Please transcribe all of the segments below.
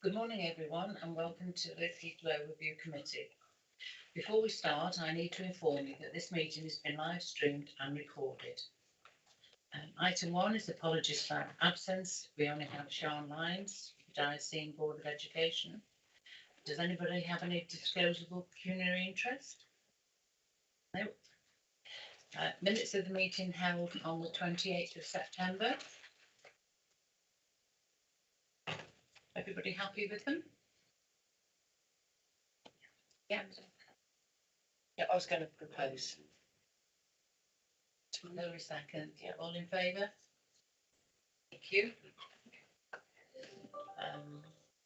Good morning, everyone, and welcome to the People Overview Committee. Before we start, I need to inform you that this meeting has been live streamed and recorded. Item 1 is apologies for absence. We only have Sean Lyons, Diocesan Board of Education. Does anybody have any disclosable pecuniary interest? No. Minutes of the meeting held on the 28th of September. Everybody happy with them? Yeah. Yeah, I was going to propose. No second. Yeah, all in favour? Thank you.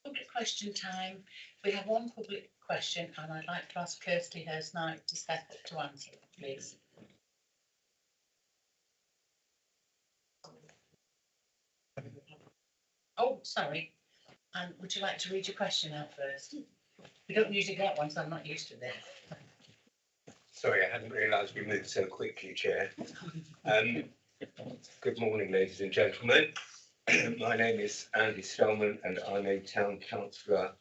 Public question time. We have one public question, and I'd like to ask Kirsty Hurst-Knight to step up to answer, please. Oh, sorry. And would you like to read your question out first? We don't usually get one, so I'm not used to this. Sorry, I hadn't realised we moved so quickly, Chair. Good morning, ladies and gentlemen. My name is Andy Stillman, and I'm a town councillor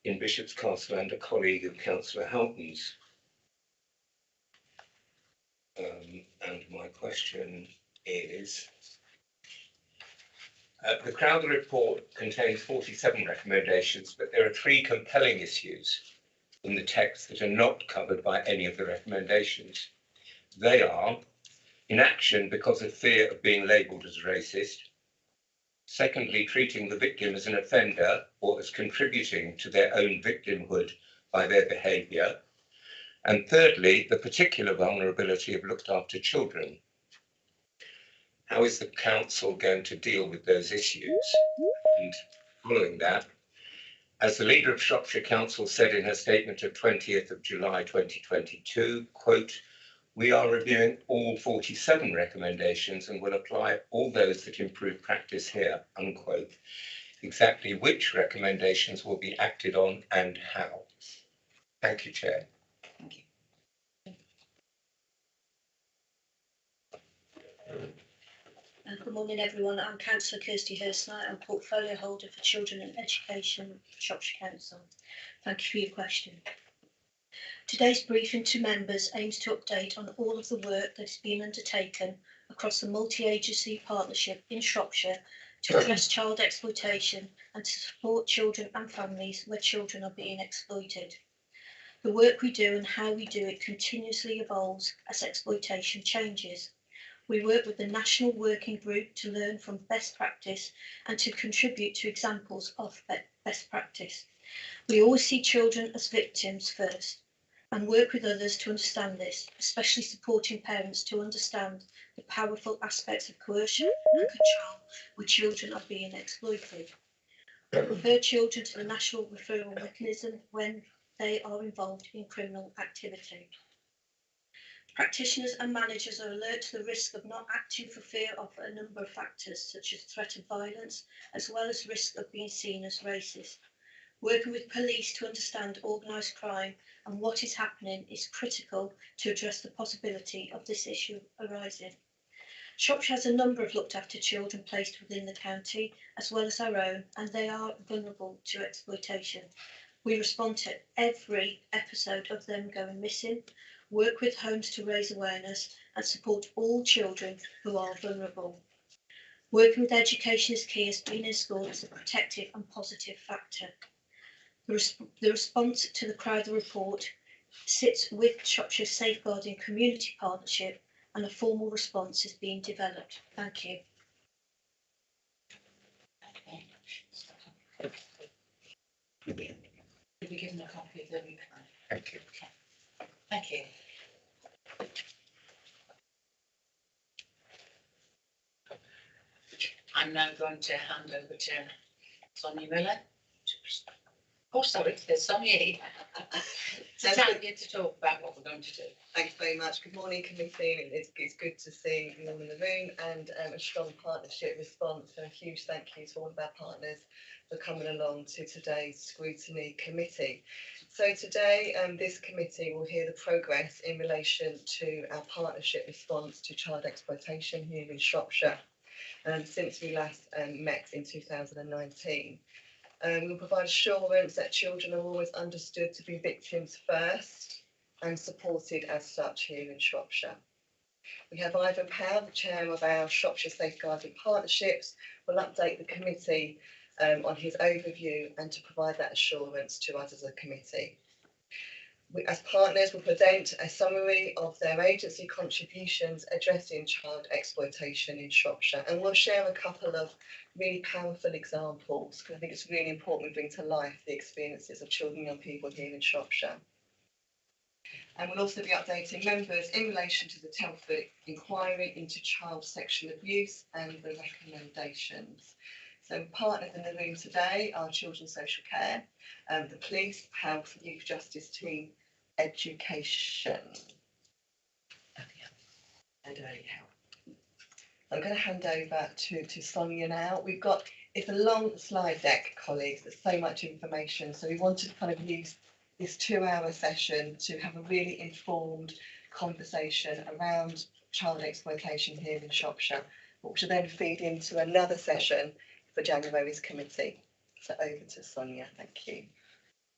in Bishop's Castle and a colleague of Councillor Houghton's. And my question is, the Crowther report contains 47 recommendations, but there are 3 compelling issues in the text that are not covered by any of the recommendations. They are inaction because of fear of being labelled as racist. Secondly, treating the victim as an offender or as contributing to their own victimhood by their behaviour. And thirdly, the particular vulnerability of looked after children. How is the council going to deal with those issues? And following that, as the leader of Shropshire Council said in her statement of 20th of July 2022, quote, "We are reviewing all 47 recommendations and will apply all those that improve practice here," unquote. Exactly which recommendations will be acted on and how? Thank you, Chair. Thank you. Good morning, everyone. I'm Councillor Kirsty Hurst-Knight. I'm portfolio holder for Children and Education, Shropshire Council. Thank you for your question. Today's briefing to members aims to update on all of the work that has been undertaken across the multi-agency partnership in Shropshire to address child exploitation and to support children and families where children are being exploited. The work we do and how we do it continuously evolves as exploitation changes. We work with the National Working Group to learn from best practice and to contribute to examples of best practice. We always see children as victims first and work with others to understand this, especially supporting parents to understand the powerful aspects of coercion and control where children are being exploited. We refer children to the National Referral Mechanism when they are involved in criminal activity. Practitioners and managers are alert to the risk of not acting for fear of a number of factors, such as threat of violence, as well as risk of being seen as racist. Working with police to understand organised crime and what is happening is critical to address the possibility of this issue arising. Shropshire has a number of looked after children placed within the county, as well as our own, and they are vulnerable to exploitation. We respond to every episode of them going missing, work with homes to raise awareness and support all children who are vulnerable. Working with education is key as being in school is a protective and positive factor. The response to the Crowther report sits with Shropshire Safeguarding Community Partnership and a formal response is being developed. Thank you. Could we give them a copy of the reply? Thank you. Thank you. I'm now going to hand over to Sonia Miller. Oh, sorry, there's Sonia here. So time here to talk about what we're going to do. Thank you very much. Good morning, committee. It's good to see you all in the room and a strong partnership response. So a huge thank you to all of our partners for coming along to today's scrutiny committee. So today, this committee will hear the progress in relation to our partnership response to child exploitation here in Shropshire. Since we last met in 2019. We'll provide assurance that children are always understood to be victims first and supported as such here in Shropshire. We have Ivan Powell, the chair of our Shropshire Safeguarding Partnerships, will update the committee on his overview and to provide that assurance to us as a committee. We, as partners, will present a summary of their agency contributions addressing child exploitation in Shropshire, and we'll share a couple of really powerful examples because I think it's really important we bring to life the experiences of children and young people here in Shropshire. And we'll also be updating members in relation to the Telford inquiry into child sexual abuse and the recommendations. So partners in the room today are Children's Social Care, the Police, Health, Youth Justice Team, Education and Early Help. I'm going to hand over to Sonia now. It's a long slide deck, colleagues, there's so much information, so we wanted to kind of use this 2-hour session to have a really informed conversation around child exploitation here in Shropshire, which will then feed into another session for January's committee. So over to Sonia, thank you.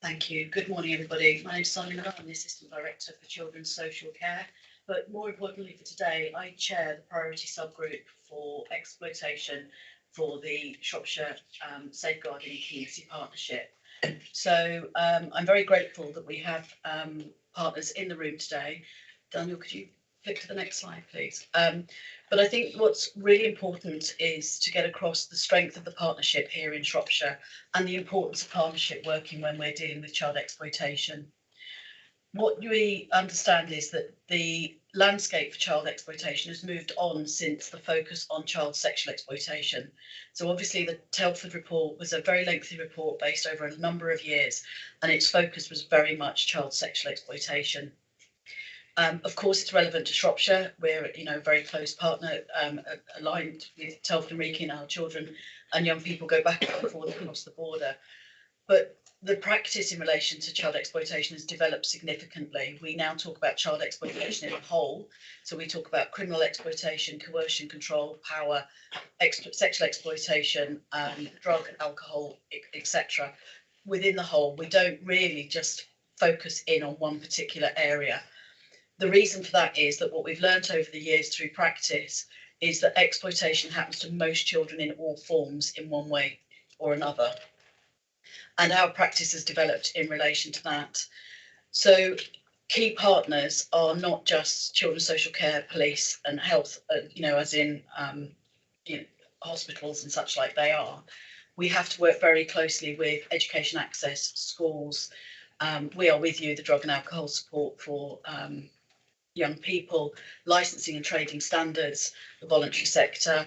Thank you. Good morning, everybody. My name is Sonia Miller. I'm the Assistant Director for Children's Social Care. But more importantly for today, I chair the priority subgroup for exploitation for the Shropshire Safeguarding Community Partnership. So I'm very grateful that we have partners in the room today. Daniel, could you flick to the next slide, please? But I think what's really important is to get across the strength of the partnership here in Shropshire and the importance of partnership working when we're dealing with child exploitation. What we understand is that the landscape for child exploitation has moved on since the focus on child sexual exploitation. So obviously the Telford report was a very lengthy report based over a number of years, and its focus was very much child sexual exploitation. Of course, it's relevant to Shropshire. We're, a very close partner, aligned with Telford and Wrekin. Our children and young people go back and forth across the border. But the practice in relation to child exploitation has developed significantly. We now talk about child exploitation in a whole. So we talk about criminal exploitation, coercion, control, power, sexual exploitation, drug, alcohol, etc. Within the whole, we don't really just focus in on one particular area. The reason for that is that what we've learnt over the years through practice is that exploitation happens to most children in all forms in one way or another. And our practice has developed in relation to that. So key partners are not just children's social care, police and health, as in hospitals and such like they are. We have to work very closely with education access, schools. We are with you, the drug and alcohol support for young people, licensing and trading standards, the voluntary sector,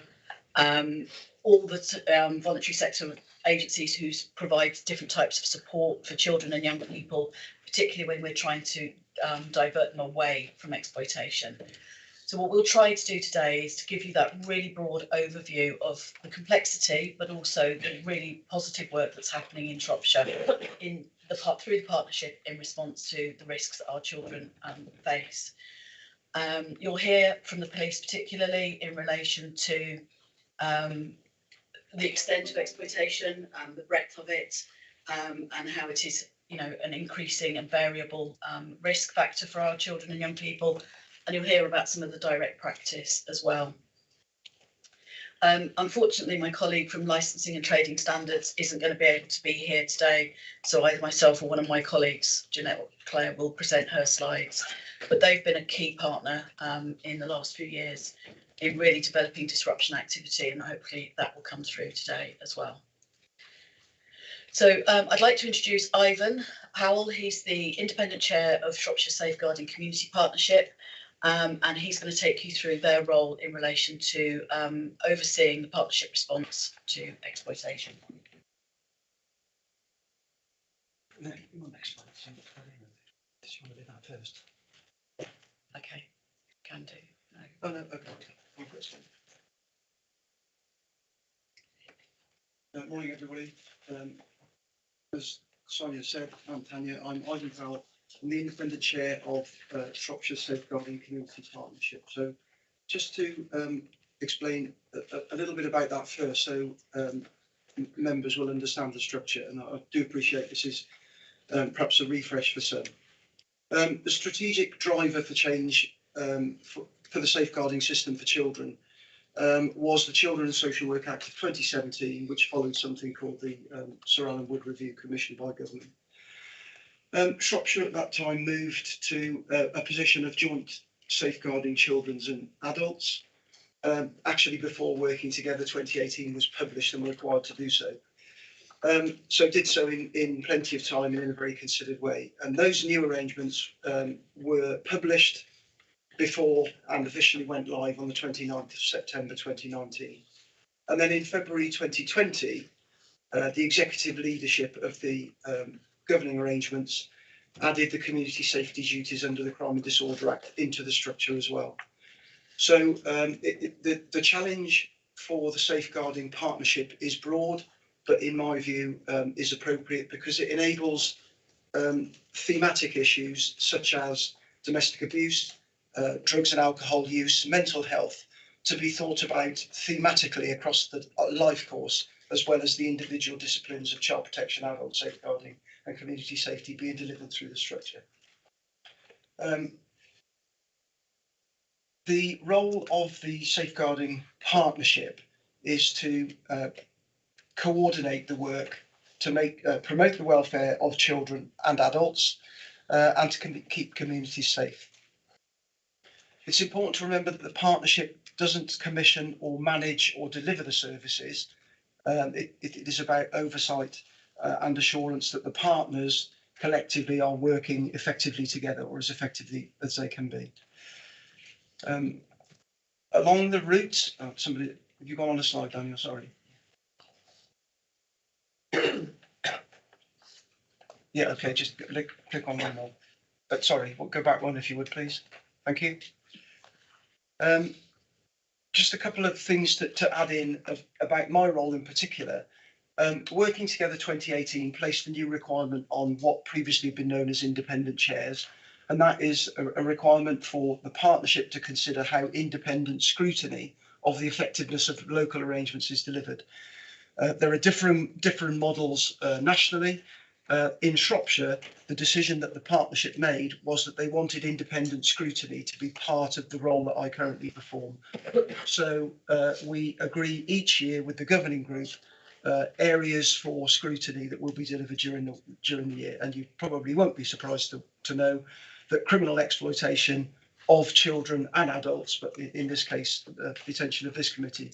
all the voluntary sector agencies who provide different types of support for children and young people, particularly when we're trying to divert them away from exploitation. So what we'll try to do today is to give you that really broad overview of the complexity, but also the really positive work that's happening in Shropshire through the partnership in response to the risks that our children face. You'll hear from the police particularly in relation to the extent of exploitation, the breadth of it, and how it is, an increasing and variable risk factor for our children and young people. And you'll hear about some of the direct practice as well. Unfortunately, my colleague from Licensing and Trading Standards isn't going to be able to be here today, so either myself or one of my colleagues, Jeanette or Claire, will present her slides. But they've been a key partner in the last few years in really developing disruption activity, and hopefully that will come through today as well. So I'd like to introduce Ivan Powell. He's the independent chair of Shropshire Safeguarding Community Partnership, and he's going to take you through their role in relation to overseeing the partnership response to exploitation. No, next slide. So, do you want to do that first? Okay, can do. No. Oh no, okay. Morning, everybody. As Sonia said, I'm Tanya. I'm Ivan Powell. I'm the independent chair of Shropshire Safeguarding Community Partnership. So, just to explain a little bit about that first. So, members will understand the structure, and I do appreciate this is perhaps a refresh for some. The strategic driver for change for the safeguarding system for children was the Children and Social Work Act of 2017, which followed something called the Sir Alan Wood Review commissioned by government. Shropshire at that time moved to a position of joint safeguarding children and adults. Actually, before working together, 2018 was published and were required to do so. So did so in plenty of time and in a very considered way. And those new arrangements were published before and officially went live on the 29th of September 2019. And then in February 2020, the executive leadership of the governing arrangements added the community safety duties under the Crime and Disorder Act into the structure as well. So the challenge for the safeguarding partnership is broad, but in my view is appropriate because it enables thematic issues such as domestic abuse, drugs and alcohol use, mental health, to be thought about thematically across the life course, as well as the individual disciplines of child protection, adult safeguarding and community safety being delivered through the structure. The role of the safeguarding partnership is to coordinate the work to promote the welfare of children and adults and to keep communities safe. It's important to remember that the partnership doesn't commission or manage or deliver the services. It is about oversight and assurance that the partners collectively are working effectively together, or as effectively as they can be. Along the route, somebody, have you gone on a slide, Daniel? Sorry. Yeah, okay, just click on one more. Sorry, we'll go back one if you would, please. Thank you. Just a couple of things to add in about my role in particular. Working Together 2018 placed a new requirement on what previously had been known as independent chairs, and that is a requirement for the partnership to consider how independent scrutiny of the effectiveness of local arrangements is delivered. There are different models nationally. In Shropshire, the decision that the partnership made was that they wanted independent scrutiny to be part of the role that I currently perform. So we agree each year with the governing group areas for scrutiny that will be delivered during the year. And you probably won't be surprised to know that criminal exploitation of children and adults, but in this case, the attention of this committee,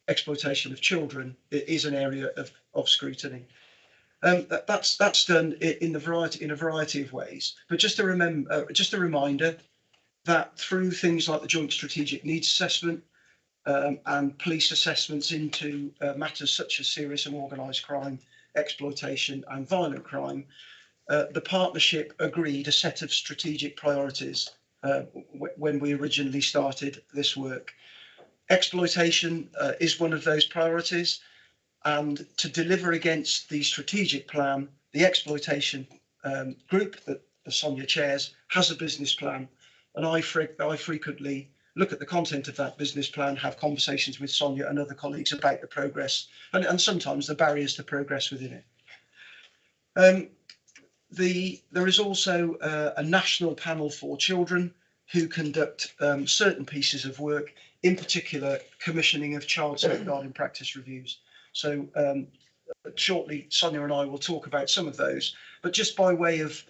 exploitation of children is an area of scrutiny. That's done in a variety of ways. But just a reminder that through things like the Joint Strategic Needs Assessment and police assessments into matters such as serious and organised crime, exploitation and violent crime, the partnership agreed a set of strategic priorities when we originally started this work. Exploitation is one of those priorities. And to deliver against the strategic plan, the exploitation group that Sonia chairs has a business plan, and I frequently look at the content of that business plan, have conversations with Sonia and other colleagues about the progress and sometimes the barriers to progress within it. There is also a national panel for children who conduct certain pieces of work, in particular commissioning of child safeguarding practice reviews. So shortly, Sonia and I will talk about some of those, but just by way of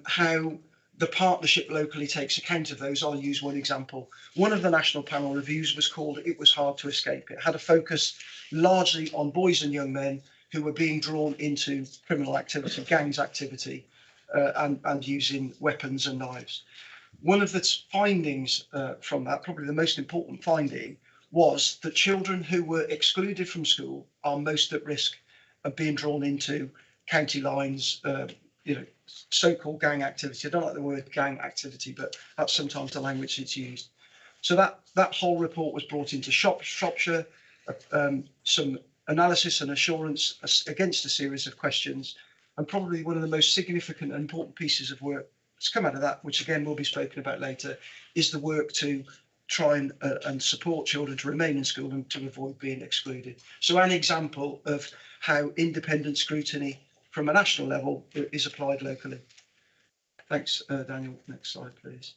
how the partnership locally takes account of those, I'll use one example. One of the national panel reviews was called It Was Hard to Escape. It had a focus largely on boys and young men who were being drawn into criminal activity, gangs activity, and using weapons and knives. One of the findings from that, probably the most important finding, was that children who were excluded from school are most at risk of being drawn into county lines, so-called gang activity. I don't like the word gang activity, but that's sometimes the language that's used. So that whole report was brought into Shropshire, some analysis and assurance against a series of questions, and probably one of the most significant and important pieces of work that's come out of that, which again will be spoken about later, is the work to try and support children to remain in school and to avoid being excluded. So an example of how independent scrutiny from a national level is applied locally. Thanks, Daniel. Next slide, please.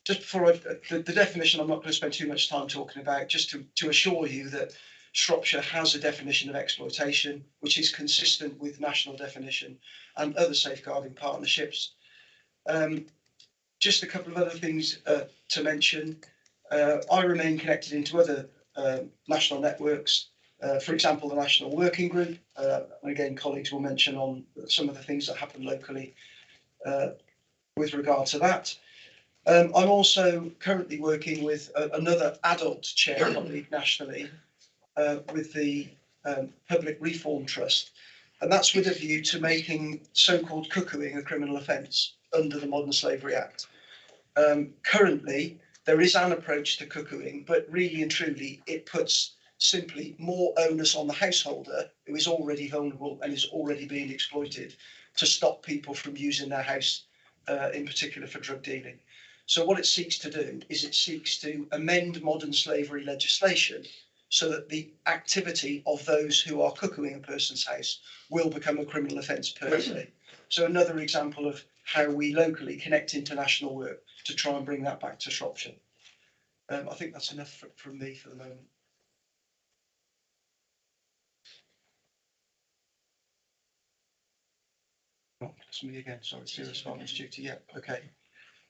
Just before the definition, I'm not going to spend too much time talking about, just to assure you that Shropshire has a definition of exploitation, which is consistent with national definition and other safeguarding partnerships. Just a couple of other things to mention. I remain connected into other national networks, for example, the National Working Group. And again, colleagues will mention on some of the things that happen locally with regard to that. I'm also currently working with another adult chair colleague nationally with the Public Reform Trust, and that's with a view to making so-called cuckooing a criminal offence under the Modern Slavery Act. Currently, there is an approach to cuckooing, but really and truly, it puts simply more onus on the householder who is already vulnerable and is already being exploited to stop people from using their house, in particular for drug dealing. So what it seeks to do is it seeks to amend modern slavery legislation so that the activity of those who are cuckooing a person's house will become a criminal offence personally. So another example of how we locally connect international work to try and bring that back to Shropshire. I think that's enough from me for the moment. Oh, it's me again, sorry, serious violence duty, yeah, okay.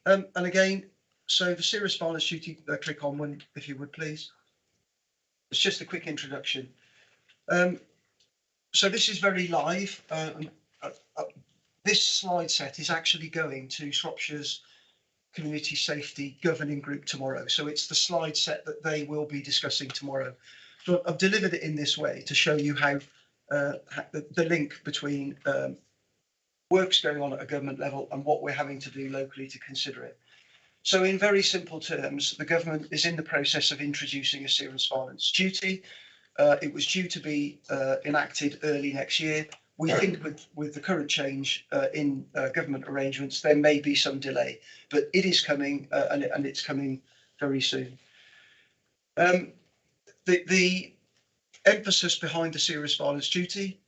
And again, so the serious violence duty, click on one if you would please. It's just a quick introduction. So this is very live. This slide set is actually going to Shropshire's Community Safety Governing Group tomorrow. So it's the slide set that they will be discussing tomorrow. So I've delivered it in this way to show you how the link between work's going on at a government level and what we're having to do locally to consider it. So in very simple terms, the government is in the process of introducing a serious violence duty. It was due to be enacted early next year. We think with the current change in government arrangements, there may be some delay, but it is coming and it's coming very soon. The emphasis behind the serious violence duty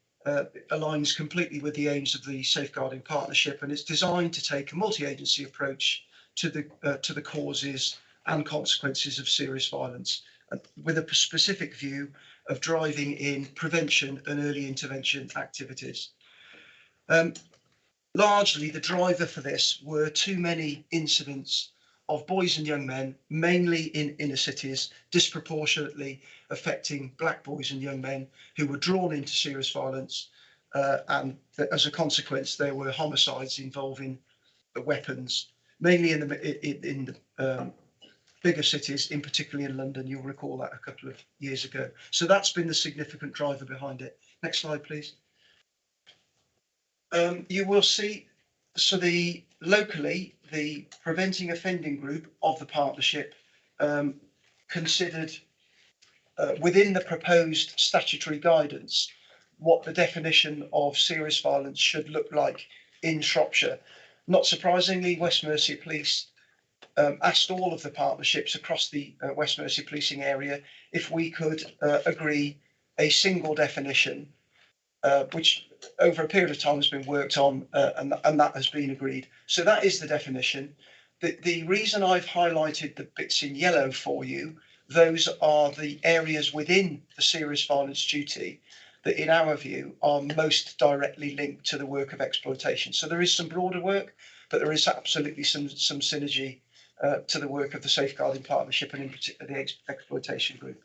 aligns completely with the aims of the Safeguarding Partnership, and it's designed to take a multi-agency approach to the causes and consequences of serious violence, with a specific view of driving in prevention and early intervention activities. Largely, the driver for this were too many incidents of boys and young men, mainly in inner cities, disproportionately affecting black boys and young men who were drawn into serious violence, and as a consequence, there were homicides involving the weapons, mainly in the bigger cities, in particularly in London. You'll recall that a couple of years ago. So that's been the significant driver behind it. Next slide, please. You will see, so locally, the Preventing Offending Group of the partnership considered within the proposed statutory guidance what the definition of serious violence should look like in Shropshire. Not surprisingly, West Mercia Police asked all of the partnerships across the West Mercia policing area if we could agree a single definition, which over a period of time has been worked on, and that has been agreed. So that is the definition. The reason I've highlighted the bits in yellow for you, those are the areas within the serious violence duty that in our view are most directly linked to the work of exploitation. So there is some broader work, but there is absolutely some synergy to the work of the Safeguarding Partnership and in particular the exploitation group.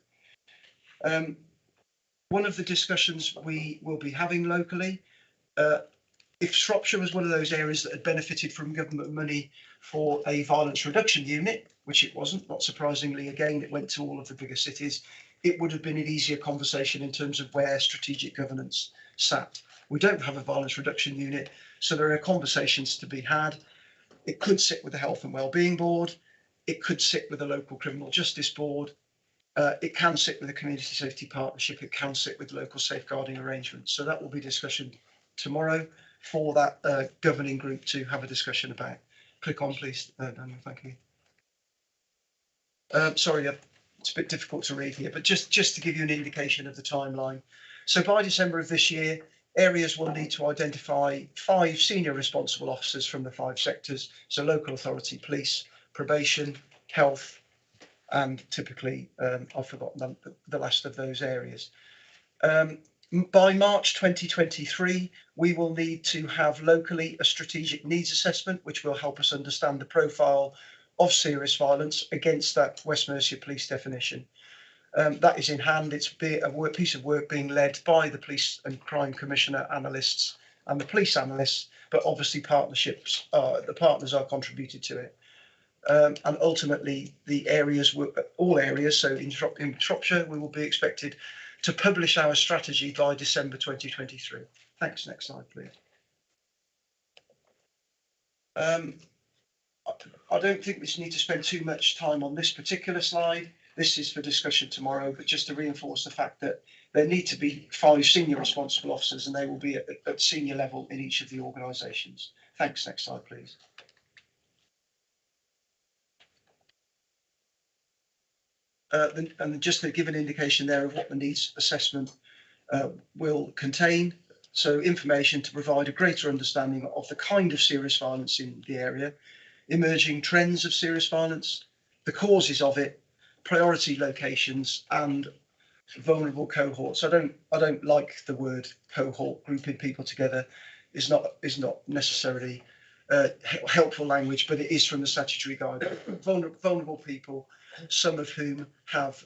One of the discussions we will be having locally, if Shropshire was one of those areas that had benefited from government money for a violence reduction unit, which it wasn't, not surprisingly, again, it went to all of the bigger cities, it would have been an easier conversation in terms of where strategic governance sat. We don't have a violence reduction unit, so there are conversations to be had. It could sit with the Health and Wellbeing Board. It could sit with the local Criminal Justice Board. It can sit with the Community Safety Partnership. It can sit with local safeguarding arrangements. So that will be discussion tomorrow for that governing group to have a discussion about. click on, please. Daniel, thank you. Sorry, it's a bit difficult to read here, but just to give you an indication of the timeline. So by December of this year, areas will need to identify 5 senior responsible officers from the 5 sectors. So local authority, police, probation, health, and typically, I've forgotten the last of those areas. By March 2023, we will need to have locally a strategic needs assessment, which will help us understand the profile of serious violence against that West Mercia Police definition. That is in hand. It's a piece of work being led by the Police and Crime Commissioner analysts and the police analysts, but obviously partnerships, the partners are contributed to it. And ultimately, the areas, all areas, so in Shropshire, we will be expected to publish our strategy by December 2023. Thanks. Next slide, please. I don't think we need to spend too much time on this particular slide. This is for discussion tomorrow, but just to reinforce the fact that there need to be 5 senior responsible officers, and they will be at senior level in each of the organisations. Thanks. Next slide, please. And just to give an indication there of what the needs assessment will contain. So information to provide a greater understanding of the kind of serious violence in the area, emerging trends of serious violence, the causes of it, priority locations, and vulnerable cohorts. I don't like the word cohort. Grouping people together is not necessarily helpful language, but it is from the statutory guide. Vulnerable people, some of whom have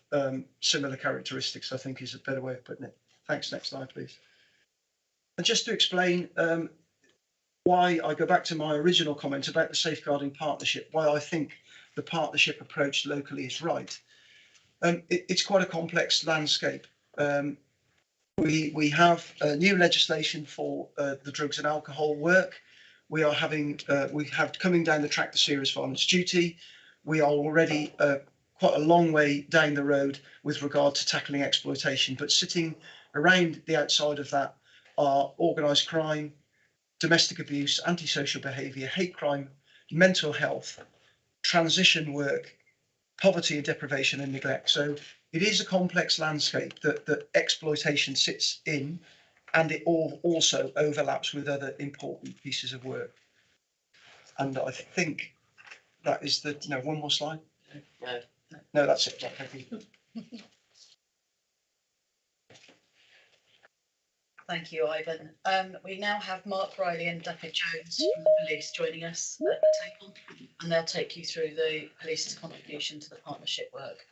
similar characteristics, I think is a better way of putting it. Thanks. Next slide, please. And just to explain why I go back to my original comment about the safeguarding partnership, why I think the partnership approach locally is right. It's quite a complex landscape. We have new legislation for the drugs and alcohol work. We have coming down the track the serious violence duty. We are already quite a long way down the road with regard to tackling exploitation, but sitting around the outside of that are organised crime, domestic abuse, antisocial behaviour, hate crime, mental health, transition work, poverty and deprivation and neglect. So it is a complex landscape that exploitation sits in, and it also overlaps with other important pieces of work. And I think that is one more slide. No, that's it. Thank you. Thank you, Ivan. We now have Mark Riley and David Jones from the police joining us at the table, and they'll take you through the police's contribution to the partnership work.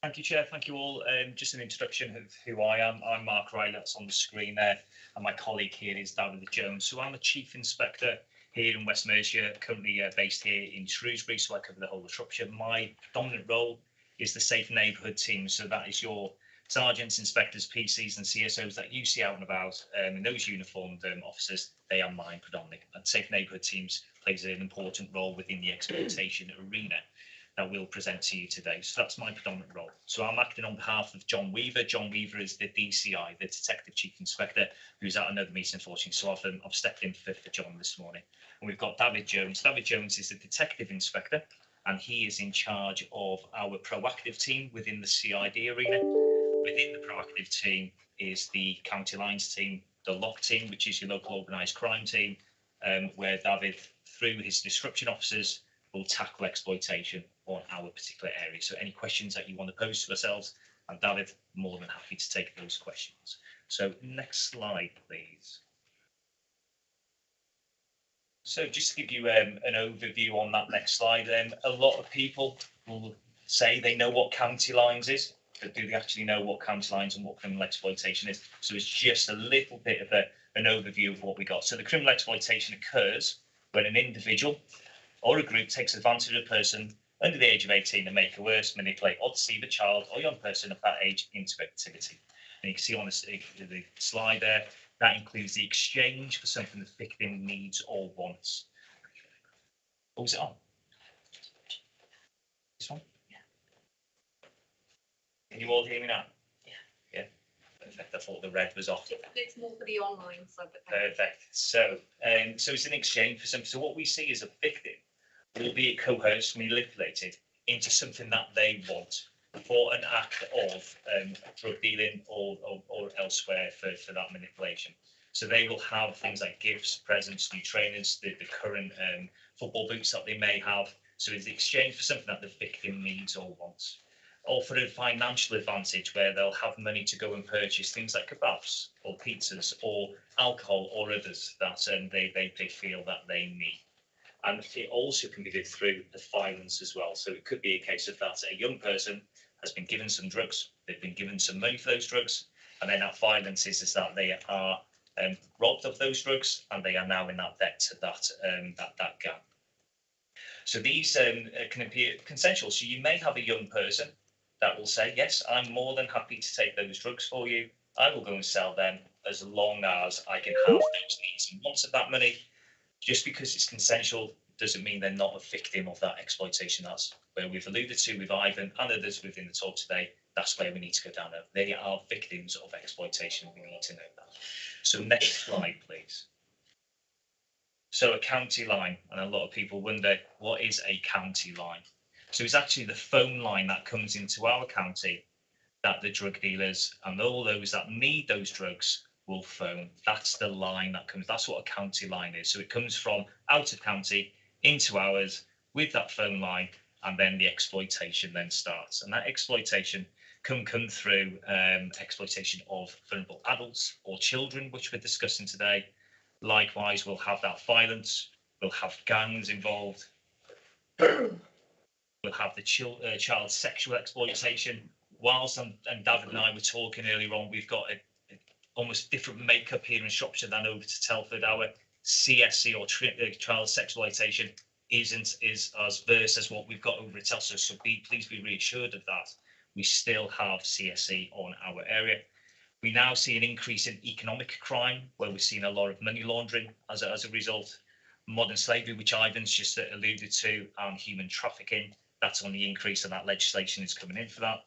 Thank you, Chair. Thank you all. Just an introduction of who I am. I'm Mark Riley, that's on the screen there, and my colleague here is David Jones. So I'm the Chief Inspector here in West Mercia, currently based here in Shrewsbury, so I cover the whole of Shropshire. My dominant role is the Safe Neighbourhood team, so that is your sergeants, inspectors, PCs and CSOs that you see out and about, and those uniformed officers, they are mine predominantly. And Safe Neighbourhood teams plays an important role within the exploitation arena that we'll present to you today. So that's my predominant role. So I'm acting on behalf of John Weaver. John Weaver is the DCI, the Detective Chief Inspector, who's at another meeting, unfortunately. So I've stepped in for John this morning. And we've got David Jones. David Jones is the Detective Inspector, and he is in charge of our proactive team within the CID arena. Within the proactive team is the County Lines team, the LOC team, which is your local organised crime team, where David, through his disruption officers, will tackle exploitation on our particular area. So any questions that you want to pose to ourselves, and David, more than happy to take those questions. So next slide, please. So just to give you an overview on that next slide, a lot of people will say they know what county lines is, but do they actually know what county lines and what criminal exploitation is? So it's just a little bit of an overview of what we got. So the criminal exploitation occurs when an individual or a group takes advantage of a person under the age of 18 to make coerce, manipulate or deceive a child or young person of that age into activity. And you can see on the slide there, that includes the exchange for something the victim needs or wants. What was it on? This one? Yeah. Can you all hear me now? Yeah. Perfect. I thought the red was off. It's more for the online side. Perfect. So, so it's an exchange for something. So what we see is a victim will be coerced, manipulated into something that they want for an act of drug dealing or elsewhere for that manipulation. So they will have things like gifts, presents, new trainers, the current football boots that they may have. So it's the exchange for something that the victim needs or wants, or for a financial advantage where they'll have money to go and purchase things like kebabs or pizzas or alcohol or others that they feel that they need. And it also can be done through the violence as well. So it could be a case of that a young person has been given some drugs, they've been given some money for those drugs, and then that violence is that they are robbed of those drugs and they are now in that debt to that gang. So these can appear consensual. So you may have a young person that will say, yes, I'm more than happy to take those drugs for you. I will go and sell them as long as I can have those needs and wants of that money. Just because it's consensual doesn't mean they're not a victim of that exploitation. That's where we've alluded to with Ivan and others within the talk today. That's where we need to go down. They are victims of exploitation. We need to know that. So next slide, please. So a county line, and a lot of people wonder, what is a county line? So it's actually the phone line that comes into our county that the drug dealers and all those that need those drugs will phone. That's the line that comes. That's what a county line is. So it comes from out of county into ours with that phone line, and then the exploitation then starts. And that exploitation can come through exploitation of vulnerable adults or children, which we're discussing today. Likewise, we'll have that violence. We'll have gangs involved. We'll have the child sexual exploitation. Whilst and David and I were talking earlier on, we've got a almost different makeup here in Shropshire than over to Telford. Our CSC or child sexualization isn't as verse as what we've got over at Telford. So please be reassured of that. We still have CSC on our area. We now see an increase in economic crime, where we're seeing a lot of money laundering as a result. Modern slavery, which Ivan's just alluded to, and human trafficking, that's on the increase, and that legislation is coming in for that.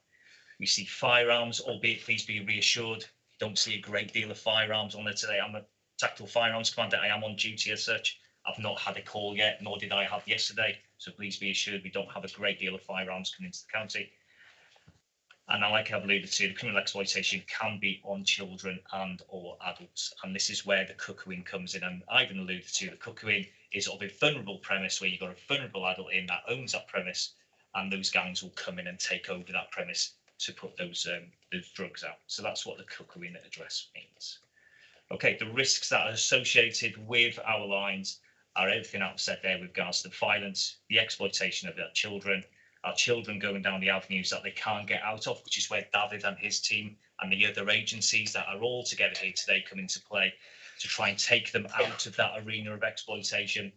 We see firearms, albeit please be reassured, don't see a great deal of firearms on there today. I'm a tactical firearms commander. I am on duty as such. I've not had a call yet, nor did I have yesterday. So please be assured we don't have a great deal of firearms coming into the county. And like I've alluded to, the criminal exploitation can be on children and or adults. And this is where the cuckooing comes in. And Ivan alluded to the cuckooing is of a vulnerable premise where you've got a vulnerable adult in that owns that premise, and those gangs will come in and take over that premise to put those drugs out. So that's what the cuckooing address means. Okay, the risks that are associated with our lines are everything I've said there with regards to the violence, the exploitation of our children going down the avenues that they can't get out of, which is where David and his team and the other agencies that are all together here today come into play to try and take them out of that arena of exploitation.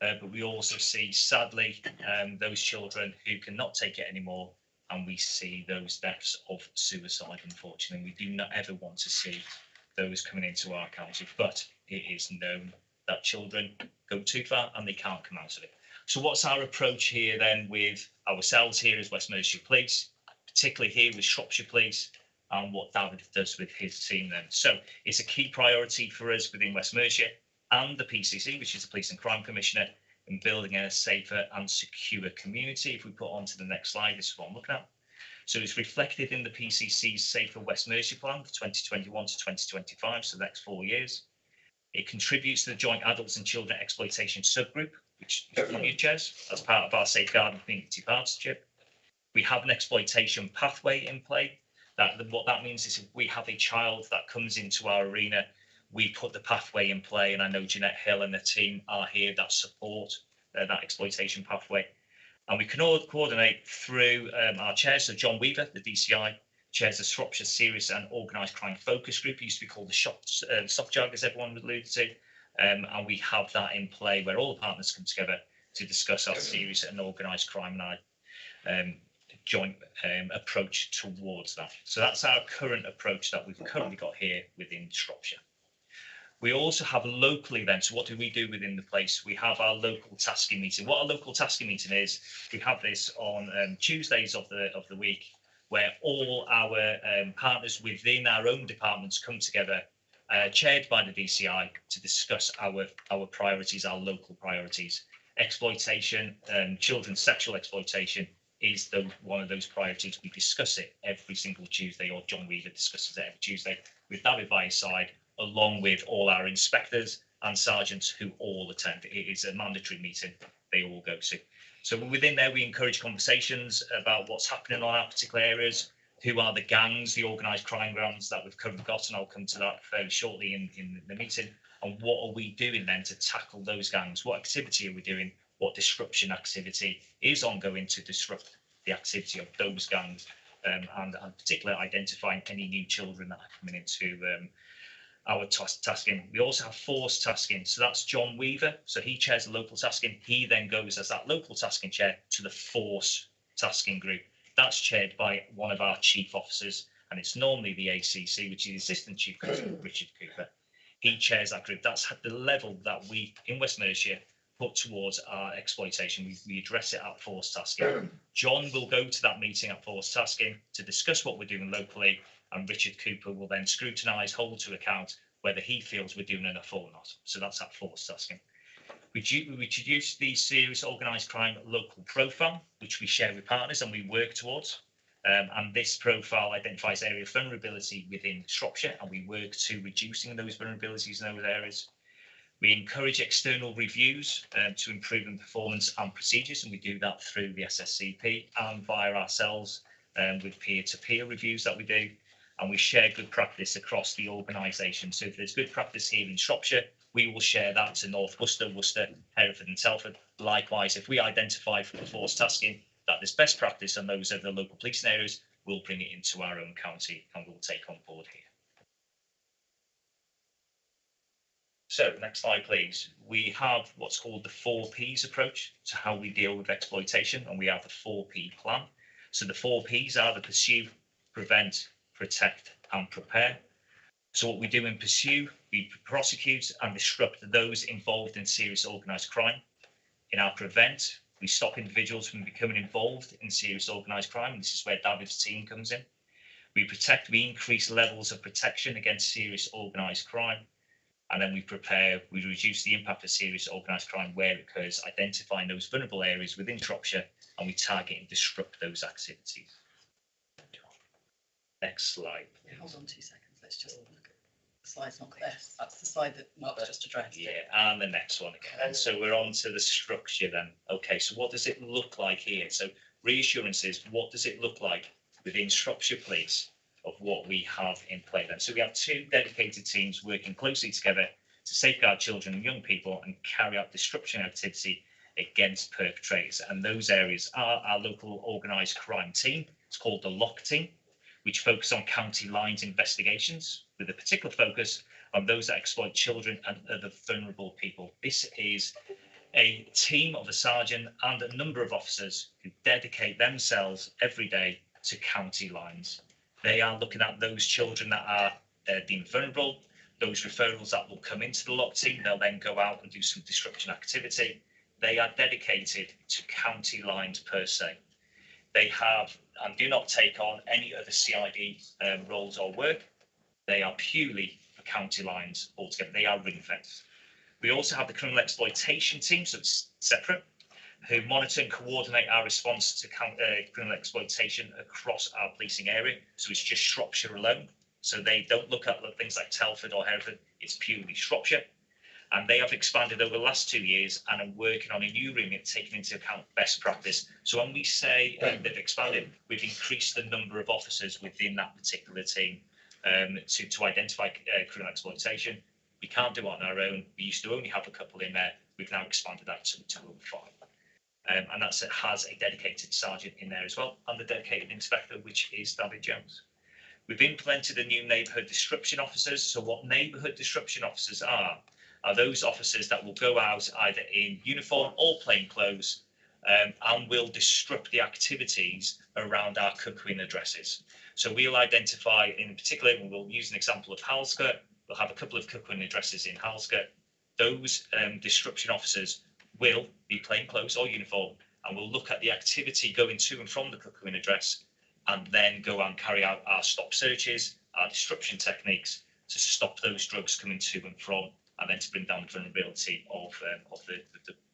But we also see, sadly, those children who cannot take it anymore, and we see those deaths of suicide, unfortunately. We do not ever want to see those coming into our county, but it is known that children go too far and they can't come out of it. So what's our approach here then with ourselves here as West Mercia Police, particularly here with Shropshire Police, and what David does with his team then? So it's a key priority for us within West Mercia and the PCC, which is the Police and Crime Commissioner, in building a safer and secure community. If we put on to the next slide, this is what I'm looking at. So it's reflected in the PCC's Safer West Mercia plan for 2021 to 2025, so the next 4 years. It contributes to the Joint Adults and Children Exploitation Subgroup, which you chairs, as part of our Safeguarding Community Partnership. We have an exploitation pathway in play. What that means is if we have a child that comes into our arena, we put the pathway in play, and I know Jeanette Hill and the team are here that support that exploitation pathway. And we can all coordinate through our chairs. So John Weaver, the DCI, chairs the Shropshire Serious and Organised Crime Focus Group. It used to be called the SOFJAG, as everyone would allude to. And we have that in play where all the partners come together to discuss our serious and organised crime and our joint approach towards that. So that's our current approach that we've currently got here within Shropshire. We also have locally then, so what do we do within the place? We have our local tasking meeting. What a local tasking meeting is, we have this on Tuesdays of the week, where all our partners within our own departments come together, chaired by the DCI, to discuss our priorities, our local priorities. Exploitation, children's sexual exploitation is one of those priorities. We discuss it every single Tuesday, or John Weaver discusses it every Tuesday with David by his side, along with all our inspectors and sergeants who all attend. It is a mandatory meeting they all go to. So within there, we encourage conversations about what's happening on our particular areas, who are the gangs, the organised crime gangs that we've got, and I'll come to that fairly shortly in the meeting, and what are we doing then to tackle those gangs? What activity are we doing? What disruption activity is ongoing to disrupt the activity of those gangs, and particularly identifying any new children that are coming into our tasking. We also have force tasking, so that's John Weaver, so he chairs the local tasking. He then goes as that local tasking chair to the force tasking group. That's chaired by one of our chief officers, and it's normally the ACC, which is the Assistant Chief Constable Richard Cooper. He chairs that group. That's at the level that we in West Mercia put towards our exploitation. We address it at force tasking. John will go to that meeting at force tasking to discuss what we're doing locally, and Richard Cooper will then scrutinise, hold to account whether he feels we're doing enough or not. So that's at force tasking. We introduced the serious organised crime local profile, which we share with partners and we work towards. And this profile identifies area of vulnerability within Shropshire, and we work to reducing those vulnerabilities in those areas. We encourage external reviews to improve in performance and procedures, and we do that through the SSCP and via ourselves with peer-to-peer reviews that we do. And we share good practice across the organisation. So if there's good practice here in Shropshire, we will share that to North Worcester, Worcester, Hereford and Telford. Likewise, if we identify from force tasking that there's best practice on those of the local policing areas, we'll bring it into our own county and we'll take on board here. So next slide, please. We have what's called the 4Ps approach to how we deal with exploitation, and we have the 4P plan. So the 4Ps are the pursue, prevent, protect and prepare. So what we do in pursue, we prosecute and disrupt those involved in serious organised crime. In our prevent, we stop individuals from becoming involved in serious organised crime. This is where David's team comes in. We protect, we increase levels of protection against serious organised crime. And then we prepare, we reduce the impact of serious organised crime where it occurs, identifying those vulnerable areas within Shropshire, and we target and disrupt those activities. Next slide. Hold on 2 seconds. Let's just look at the slide's not there. That's the slide that Mark's just addressed. Yeah, and the next one again. So we're on to the structure then. Okay, so what does it look like here? So reassurances, what does it look like within Shropshire Police of what we have in play then? So we have 2 dedicated teams working closely together to safeguard children and young people and carry out disruption activity against perpetrators. And those areas are our local organised crime team. It's called the LOCK team, which focus on county lines investigations with a particular focus on those that exploit children and other vulnerable people. This is a team of a sergeant and a number of officers who dedicate themselves every day to county lines. They are looking at those children that are deemed vulnerable, those referrals that will come into the LOCK team. They'll then go out and do some disruption activity. They are dedicated to county lines per se. They have and do not take on any other CID roles or work. They are purely for county lines altogether. They are ring fenced. We also have the criminal exploitation team, so it's separate, who monitor and coordinate our response to criminal exploitation across our policing area. So it's just Shropshire alone. So they don't look at things like Telford or Hereford. It's purely Shropshire. And they have expanded over the last 2 years and are working on a new remit taking into account best practice. So when we say they've expanded, we've increased the number of officers within that particular team to identify criminal exploitation. We can't do it on our own. We used to only have a couple in there. We've now expanded that to over 5. And that has a dedicated sergeant in there as well, and the dedicated inspector, which is David Jones. We've implemented a new neighbourhood disruption officers. So what neighbourhood disruption officers are those officers that will go out either in uniform or plain clothes and will disrupt the activities around our Cuckooing addresses. So we'll identify, in particular, and we'll use an example of Halskett. We'll have a couple of Cuckooing addresses in Halskett. Those disruption officers will be plain clothes or uniform and will look at the activity going to and from the Cuckooing address, and then go and carry out our stop searches, our disruption techniques to stop those drugs coming to and from, and then to bring down the vulnerability of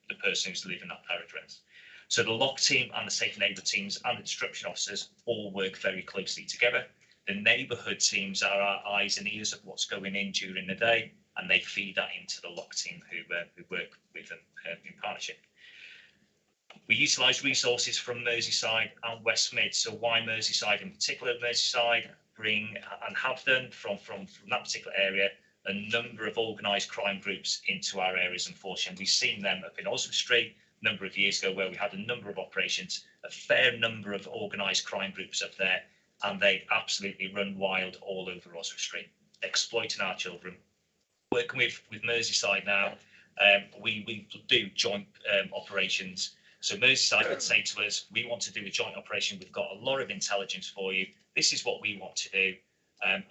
the person who's living that their address. So the lock team and the safe neighbour teams and the disruption officers all work very closely together. The neighbourhood teams are our eyes and ears of what's going in during the day, and they feed that into the lock team who work with them in partnership. We utilise resources from Merseyside and West Mid. So why Merseyside in particular? Merseyside bring and have done from that particular area a number of organised crime groups into our areas. Unfortunately, we've seen them up in Oswestry a number of years ago, where we had a number of operations, a fair number of organised crime groups up there, and they absolutely run wild all over Oswestry, exploiting our children. Working with Merseyside now, we do joint operations. So Merseyside would say to us, we want to do a joint operation. We've got a lot of intelligence for you. This is what we want to do. And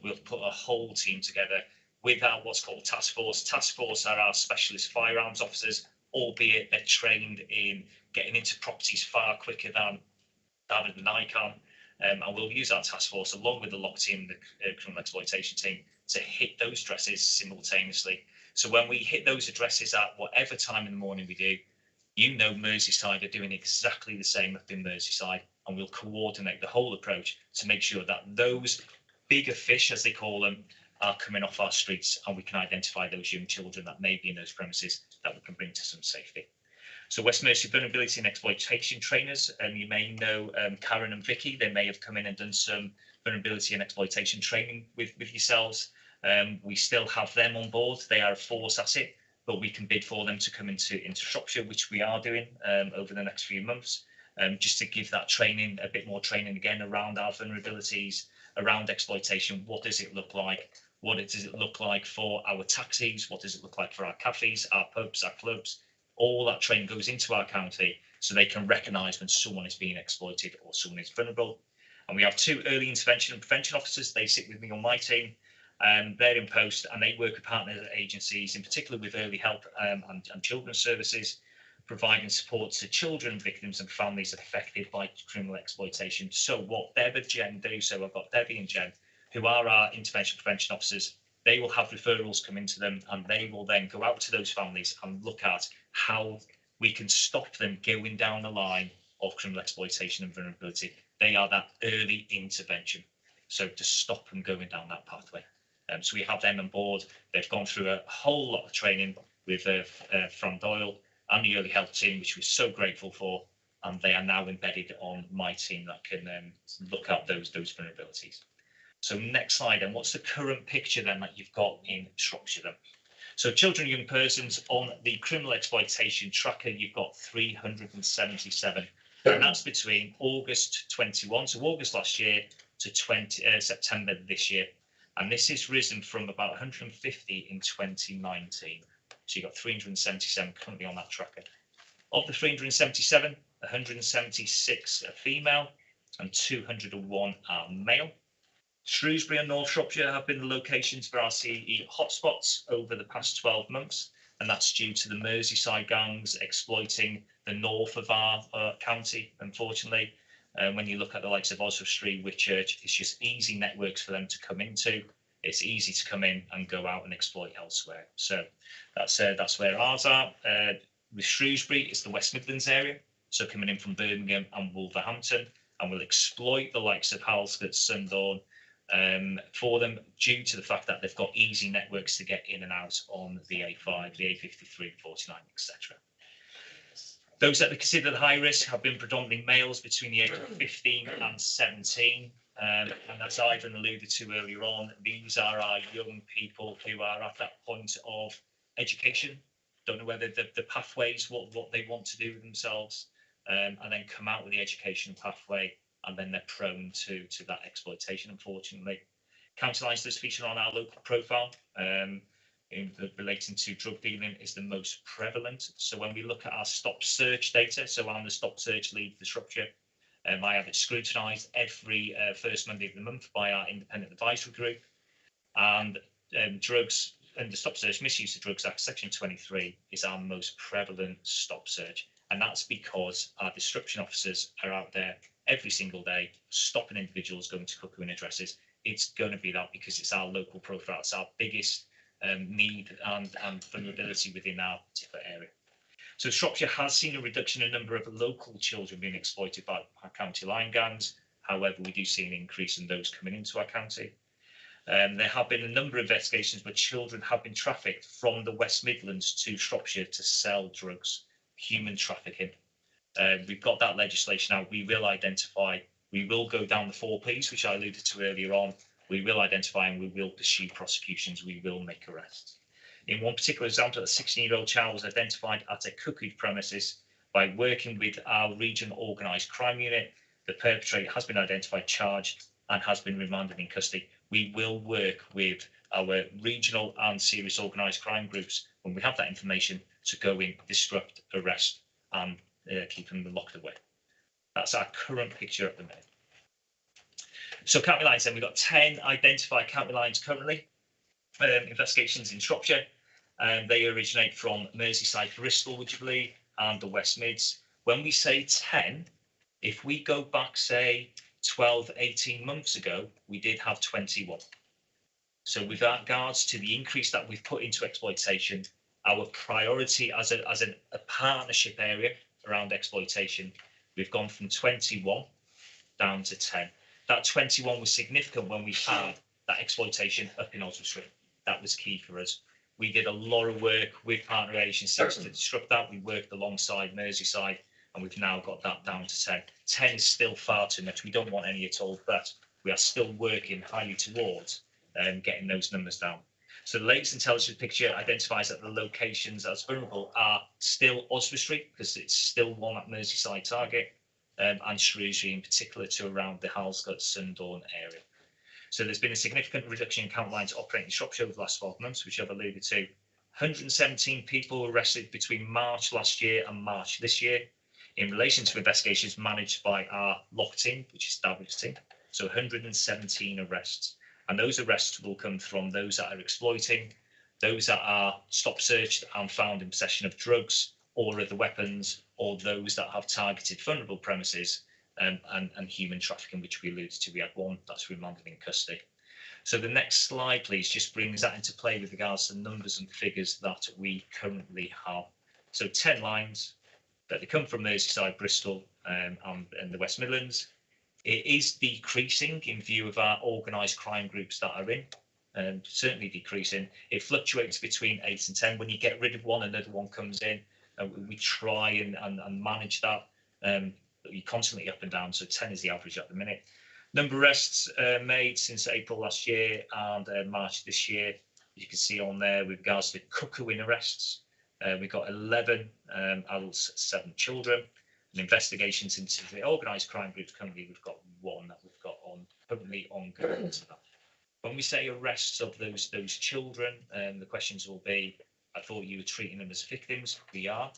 we'll put a whole team together with our what's called task force. Task force are our specialist firearms officers, albeit they're trained in getting into properties far quicker than I can. And we'll use our task force along with the lock team, the criminal exploitation team, to hit those addresses simultaneously. So when we hit those addresses at whatever time in the morning we do, you know Merseyside are doing exactly the same up in Merseyside, and we'll coordinate the whole approach to make sure that those bigger fish, as they call them, are coming off our streets, and we can identify those young children that may be in those premises that we can bring to some safety. So West Mercia vulnerability and exploitation trainers, you may know Karen and Vicky. They may have come in and done some vulnerability and exploitation training with yourselves. We still have them on board. They are a force asset, but we can bid for them to come into Shropshire, which we are doing over the next few months, just to give that training, a bit more training again around our vulnerabilities, around exploitation. What does it look like? What does it look like for our taxis? What does it look like for our cafes, our pubs, our clubs? All that training goes into our county so they can recognise when someone is being exploited or someone is vulnerable. And we have 2 early intervention and prevention officers. They sit with me on my team. They're in post, and they work with partner agencies, in particular with early help and children's services, providing support to children, victims and families affected by criminal exploitation. So what Deb and Jen do, so I've got Debbie and Jen, who are our intervention prevention officers. They will have referrals come into them, and they will then go out to those families and look at how we can stop them going down the line of criminal exploitation and vulnerability. They are that early intervention, so to stop them going down that pathway. So we have them on board. They've gone through a whole lot of training with Fran Doyle and the early help team, which we're so grateful for, and they are now embedded on my team that can look at those vulnerabilities. So next slide, and what's the current picture then that you've got in Shropshire then? So children and young persons on the criminal exploitation tracker, you've got 377, and that's between August 21, so August last year, to September this year. And this has risen from about 150 in 2019. So you've got 377 currently on that tracker. Of the 377, 176 are female and 201 are male. Shrewsbury and North Shropshire have been the locations for our CE hotspots over the past 12 months, and that's due to the Merseyside gangs exploiting the north of our county, unfortunately. When you look at the likes of Oswestry, Whitchurch, it's just easy networks for them to come into. It's easy to come in and go out and exploit elsewhere. So that's where ours are. With Shrewsbury, it's the West Midlands area, so coming in from Birmingham and Wolverhampton, and we'll exploit the likes of Halscott, Sundorne, for them due to the fact that they've got easy networks to get in and out on the A5, the A53, 49, etc. Those that are considered high risk have been predominantly males between the age of 15 and 17. And as Ivan alluded to earlier on, these are our young people who are at that point of education, don't know whether the pathways, what they want to do with themselves, and then come out with the education pathway, and then they're prone to that exploitation, unfortunately. County lines that's featured on our local profile relating to drug dealing is the most prevalent. So when we look at our stop search data, so I'm the stop search lead for Shropshire, I have it scrutinised every first Monday of the month by our independent advisory group, and drugs and the Stop Search Misuse of Drugs Act Section 23 is our most prevalent stop search, And that's because our disruption officers are out there every single day, stopping individuals going to cuckoo addresses. It's going to be that because it's our local profile. It's our biggest need and vulnerability within our particular area. So Shropshire has seen a reduction in the number of local children being exploited by our county line gangs. However, we do see an increase in those coming into our county. There have been a number of investigations where children have been trafficked from the West Midlands to Shropshire to sell drugs, human trafficking. We've got that legislation now. We will identify, we will go down the 4 Ps, which I alluded to earlier on. We will identify and we will pursue prosecutions. We will make arrests. In one particular example, a 16-year-old child was identified at a cuckooed premises. By working with our regional organised crime unit, the perpetrator has been identified, charged, and has been remanded in custody. We will work with our regional and serious organised crime groups when we have that information to go in, disrupt, arrest, and keep them locked away. That's our current picture at the minute. So county lines, then we've got 10 identified county lines currently. Investigations in Shropshire, and they originate from Merseyside, Bristol, would you believe, and the West Mids. When we say 10, if we go back, say, 12, 18 months ago, we did have 21. So with regards to the increase that we've put into exploitation, our priority as a partnership area around exploitation, we've gone from 21 down to 10. That 21 was significant when we had that exploitation up in Oswestry. That was key for us. We did a lot of work with partner agencies to disrupt that. We worked alongside Merseyside, and we've now got that down to 10. 10 is still far too much. We don't want any at all, but we are still working highly towards getting those numbers down. So the latest intelligence picture identifies that the locations as vulnerable are still Oswestry, because it's still one at Merseyside target, and Shrewsbury in particular to around the Halscott, Sundorne area. So there's been a significant reduction in count lines operating in Shropshire over the last 12 months, which I've alluded to. 117 people arrested between March last year and March this year in relation to investigations managed by our lock team, which is David's team. So 117 arrests. And those arrests will come from those that are exploiting, those that are stop searched and found in possession of drugs or other weapons, or those that have targeted vulnerable premises, and human trafficking, which we alluded to. We had one that's remanded in custody. So the next slide, please, just brings that into play with regards to numbers and figures that we currently have. So 10 lines, that they come from Merseyside, Bristol, and the West Midlands. It is decreasing in view of our organised crime groups that are in, certainly decreasing. It fluctuates between 8 and 10. When you get rid of one, another one comes in. We try and manage that. You're constantly up and down, so 10 is the average at the minute. Number of arrests made since April last year and March this year. You can see on there with regards to cuckooing arrests, we've got 11 adults, 7 children. And investigations into the organised crime groups, currently we've got 1 that we've got currently ongoing to that. When we say arrests of those children, the questions will be, I thought you were treating them as victims. We are.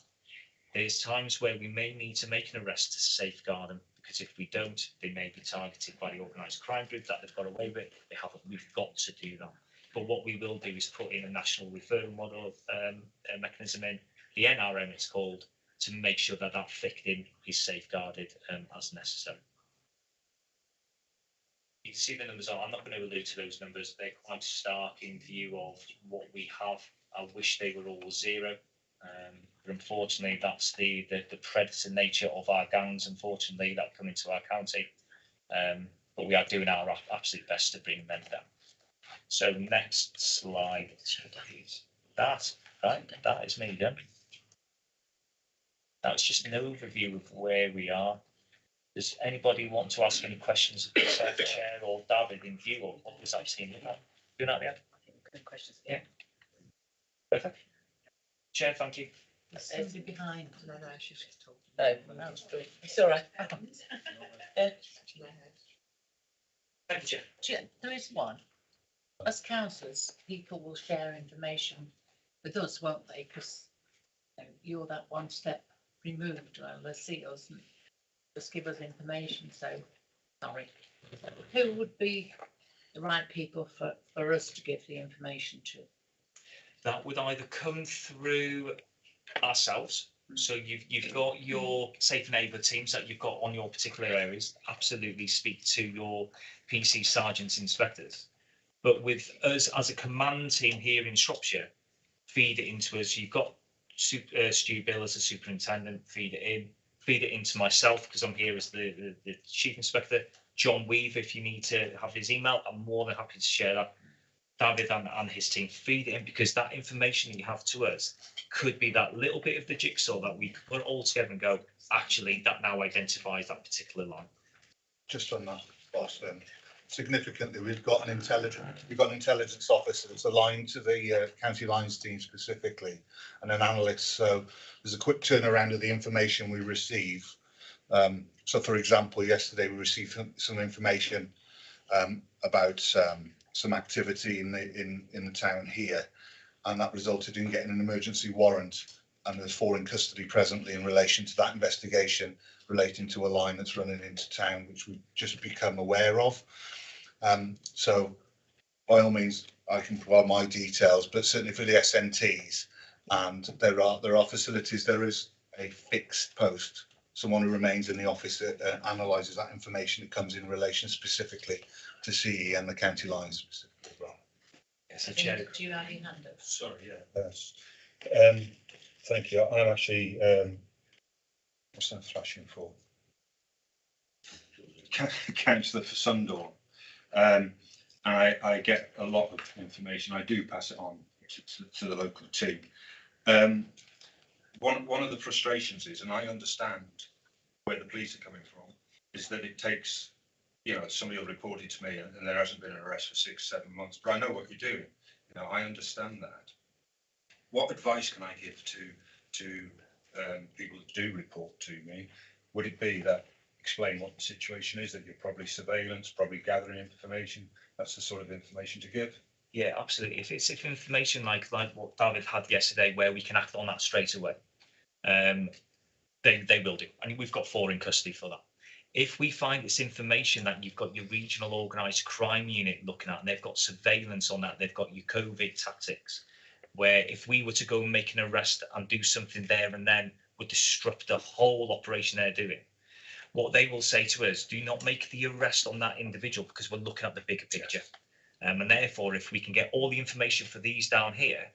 There's times where we may need to make an arrest to safeguard them, because if we don't, they may be targeted by the organised crime group that they've got away with. They haven't. We've got to do that. But what we will do is put in a national referral model mechanism in, the NRM it's called, to make sure that that victim is safeguarded as necessary. You can see the numbers are, I'm not going to allude to those numbers. They're quite stark in view of what we have. I wish they were all 0. But unfortunately, that's the predator nature of our gangs, unfortunately, that come into our county. But we are doing our absolute best to bring them down. So next slide, please. That is me done. That's just an overview of where we are. Does anybody want to ask any questions of yourself, Chair, or David, in view of what was actually in that? Do that, yeah? Good questions. Yeah. Perfect. Chair, thank you. Safely behind. No, she's just talking. No, that's true. It's all right. Thank you, Chair. Chair, there is one. As councillors, people will share information with us, won't they? Because you're that one step removed. Well, they'll see us and just give us information. So, sorry. Who would be the right people for us to give the information to? That would either come through ourselves, So you've got your safe neighbour teams that you've got on your particular areas. Absolutely speak to your PC sergeants, inspectors. But with us as a command team here in Shropshire, feed it into us. You've got Stu Bill as a superintendent, feed it into myself because I'm here as the chief inspector. John Weave, if you need to have his email, I'm more than happy to share that. David and his team, feed it in, because that information that you have to us could be that little bit of the jigsaw that we could put all together and go, actually, that now identifies that particular line. Just on that, boss, significantly, we've got an intelligence officer that's aligned to the county lines team specifically, and an analyst. So there's a quick turnaround of the information we receive. So, for example, yesterday we received some information about some activity in the town here, and that resulted in getting an emergency warrant. And there's 4 in custody presently in relation to that investigation relating to a line that's running into town, which we've just become aware of. So by all means, I can provide my details, but certainly for the SNTs, and there are facilities, there is a fixed post, someone who remains in the office that analyses that information that comes in relation specifically to CE and the county lines specifically as well. Yes, Chair. Do you have your hand up? Sorry, yeah. Yes. Thank you. I'm actually, what's that flashing for? Councillor for Sundorn. And I get a lot of information. I do pass it on to the local team. One of the frustrations is, and I understand where the police are coming from, is that it takes, somebody will report it to me and there hasn't been an arrest for 6-7 months, but I know what you're doing. I understand that. What advice can I give to people that do report to me? Would it be that explain what the situation is, that you're probably surveillance, probably gathering information? That's the sort of information to give. Yeah, absolutely. If it's information like what David had yesterday, where we can act on that straight away, they will do. And we've got 4 in custody for that. If we find it's information that you've got your regional organised crime unit looking at, and they've got surveillance on that, they've got your COVID tactics, where if we were to go and make an arrest and do something there and then would disrupt the whole operation they're doing, what they will say to us, do not make the arrest on that individual because we're looking at the bigger picture. And therefore, if we can get all the information for these down here,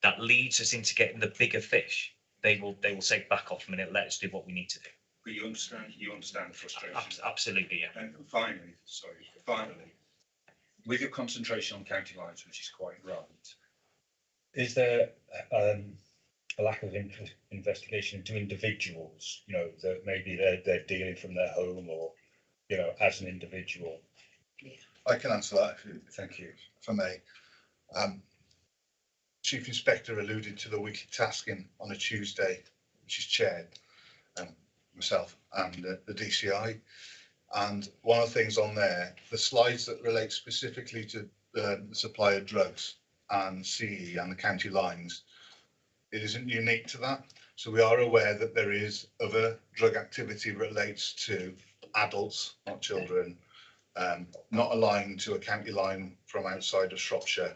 that leads us into getting the bigger fish, they will say, back off a minute, let us do what we need to do. But you understand the frustration. Absolutely, yeah. And finally, with your concentration on county lines, which is quite right, is there a lack of investigation into individuals, that maybe they're dealing from their home or, as an individual? I can answer that. Thank you. If I may. Chief Inspector alluded to the weekly tasking on a Tuesday, which is chaired, myself and the DCI. And one of the things on there, the slides that relate specifically to the supply of drugs and CE and the county lines, it isn't unique to that. So we are aware that there is other drug activity relates to adults, not children, not aligned to a county line from outside of Shropshire,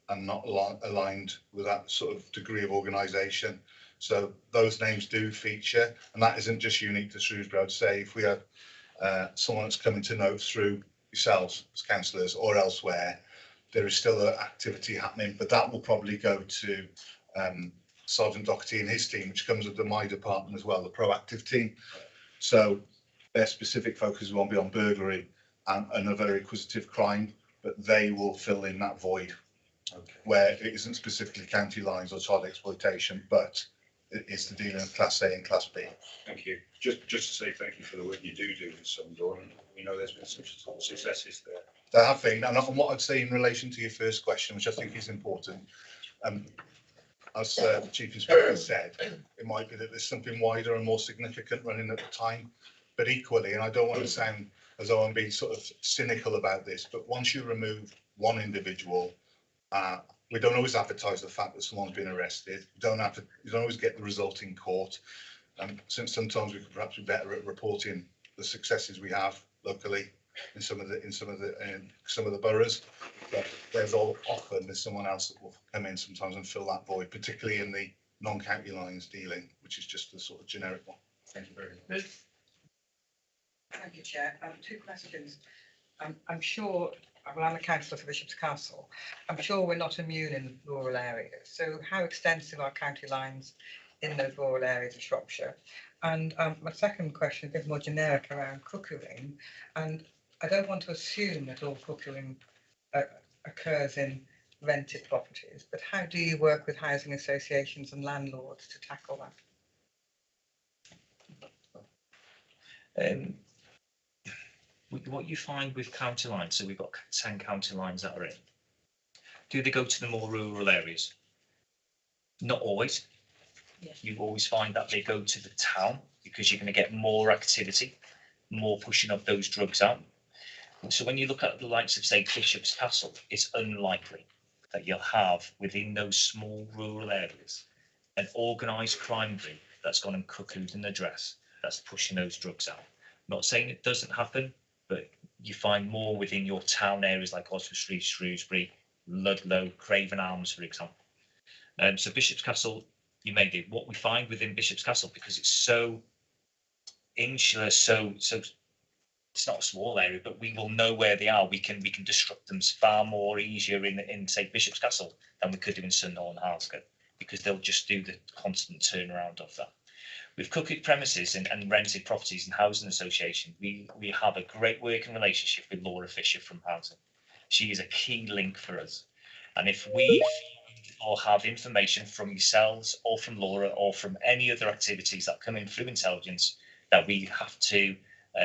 and not aligned with that sort of degree of organisation. So those names do feature, and that isn't just unique to Shrewsbury. I'd say if we have someone that's coming to know through yourselves as councillors or elsewhere, there is still an activity happening, but that will probably go to Sergeant Doherty and his team, which comes under my department as well, the proactive team. So their specific focus won't be on burglary and another inquisitive crime, but they will fill in that void. Okay. Where it isn't specifically county lines or child exploitation, but it is the dealing of Class A and Class B. Thank you. Just to say thank you for the work you do in Sundorn. We know there's been some successes there. There have been, and what I'd say in relation to your first question, which I think is important, as the Chief Inspector said, it might be that there's something wider and more significant running at the time, but equally, and I don't want to sound as though I'm being sort of cynical about this, but once you remove one individual, we don't always advertise the fact that someone's been arrested. You don't always get the result in court. Since sometimes we could perhaps be better at reporting the successes we have locally in some of the boroughs. But there's often someone else that will come in sometimes and fill that void, particularly in the non-county lines dealing, which is just the sort of generic one. Thank you very much. Thank you, Chair. 2 questions. I'm sure, well, I'm a councillor for Bishop's Castle. I'm sure we're not immune in rural areas. So how extensive are county lines in those rural areas of Shropshire? And my second question is a bit more generic around cuckooing. And I don't want to assume that all cuckooing occurs in rented properties, but how do you work with housing associations and landlords to tackle that? What you find with county lines, so we've got 10 county lines that are in. Do they go to the more rural areas? Not always. Yes. You always find that they go to the town because you're going to get more activity, more pushing of those drugs out. So when you look at the likes of, say, Bishop's Castle, it's unlikely that you'll have within those small rural areas an organised crime group that's gone and cuckooed an address that's pushing those drugs out. Not saying it doesn't happen, but you find more within your town areas like Oswestry, Shrewsbury, Ludlow, Craven Arms, for example. So Bishop's Castle, you may do. What we find within Bishop's Castle, because it's so insular, so it's not a small area, but we will know where they are. We can disrupt them far more easier in say Bishop's Castle than we could do in Sundal and Harlescott, because they'll just do the constant turnaround of that. With cooked premises and rented properties and housing association, we have a great working relationship with Laura Fisher from housing. She is a key link for us, and if we or have information from yourselves or from Laura or from any other activities that come in through intelligence that we have to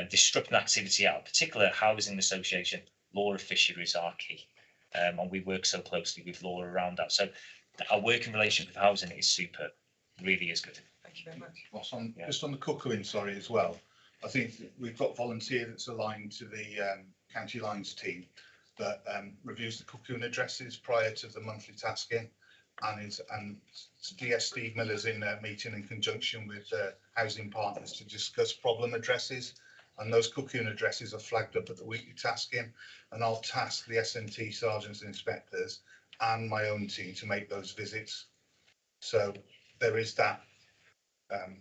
disrupt an activity at a particular housing association, Laura Fisher is our key, and we work so closely with Laura around that. So our working relationship with housing is superb, really is good. Thank you very much. What's on, just on the cuckooing, sorry, as well. I think we've got volunteer that's aligned to the county lines team that reviews the cuckooing addresses prior to the monthly tasking, and DS Steve Miller's in a meeting in conjunction with housing partners to discuss problem addresses, and those cuckooing addresses are flagged up at the weekly tasking, and I'll task the SMT sergeants and inspectors and my own team to make those visits. So there is that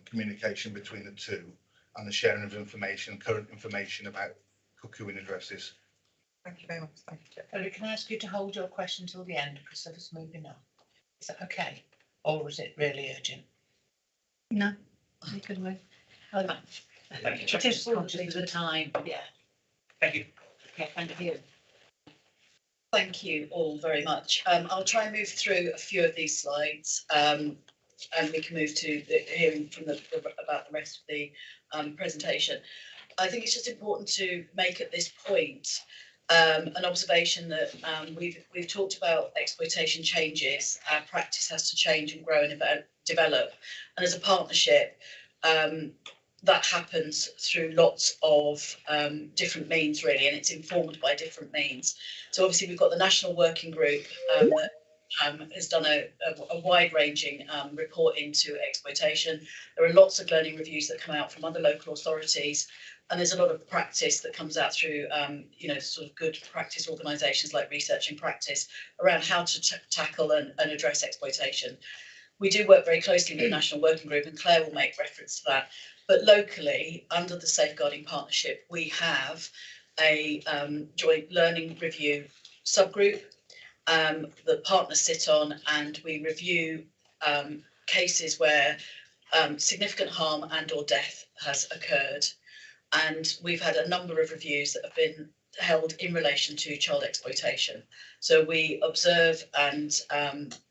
communication between the two and the sharing of information, current information about cuckooing addresses. Thank you very much. Thank you, Chair. But can I ask you to hold your question till the end because of us moving on? Is that okay? Or is it really urgent? No, I can wait. Oh, Thank you, it is conscious of the time. Yeah. Thank you. Okay, thank you. Thank you all very much. I'll try and move through a few of these slides, and we can move to hearing from about the rest of the presentation. I think it's just important to make at this point an observation that we've talked about exploitation changes. Our practice has to change and grow and develop, and as a partnership, that happens through lots of different means, really, and it's informed by different means. So obviously we've got the National Working Group that has done a wide-ranging report into exploitation. There are lots of learning reviews that come out from other local authorities, and there's a lot of practice that comes out through, sort of good practice organisations like Research in Practice around how to tackle and address exploitation. We do work very closely with the National Working Group, and Claire will make reference to that. But locally, under the Safeguarding Partnership, we have a joint learning review subgroup that partners sit on, and we review cases where significant harm and or death has occurred. And we've had a number of reviews that have been held in relation to child exploitation. So we observe and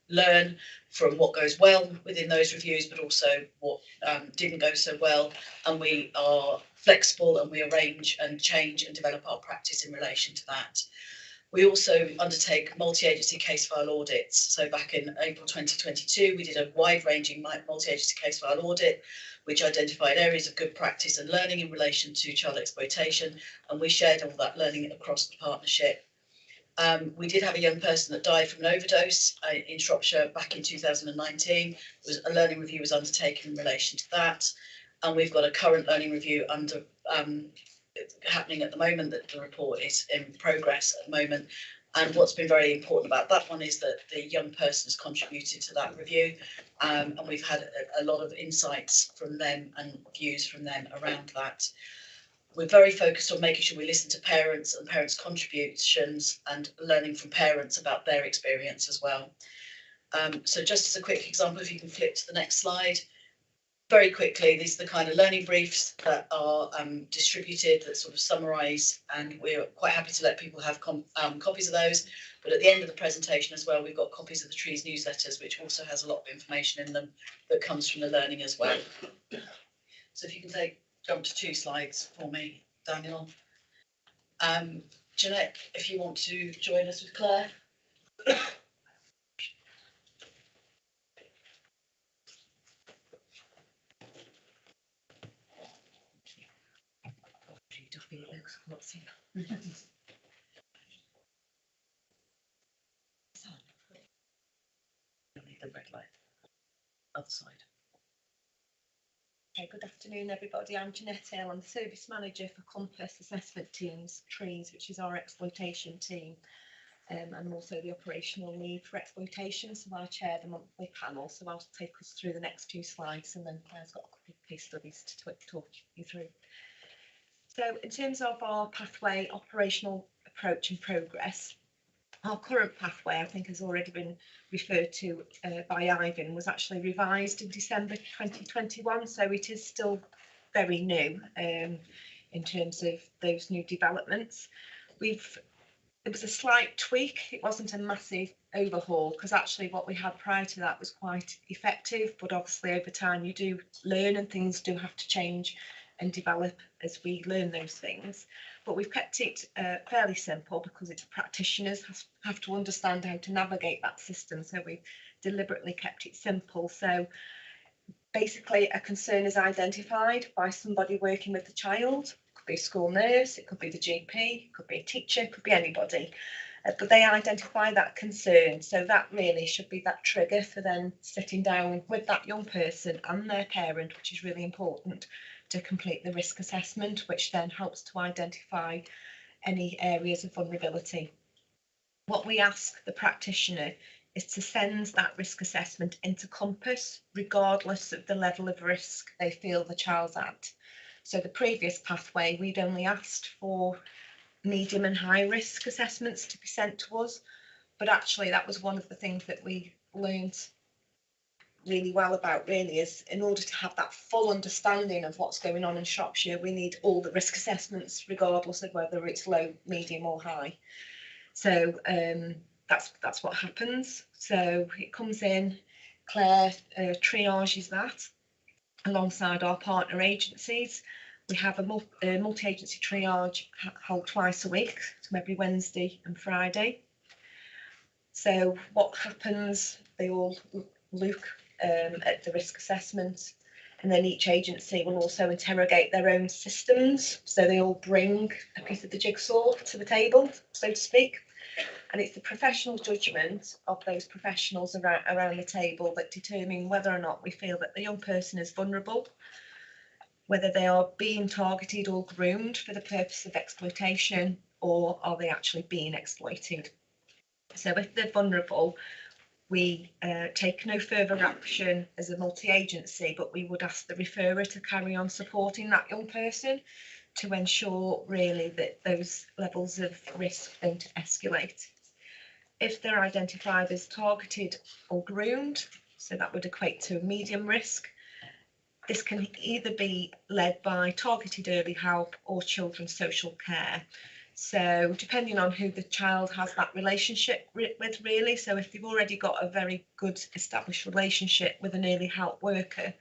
learn from what goes well within those reviews, but also what didn't go so well. And we are flexible, and we arrange and change and develop our practice in relation to that. We also undertake multi-agency case file audits. So back in April 2022, we did a wide-ranging multi-agency case file audit, which identified areas of good practice and learning in relation to child exploitation, and we shared all that learning across the partnership. We did have a young person that died from an overdose in Shropshire back in 2019. A learning review was undertaken in relation to that, and we've got a current learning review happening at the moment. That the report is in progress at the moment, And what's been very important about that one is that the young person has contributed to that review, and we've had a lot of insights from them and views from them around that. We're very focused on making sure we listen to parents and parents' contributions and learning from parents about their experience as well. So just as a quick example, if you can flip to the next slide. Very quickly, these are the kind of learning briefs that are distributed that sort of summarise, and we're quite happy to let people have copies of those. But at the end of the presentation as well, we've got copies of the Trees newsletters, which also has a lot of information in them that comes from the learning as well. So if you can jump to 2 slides for me, Daniel. Jeanette, if you want to join us with Claire. The red light. Other side. Okay, good afternoon, everybody. I'm Jeanette Hill. I'm the Service Manager for Compass Assessment Teams, Trees, which is our exploitation team. I'm also the operational lead for exploitation, so I chair the monthly panel. So I'll take us through the next 2 slides, and then Claire's got a couple of case studies to talk you through. So in terms of our pathway operational approach and progress, our current pathway, I think, has already been referred to by Ivan, was actually revised in December 2021, so it is still very new in terms of those new developments. It was a slight tweak, it wasn't a massive overhaul, because actually what we had prior to that was quite effective, but obviously over time you do learn and things do have to change and develop as we learn those things. But we've kept it fairly simple because it's practitioners have to understand how to navigate that system. So we've deliberately kept it simple. So basically a concern is identified by somebody working with the child. It could be a school nurse, it could be the GP, it could be a teacher, it could be anybody. But they identify that concern. So that really should be that trigger for them sitting down with that young person and their parent, which is really important, to complete the risk assessment, which then helps to identify any areas of vulnerability. What we ask the practitioner is to send that risk assessment into Compass, regardless of the level of risk they feel the child's at. So the previous pathway, we'd only asked for medium and high risk assessments to be sent to us, but actually that was one of the things that we learned really well about, really, is in order to have that full understanding of what's going on in Shropshire, we need all the risk assessments, regardless of whether it's low, medium or high. So that's what happens. So it comes in, Claire triages that alongside our partner agencies. We have a multi-agency triage held twice a week, so every Wednesday and Friday. So what happens, they all look at the risk assessment, and then each agency will also interrogate their own systems. So they all bring a piece of the jigsaw to the table, so to speak. And it's the professional judgment of those professionals around the table that determine whether or not we feel that the young person is vulnerable, whether they are being targeted or groomed for the purpose of exploitation, or are they actually being exploited. So if they're vulnerable, we take no further action as a multi-agency, but we would ask the referrer to carry on supporting that young person to ensure really that those levels of risk don't escalate. If they're identified as targeted or groomed, so that would equate to medium risk, this can either be led by targeted early help or children's social care. So depending on who the child has that relationship with, really. So if they've already got a very good established relationship with an early help worker,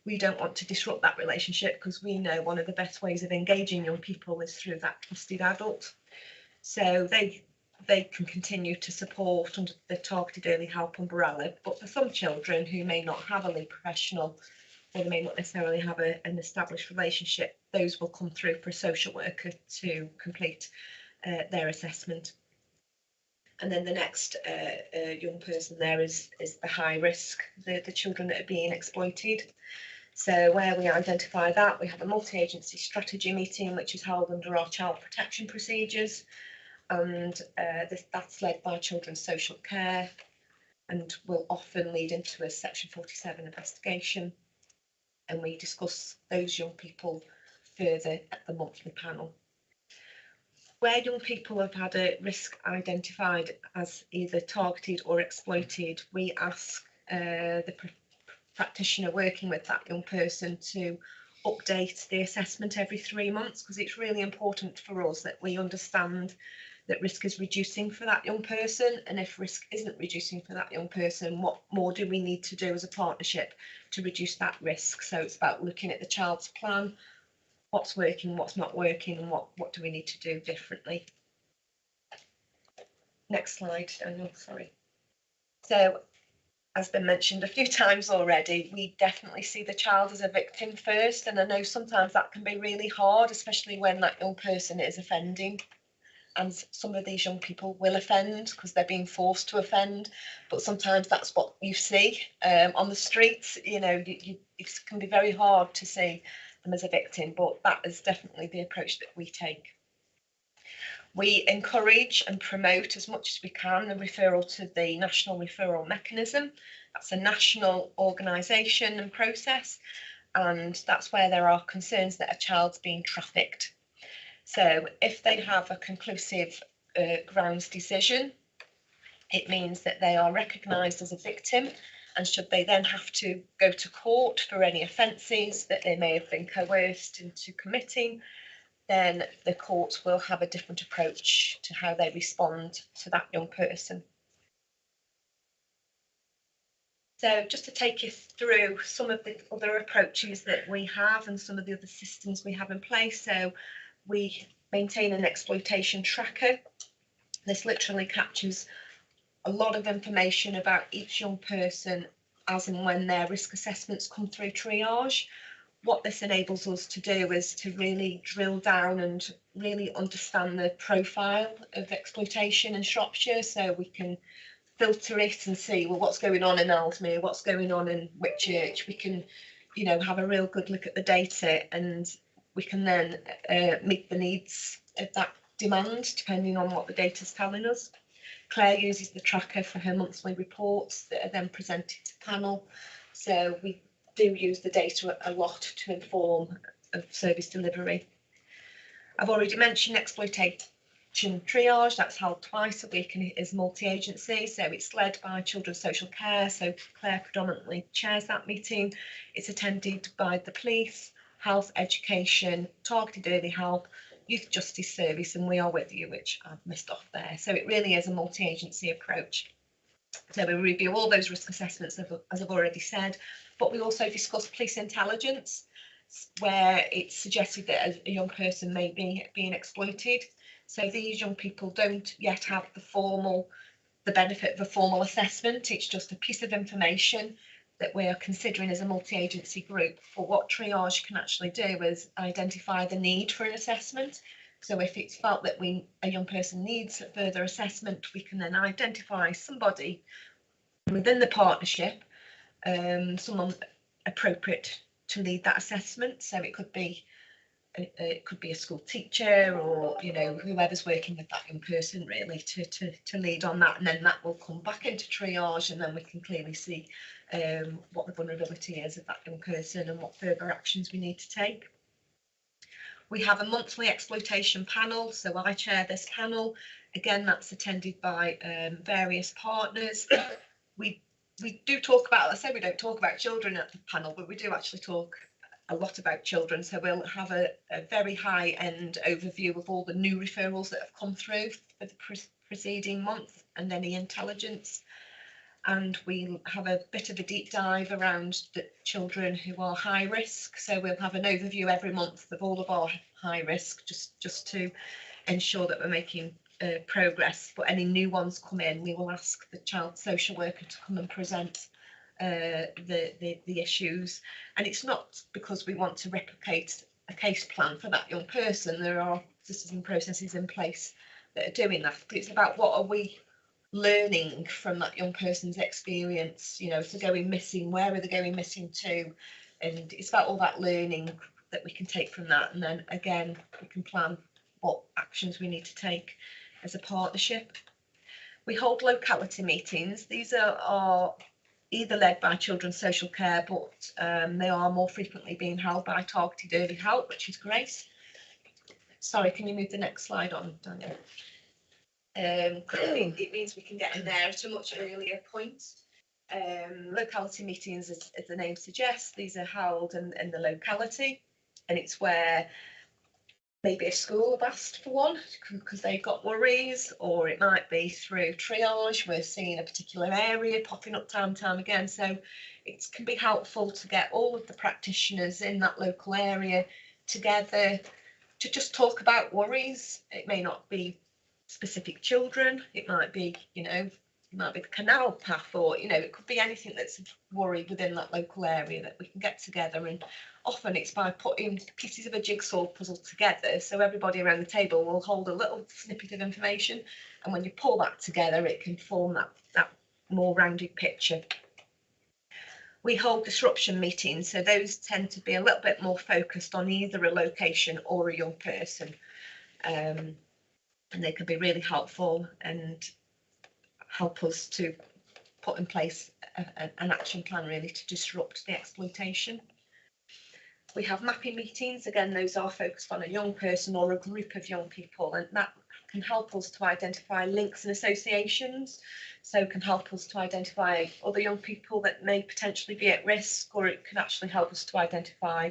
we don't want to disrupt that relationship, because we know one of the best ways of engaging young people is through that trusted adult. So they can continue to support under the targeted early help umbrella. But for some children who may not have a lead professional, or they may not necessarily have an established relationship, those will come through for a social worker to complete their assessment. And then the next young person there is the high risk, the children that are being exploited. So where we identify that, we have a multi-agency strategy meeting, which is held under our child protection procedures. and that's led by children's social care and will often lead into a Section 47 investigation. And we discuss those young people further at the monthly panel. Where young people have had a risk identified as either targeted or exploited, we ask the practitioner working with that young person to update the assessment every 3 months, because it's really important for us that we understand that risk is reducing for that young person, and if risk isn't reducing for that young person, what more do we need to do as a partnership to reduce that risk? So it's about looking at the child's plan, what's working, what's not working, and what do we need to do differently. Next slide, Daniel, sorry. So, as been mentioned a few times already, we definitely see the child as a victim first, and I know sometimes that can be really hard, especially when that young person is offending. And some of these young people will offend because they're being forced to offend, but sometimes that's what you see on the streets. You know, it can be very hard to see them as a victim, but that is definitely the approach that we take. We encourage and promote as much as we can the referral to the National Referral Mechanism. That's a national organisation and process, and that's where there are concerns that a child's being trafficked. So if they have a conclusive grounds decision, it means that they are recognised as a victim, and should they then have to go to court for any offences that they may have been coerced into committing, then the court will have a different approach to how they respond to that young person. So just to take you through some of the other approaches that we have and some of the other systems we have in place. So we maintain an exploitation tracker. This literally captures a lot of information about each young person as and when their risk assessments come through triage. What this enables us to do is to really drill down and really understand the profile of exploitation in Shropshire, so we can filter it and see, well, what's going on in Ellesmere, what's going on in Whitchurch. We can, you know, have a real good look at the data, and we can then meet the needs of that demand depending on what the data is telling us. Claire uses the tracker for her monthly reports that are then presented to panel. So we do use the data a lot to inform of service delivery. I've already mentioned exploitation triage. That's held twice a week and it is multi-agency, so it's led by children's social care, so Claire predominantly chairs that meeting. It's attended by the police, health, education, targeted early help, youth justice service, and we are with you, which I've missed off there. So it really is a multi-agency approach. So we review all those risk assessments, as I've already said, but we also discuss police intelligence, where it's suggested that a young person may be being exploited. So these young people don't yet have the benefit of a formal assessment. It's just a piece of information that we are considering as a multi-agency group. For what triage can actually do is identify the need for an assessment. So if it's felt that a young person needs further assessment, we can then identify somebody within the partnership, someone appropriate to lead that assessment. So it could be a school teacher, or you know, whoever's working with that young person really to lead on that, and then that will come back into triage, and then we can clearly see what the vulnerability is of that young person and what further actions we need to take. We have a monthly exploitation panel, so I chair this panel. Again, that's attended by various partners. We do talk about, I say we don't talk about children at the panel, but we do actually talk a lot about children. So we'll have a very high end overview of all the new referrals that have come through for the preceding month and any intelligence. And we'll have a bit of a deep dive around the children who are high risk. So we'll have an overview every month of all of our high risk, just to ensure that we're making progress. But any new ones come in, we will ask the child social worker to come and present the issues. And it's not because we want to replicate a case plan for that young person. There are systems and processes in place that are doing that, but it's about what are we learning from that young person's experience. You know, if they're going missing, where are they going missing to? And it's about all that learning that we can take from that, and then again we can plan what actions we need to take as a partnership. We hold locality meetings. These are either led by children's social care, but they are more frequently being held by targeted early help, which is great. Sorry, can you move the next slide on, Daniel? It means we can get in there at a much earlier point. Locality meetings, as the name suggests, these are held in the locality, and it's where maybe a school have asked for one because they've got worries, or it might be through triage. We're seeing a particular area popping up time and time again. So it can be helpful to get all of the practitioners in that local area together to just talk about worries. It may not be specific children. It might be, it might be the canal path, or, it could be anything that's a worry within that local area that we can get together. And often it's by putting pieces of a jigsaw puzzle together. So everybody around the table will hold a little snippet of information. And when you pull that together, it can form that more rounded picture. We hold disruption meetings. So those tend to be a little bit more focused on either a location or a young person. And they can be really helpful and help us to put in place an action plan really to disrupt the exploitation. We have mapping meetings. Again, those are focused on a young person or a group of young people, and that can help us to identify links and associations. So it can help us to identify other young people that may potentially be at risk, or it can actually help us to identify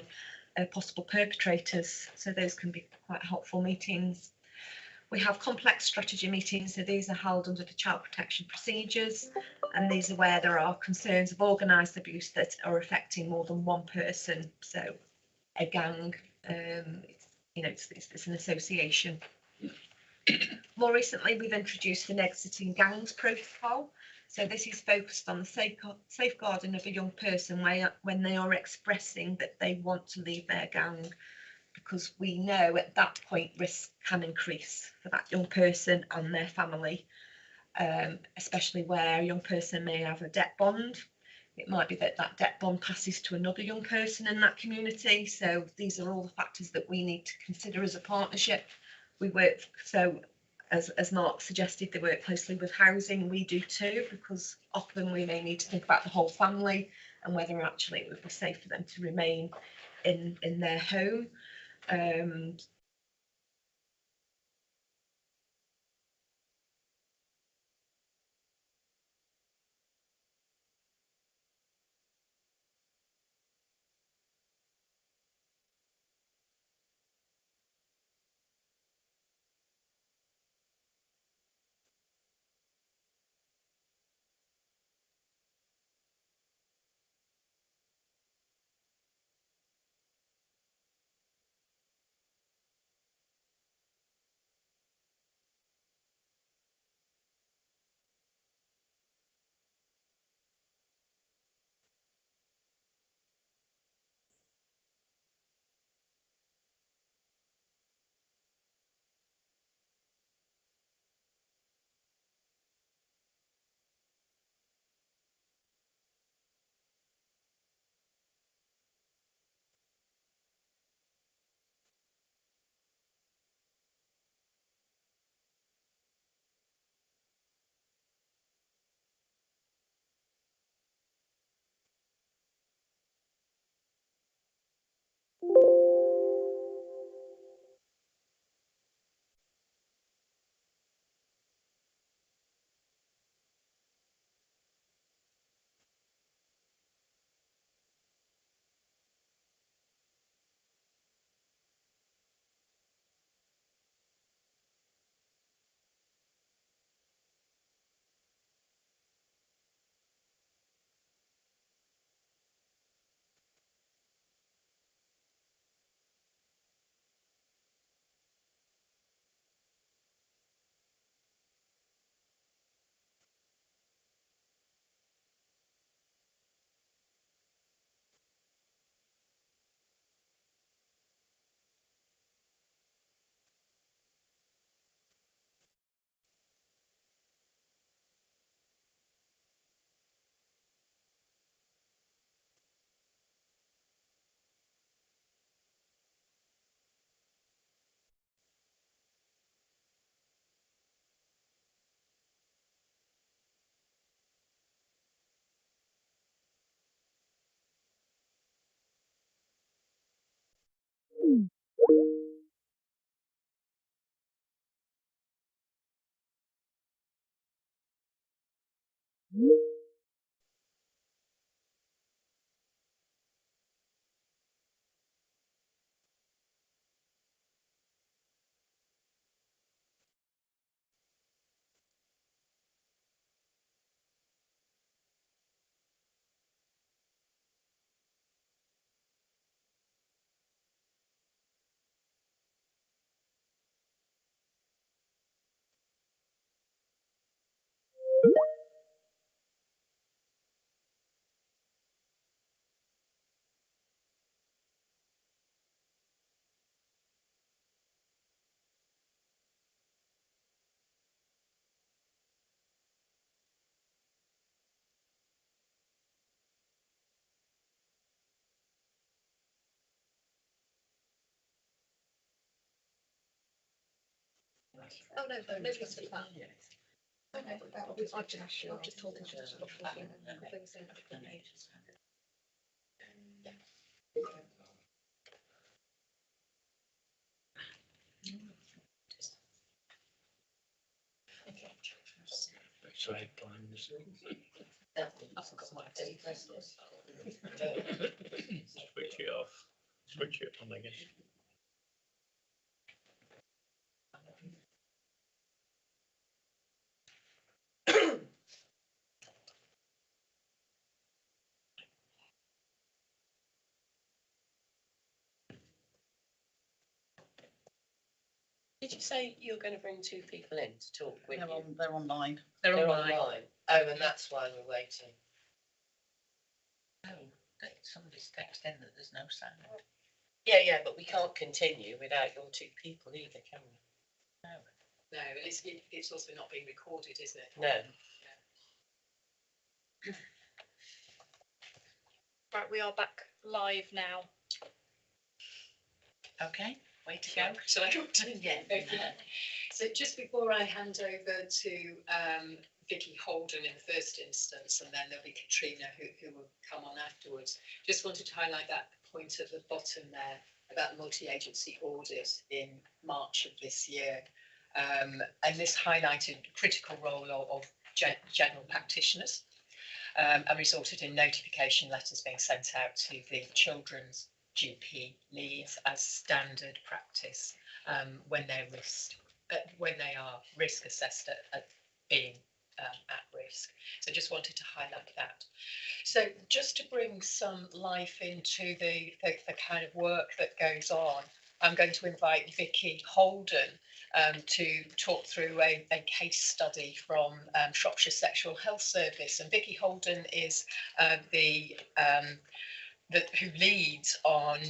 possible perpetrators. So those can be quite helpful meetings. We have complex strategy meetings, so these are held under the child protection procedures, and these are where there are concerns of organised abuse that are affecting more than one person. So a gang, it's an association. More recently, we've introduced an exiting gangs protocol. So this is focused on the safeguarding of a young person when they are expressing that they want to leave their gang, because we know at that point risk can increase for that young person and their family, especially where a young person may have a debt bond. It might be that debt bond passes to another young person in that community. So these are all the factors that we need to consider as a partnership. We work, so as Mark suggested, they work closely with housing. We do too, because often we may need to think about the whole family and whether actually it would be safe for them to remain in their home. Oh, no, maybe it's the plan. Okay, I've just told them to just look back. I've got my tea. Switch it off. Switch it on again. Did you say you were going to bring two people in to talk with you? They're online. They're online. Oh, and that's why we're waiting. Oh, somebody's texted in that there's no sound. Yeah, but we can't continue without your two people either, can we? No, it's also not being recorded, is it? No. Right, we are back live now. Okay, way to go. So I got to, yeah. Okay. So just before I hand over to Vicky Holden in the first instance, and then there'll be Katrina who will come on afterwards. Just wanted to highlight that point at the bottom there about the multi-agency audit in March of this year. And this highlighted the critical role of general practitioners and resulted in notification letters being sent out to the children's GP leads as standard practice when they are risk assessed at being at risk. So just wanted to highlight that. So just to bring some life into the kind of work that goes on, I'm going to invite Vicky Holden to talk through a case study from Shropshire Sexual Health Service. And Vicky Holden is who leads on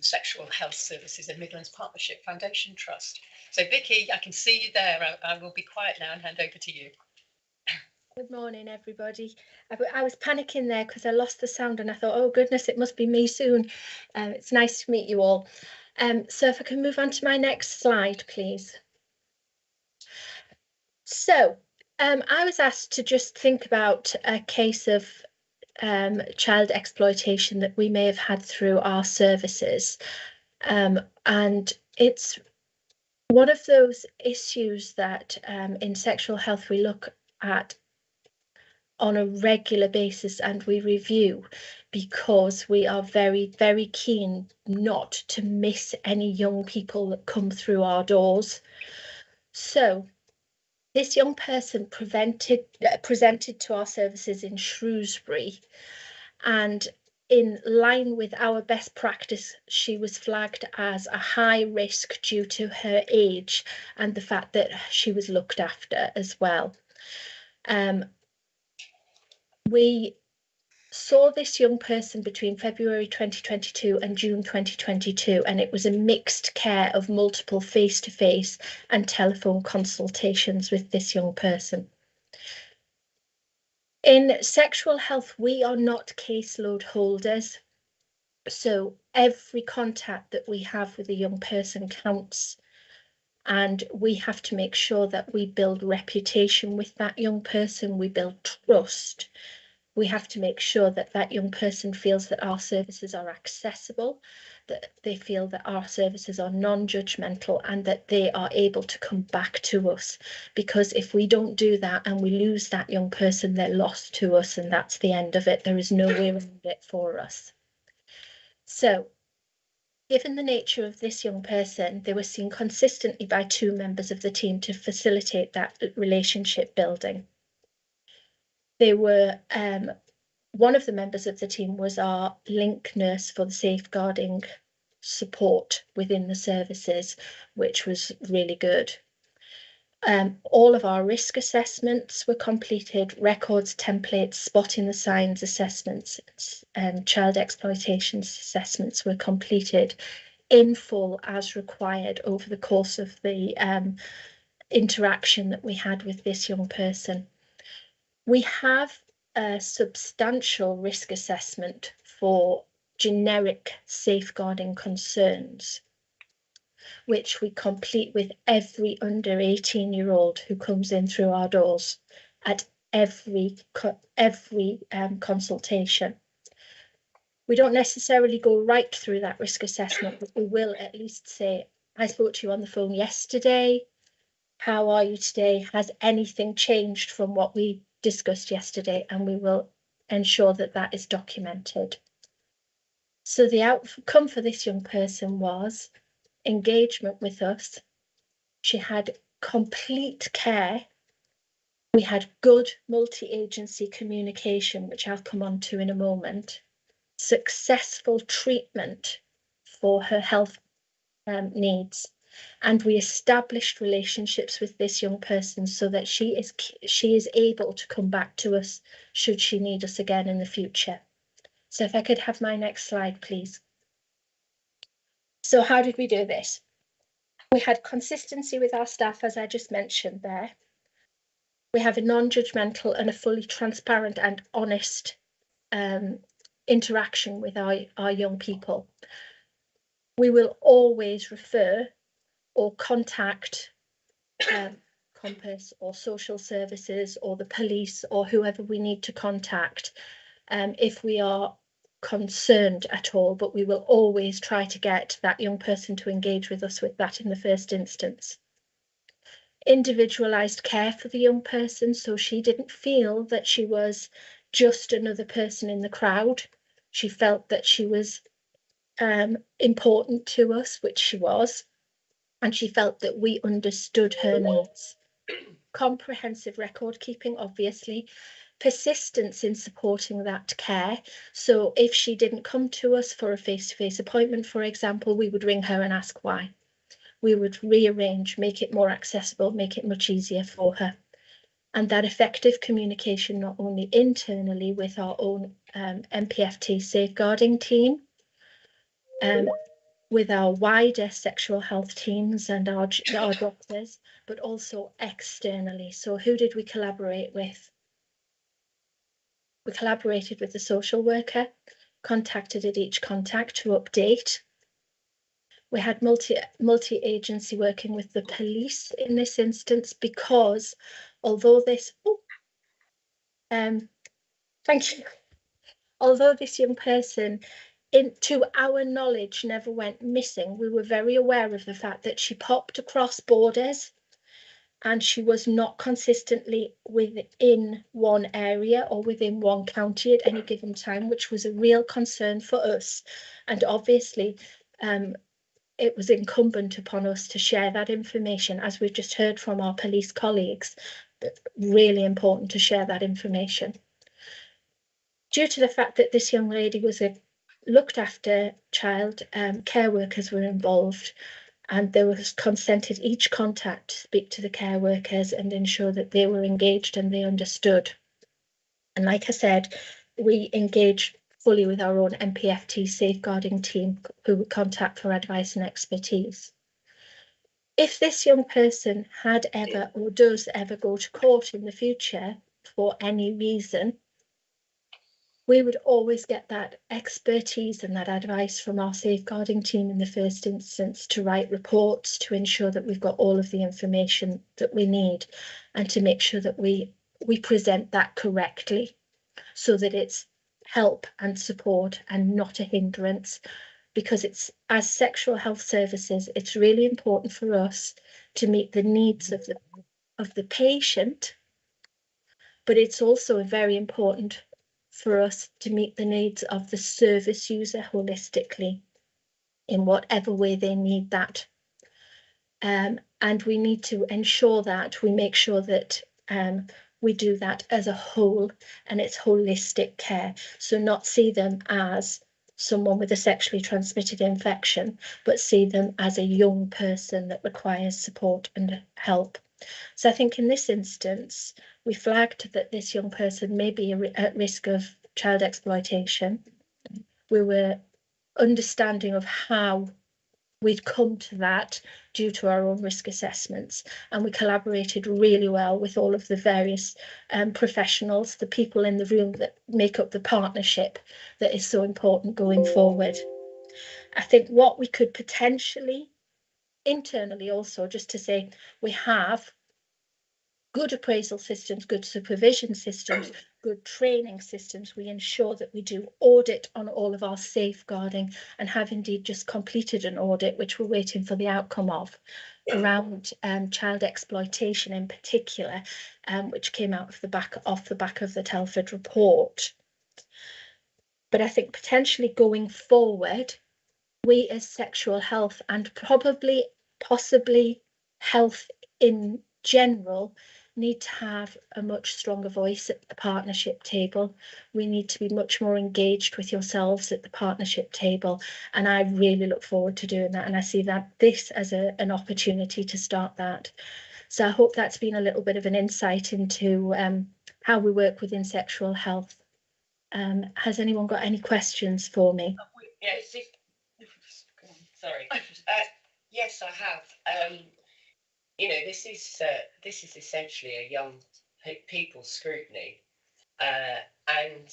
sexual health services in Midlands Partnership Foundation Trust. So Vicky, I can see you there. I will be quiet now and hand over to you. Good morning, everybody. I was panicking there because I lost the sound and I thought, oh goodness, it must be me soon. It's nice to meet you all. So if I can move on to my next slide, please. So I was asked to just think about a case of child exploitation that we may have had through our services. And it's one of those issues that in sexual health we look at on a regular basis and we review because we are very, very keen not to miss any young people that come through our doors. So this young person presented to our services in Shrewsbury, and in line with our best practice, she was flagged as a high risk due to her age and the fact that she was looked after as well. We saw this young person between February 2022 and June 2022, and it was a mixed care of multiple face-to-face and telephone consultations with this young person. In sexual health, we are not caseload holders, so every contact that we have with a young person counts, and we have to make sure that we build reputation with that young person, we build trust. we have to make sure that that young person feels that our services are accessible, that they feel that our services are non-judgmental, and that they are able to come back to us. Because if we don't do that and we lose that young person, they're lost to us, and that's the end of it. There is no way around it for us. So, given the nature of this young person, they were seen consistently by 2 members of the team to facilitate that relationship building. They were, one of the members of the team was our link nurse for the safeguarding support within the services, which was really good. All of our risk assessments were completed, records, templates, spotting the signs assessments, and child exploitation assessments were completed in full as required over the course of the interaction that we had with this young person. We have a substantial risk assessment for generic safeguarding concerns, which we complete with every under 18-year-old who comes in through our doors at every consultation. We don't necessarily go right through that risk assessment, but we will at least say, I spoke to you on the phone yesterday. How are you today? Has anything changed from what we discussed yesterday? And we will ensure that that is documented. So the outcome for this young person was engagement with us. She had complete care. We had good multi-agency communication, which I'll come on to in a moment. Successful treatment for her health needs. And we established relationships with this young person so that she is able to come back to us should she need us again in the future. So if I could have my next slide, please. So how did we do this? We had consistency with our staff, as I just mentioned there. We have a non-judgmental and a fully transparent and honest interaction with our young people. We will always refer or contact Compass or social services or the police or whoever we need to contact if we are concerned at all, but we will always try to get that young person to engage with us with that in the first instance. Individualised care for the young person, so she didn't feel that she was just another person in the crowd. She felt that she was important to us, which she was, and she felt that we understood her needs. Comprehensive record keeping, obviously. Persistence in supporting that care. So if she didn't come to us for a face-to-face appointment, for example, we would ring her and ask why. We would rearrange, make it more accessible, make it much easier for her. And that effective communication, not only internally with our own MPFT safeguarding team, with our wider sexual health teams and our doctors, but also externally. So who did we collaborate with? We collaborated with the social worker, contacted at each contact to update. We had multi-agency working with the police in this instance, because although this, thank you. Although this young person, to our knowledge, never went missing, we were very aware of the fact that she popped across borders and she was not consistently within one area or within one county at any given time, which was a real concern for us. And obviously, it was incumbent upon us to share that information, as we've just heard from our police colleagues. Really important to share that information. Due to the fact that this young lady was a looked after child, care workers were involved, and there was consent at each contact to speak to the care workers and ensure that they were engaged and they understood. And like I said, we engaged fully with our own MPFT safeguarding team, who we contact for advice and expertise. If this young person had ever or does ever go to court in the future for any reason, we would always get that expertise and that advice from our safeguarding team in the first instance to write reports, to ensure that we've got all of the information that we need, and to make sure that we present that correctly. so that it's help and support and not a hindrance. Because it's, as sexual health services, it's really important for us to meet the needs of the patient, but it's also very important for us to meet the needs of the service user holistically in whatever way they need that. And we need to ensure that we make sure that we do that as a whole, and it's holistic care. So not see them as someone with a sexually transmitted infection, but see them as a young person that requires support and help. So I think in this instance, we flagged that this young person may be at risk of child exploitation. We were understanding of how we'd come to that due to our own risk assessments, and we collaborated really well with all of the various professionals, the people in the room that make up the partnership that is so important going forward. I think what we could potentially internally also, just to say, we have good appraisal systems, good supervision systems, good training systems. We ensure that we do audit on all of our safeguarding, and have indeed just completed an audit, which we're waiting for the outcome of, around child exploitation in particular, which came out of off the back of the Telford report. But I think potentially going forward, we as sexual health, and possibly health in general, need to have a much stronger voice at the partnership table. We need to be much more engaged with yourselves at the partnership table, and I really look forward to doing that, and I see that this as an opportunity to start that. So I hope that's been a little bit of an insight into how we work within sexual health. Has anyone got any questions for me? Yes, sorry. Yes, I have. You know, this is essentially a young people scrutiny, and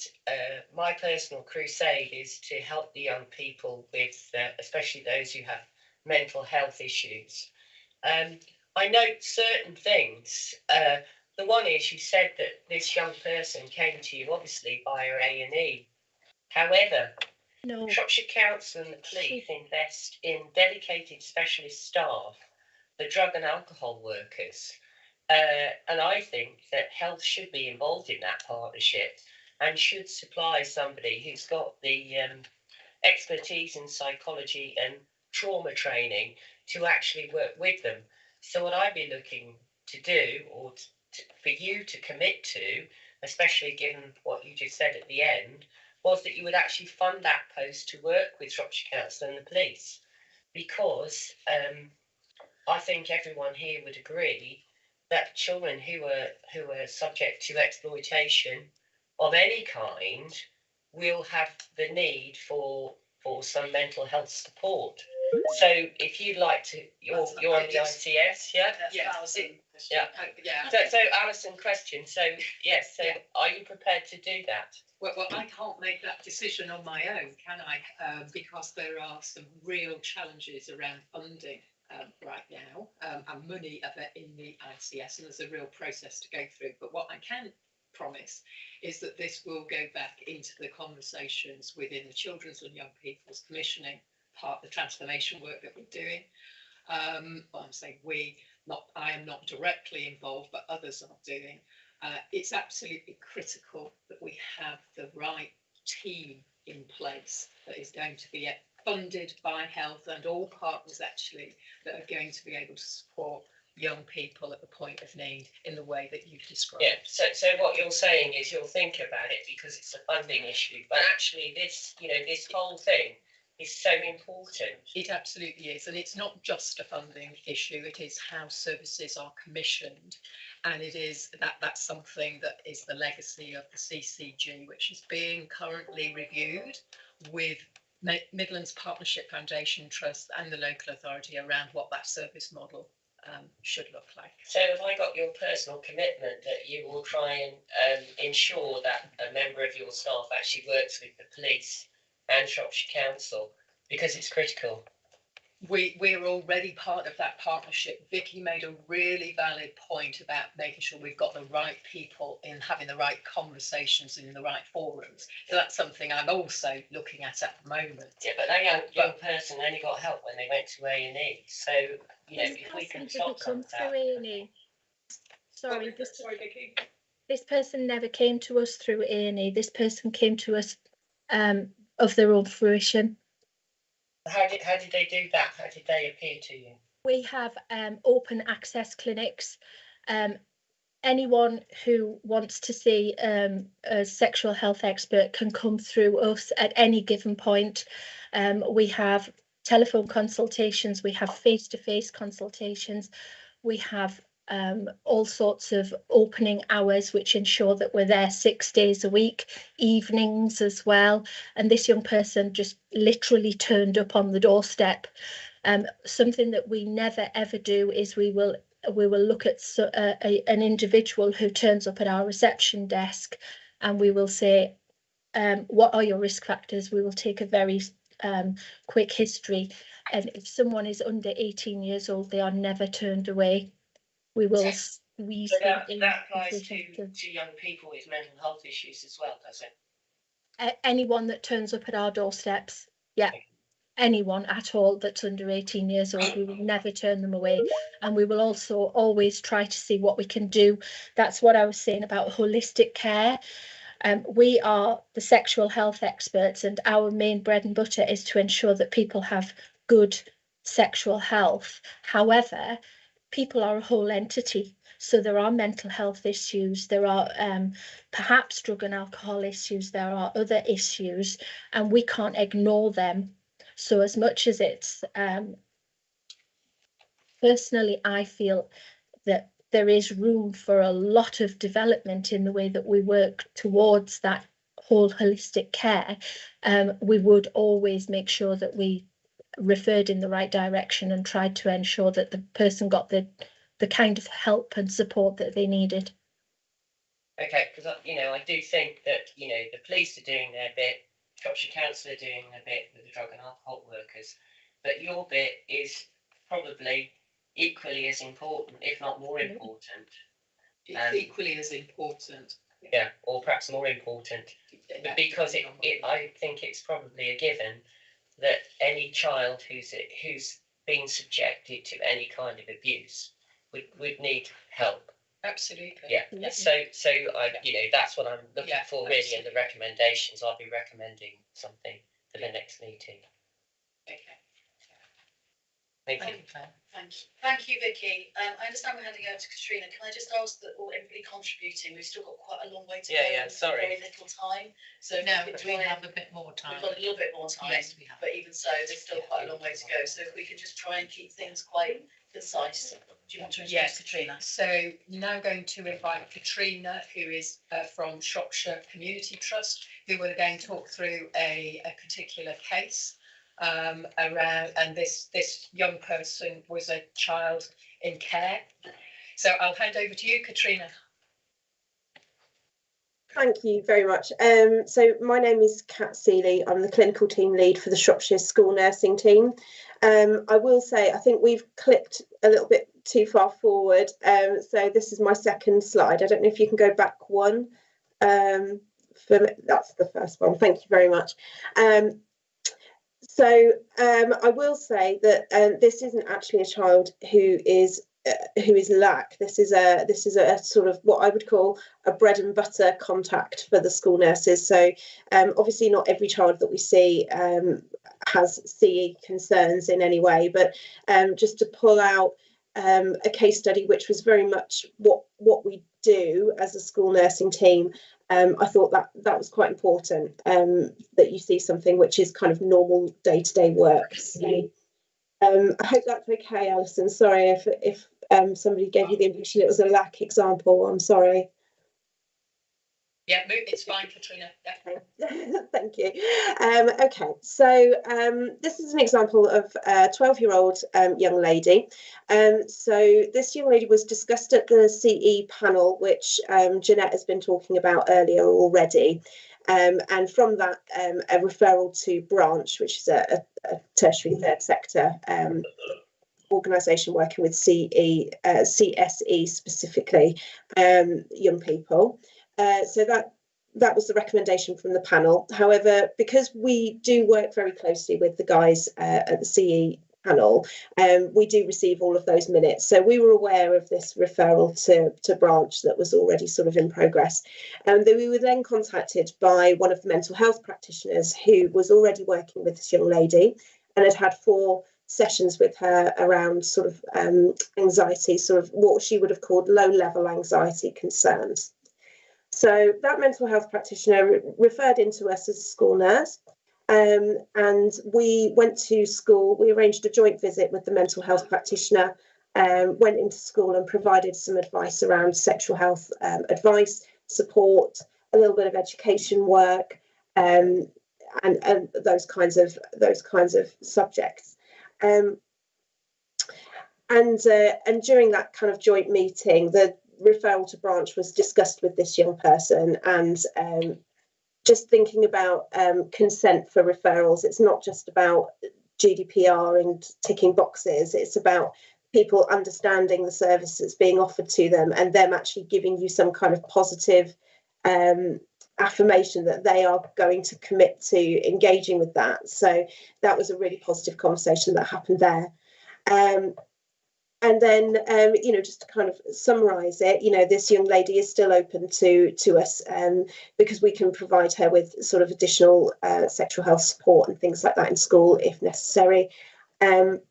my personal crusade is to help the young people with, especially those who have mental health issues. I note certain things. The one is, you said that this young person came to you obviously via A&E. However, No. Shropshire Council and the police invest in dedicated specialist staff, the drug and alcohol workers. And I think that health should be involved in that partnership and should supply somebody who's got the expertise in psychology and trauma training to actually work with them. So what I'd be looking to do, or for you to commit to, especially given what you just said at the end, was that you would actually fund that post to work with Shropshire Council and the police, because I think everyone here would agree that children who are subject to exploitation of any kind will have the need for some mental health support. So if you'd like to, you're on the ICS, yeah? Yeah. Yeah. So Alison, question. So yes. So are you prepared to do that? Well, I can't make that decision on my own, can I? Because there are some real challenges around funding right now, and money in the ICS, and there's a real process to go through. But what I can promise is that this will go back into the conversations within the Children's and Young People's Commissioning part, the transformation work that we're doing. Well, I'm saying I am not directly involved, but others are doing. It's absolutely critical that we have the right team in place that is going to be funded by health and all partners actually that are going to be able to support young people at the point of need in the way that you've described. Yeah, so what you're saying is you'll think about it because it's a funding issue, but actually this whole thing is so important. It absolutely is, and it's not just a funding issue, it is how services are commissioned, and it is that's something that is the legacy of the CCG, which is being currently reviewed with Midlands Partnership Foundation Trust and the local authority around what that service model should look like. So have I got your personal commitment that you will try and ensure that a member of your staff actually works with the police and Shropshire Council, because it's critical? we're already part of that partnership. Vicky made a really valid point about making sure we've got the right people in, having the right conversations in the right forums. So that's something I'm also looking at the moment. Yeah, but that young person only got help when they went to A&E. So, you know, if we can stop some of that. A&E. Sorry, Sorry, Vicky. this person never came to us through A&E. This person came to us of their own fruition. How did they do that? How did they appear to you? We have open access clinics. Anyone who wants to see a sexual health expert can come through us at any given point. We have telephone consultations, we have face-to-face consultations, we have all sorts of opening hours which ensure that we're there 6 days a week, evenings as well. And this young person just literally turned up on the doorstep. Something that we never ever do is we will look at an individual who turns up at our reception desk, and we will say, what are your risk factors? We will take a very quick history, and if someone is under 18 years old, they are never turned away. We will So that applies to young people with mental health issues as well, does it? Anyone that turns up at our doorsteps, yeah. Anyone at all that's under 18 years old, we will never turn them away, and we will also always try to see what we can do. That's what I was saying about holistic care. We are the sexual health experts, and our main bread and butter is to ensure that people have good sexual health. However, people are a whole entity, so there are mental health issues, there are perhaps drug and alcohol issues, there are other issues, and we can't ignore them. So as much as it's personally, I feel that there is room for a lot of development in the way that we work towards that whole holistic care. We would always make sure that we referred in the right direction and tried to ensure that the person got the kind of help and support that they needed. Okay, because I do think that the police are doing their bit. Shropshire Council are doing a bit with the drug and alcohol workers, but your bit is probably equally as important, if not more important. It's equally as important. Yeah, or perhaps more important, because I think it's probably a given that any child who's been subjected to any kind of abuse would need help. Absolutely. Yeah. So that's what I'm looking for really in the recommendations. I'll be recommending something for the next meeting. Okay. Thank you. Thank you, Vicky. I understand we're handing over to Katrina. Can I just ask that everybody contributing? We've still got quite a long way to go. Yeah. Sorry. Very little time. So no, we have a bit more time. We've got a little bit more time. Yes, we have. But even so, there's still quite a long way to go. So if we can just try and keep things quite concise. Do you want to introduce Katrina? So now going to invite Katrina, who is from Shropshire Community Trust, who will again talk through a particular case around, and this young person was a child in care. So I'll hand over to you, Katrina. Thank you very much. So my name is Kat Seeley. I'm the clinical team lead for the Shropshire School Nursing team. I will say, I think we've clicked a little bit too far forward. So this is my second slide. I don't know if you can go back one. That's the first one. Thank you very much. So I will say that this isn't actually a child who is lack. This is a sort of what I would call a bread and butter contact for the school nurses. So obviously not every child that we see has CE concerns in any way, but just to pull out a case study which was very much what we do as a school nursing team. I thought that was quite important, that you see something which is kind of normal day-to-day work. So, I hope that's okay, Alison. Sorry if somebody gave you the impression it was a lack example. I'm sorry. Yeah, it's fine, Katrina. Yeah. Thank you. Okay, so this is an example of a 12-year-old young lady. So this young lady was discussed at the CE panel, which Jeanette has been talking about earlier already. And from that, a referral to branch, which is a tertiary third sector organisation working with CSE specifically, young people. So that was the recommendation from the panel. However, because we do work very closely with the guys at the CE panel, we do receive all of those minutes. So we were aware of this referral to branch that was already sort of in progress. And we were then contacted by one of the mental health practitioners who was already working with this young lady and had 4 sessions with her around sort of anxiety, sort of what she would have called low-level anxiety concerns. So that mental health practitioner referred into us as a school nurse, and we went to school. We arranged a joint visit with the mental health practitioner, went into school and provided some advice around sexual health advice, support, a little bit of education work, and those kinds of subjects. And during that kind of joint meeting, the referral to branch was discussed with this young person, and just thinking about consent for referrals. It's not just about GDPR and ticking boxes. It's about people understanding the services being offered to them and them actually giving you some kind of positive affirmation that they are going to commit to engaging with that. So that was a really positive conversation that happened there. And then, just to kind of summarise it, this young lady is still open to us because we can provide her with sort of additional sexual health support and things like that in school if necessary. And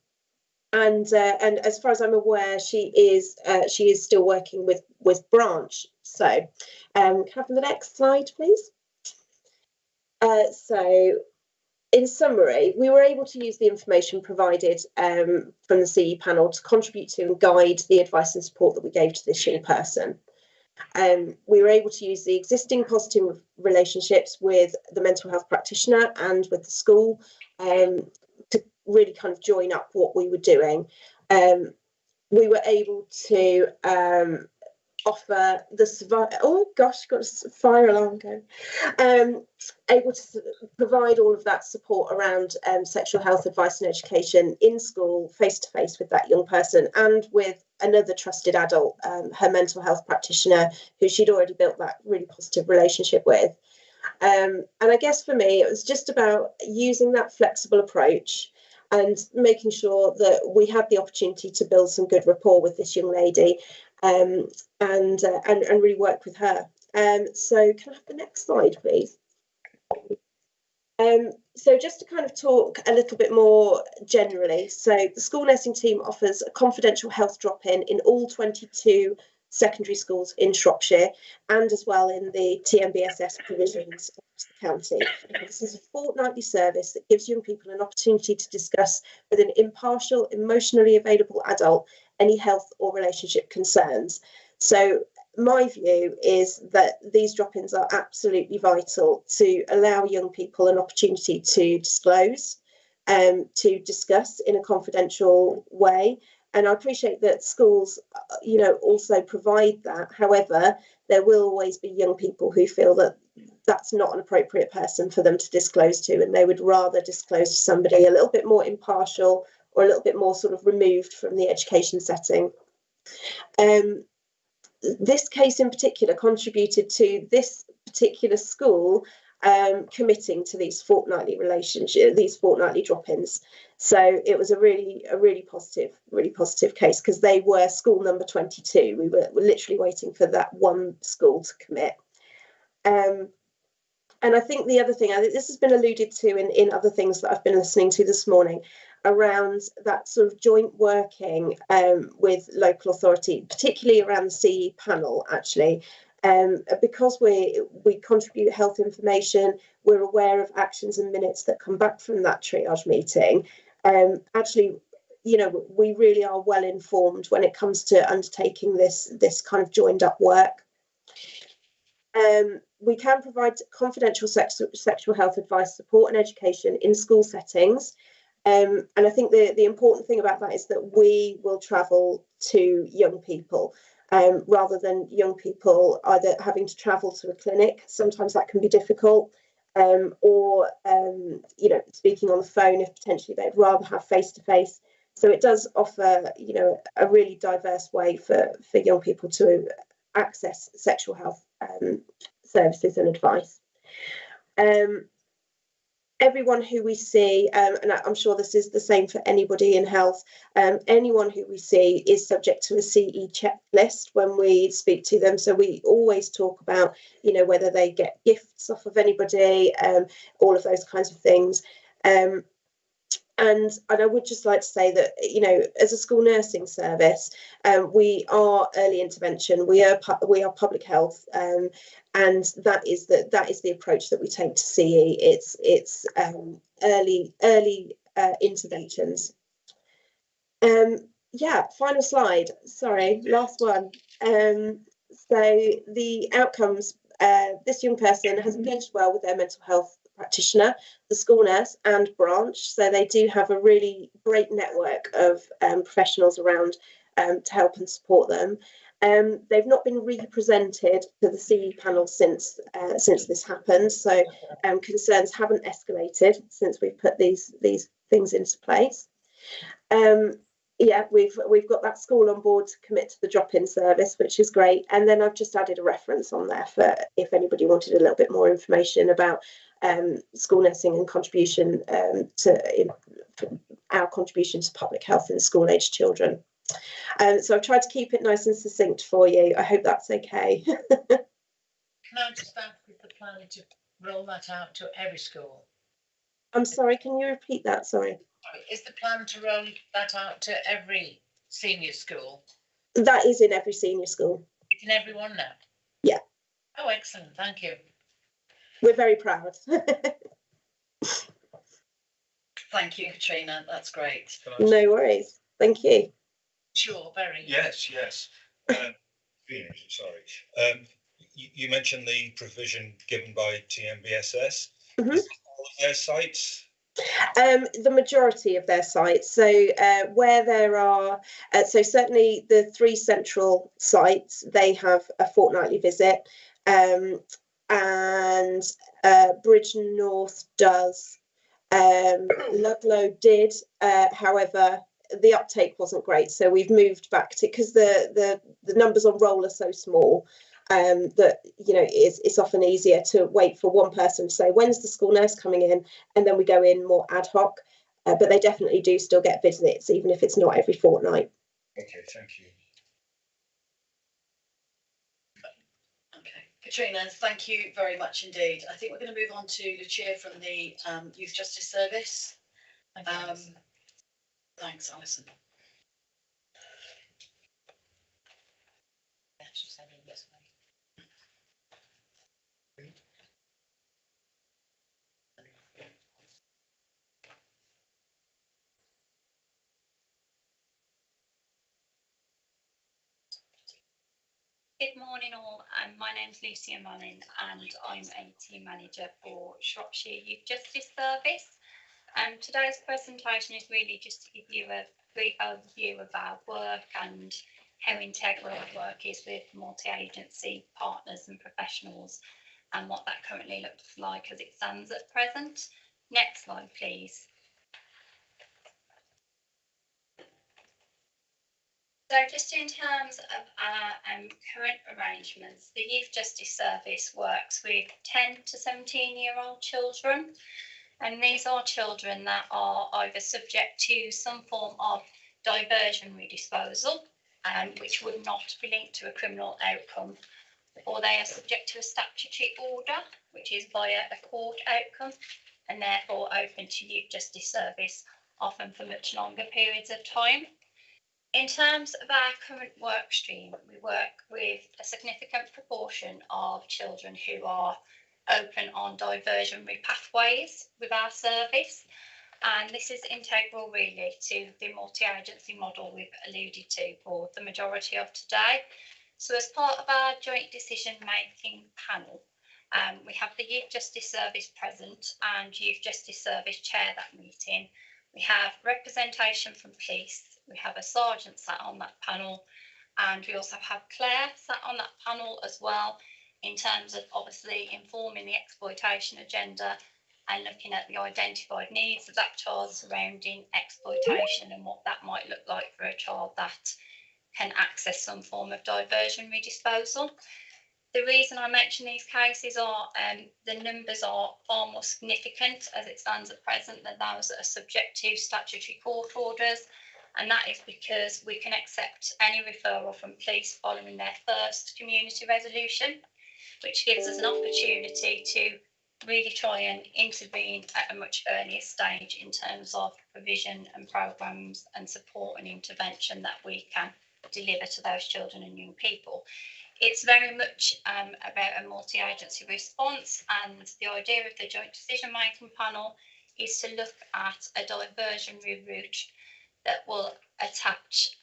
as far as I'm aware, she is still working with branch. So can I have the next slide, please? So in summary, we were able to use the information provided from the CE panel to contribute to and guide the advice and support that we gave to this young person. We were able to use the existing positive relationships with the mental health practitioner and with the school to really kind of join up what we were doing. We were able to offer the oh gosh, got a fire alarm going. Able to provide all of that support around sexual health advice and education in school, face to face with that young person, and with another trusted adult, her mental health practitioner, who she'd already built that really positive relationship with. And I guess for me, it was just about using that flexible approach and making sure that we had the opportunity to build some good rapport with this young lady, and really work with her. So can I have the next slide, please? So just to kind of talk a little bit more generally, so the school nursing team offers a confidential health drop-in in all 22 secondary schools in Shropshire and as well in the TMBSS provisions across the county. This is a fortnightly service that gives young people an opportunity to discuss with an impartial, emotionally available adult any health or relationship concerns. So my view is that these drop-ins are absolutely vital to allow young people an opportunity to disclose, to discuss in a confidential way. And I appreciate that schools, also provide that. However, there will always be young people who feel that that's not an appropriate person for them to disclose to, and they would rather disclose to somebody a little bit more impartial or a little bit more sort of removed from the education setting. This case in particular contributed to this particular school committing to these fortnightly drop-ins. So it was a really positive case, because they were school number 22. We were literally waiting for that one school to commit. And I think the other thing, this has been alluded to in other things that I've been listening to this morning, around that sort of joint working with local authority, particularly around the CE panel, actually. Because we contribute health information, we're aware of actions and minutes that come back from that triage meeting. Actually, we really are well informed when it comes to undertaking this kind of joined up work. We can provide confidential sexual health advice, support and education in school settings. And I think the important thing about that is that we will travel to young people. rather than young people either having to travel to a clinic. Sometimes that can be difficult, or speaking on the phone if potentially they'd rather have face-to-face. So it does offer, a really diverse way for young people to access sexual health services and advice. Everyone who we see, and I'm sure this is the same for anybody in health, anyone who we see is subject to a CE checklist when we speak to them. So we always talk about, whether they get gifts off of anybody, all of those kinds of things. And I would just like to say that, as a school nursing service, we are early intervention, we are public health, and that is the approach that we take to CE. It's early interventions. Final slide. Sorry, last one. So the outcomes. This young person has engaged well with their mental health practitioner, the school nurse and branch, so they do have a really great network of professionals around to help and support them. They've not been represented to the CE panel since this happened, so concerns haven't escalated since we've put these things into place. We've got that school on board to commit to the drop-in service, which is great. And then I've just added a reference on there for if anybody wanted a little bit more information about school nursing and contribution our contribution to public health in school-aged children. So I've tried to keep it nice and succinct for you. I hope that's okay. Can I just ask if the plan to roll that out to every school? I'm sorry, can you repeat that? Sorry. Is the plan to roll that out to every senior school? That is in every senior school. It's in everyone now? Yeah. Oh, excellent. Thank you. We're very proud. Thank you, Katrina. That's great. No worries. Thank you. Sure, very. Yes. You mentioned the provision given by TMBSS. Mm-hmm. Is all of their sites? The majority of their sites. So where there are, so certainly the 3 central sites, they have a fortnightly visit, and Bridge North does. Ludlow did, however, the uptake wasn't great, so we've moved back to, because the numbers on roll are so small, that it's often easier to wait for one person to say when's the school nurse coming in, and then we go in more ad hoc, but they definitely do still get visits even if it's not every fortnight. Okay, thank you. Okay, Katrina, thank you very much indeed. I think we're going to move on to Lucia from the Youth Justice Service. Thanks, Alison. Good morning all, my name's Lucia Manning and I'm a team manager for Shropshire Youth Justice Service. Today's presentation is really just to give you a brief overview of our work and how integral our work is with multi-agency partners and professionals, and what that currently looks like as it stands at present. Next slide, please. So just in terms of our current arrangements, the Youth Justice Service works with 10 to 17-year-old children, and these are children that are either subject to some form of diversionary disposal, which would not be linked to a criminal outcome, or they are subject to a statutory order, which is via a court outcome, and therefore open to Youth Justice Service, often for much longer periods of time. In terms of our current work stream, we work with a significant proportion of children who are open on diversionary pathways with our service, and this is integral really to the multi-agency model we've alluded to for the majority of today. So as part of our joint decision making panel, we have the Youth Justice Service present, and Youth Justice Service chair that meeting. We have representation from police, we have a sergeant sat on that panel, And we also have Claire sat on that panel as well, in terms of obviously informing the exploitation agenda and looking at the identified needs of that child surrounding exploitation and what that might look like for a child that can access some form of diversionary disposal. The reason I mention these cases are the numbers are far more significant as it stands at present than those that are subject to statutory court orders. And that is because we can accept any referral from police following their first community resolution, which gives us an opportunity to really try and intervene at a much earlier stage in terms of provision and programmes and support and intervention that we can deliver to those children and young people. It's very much about a multi-agency response, and the idea of the joint decision-making panel is to look at a diversionary route that will attach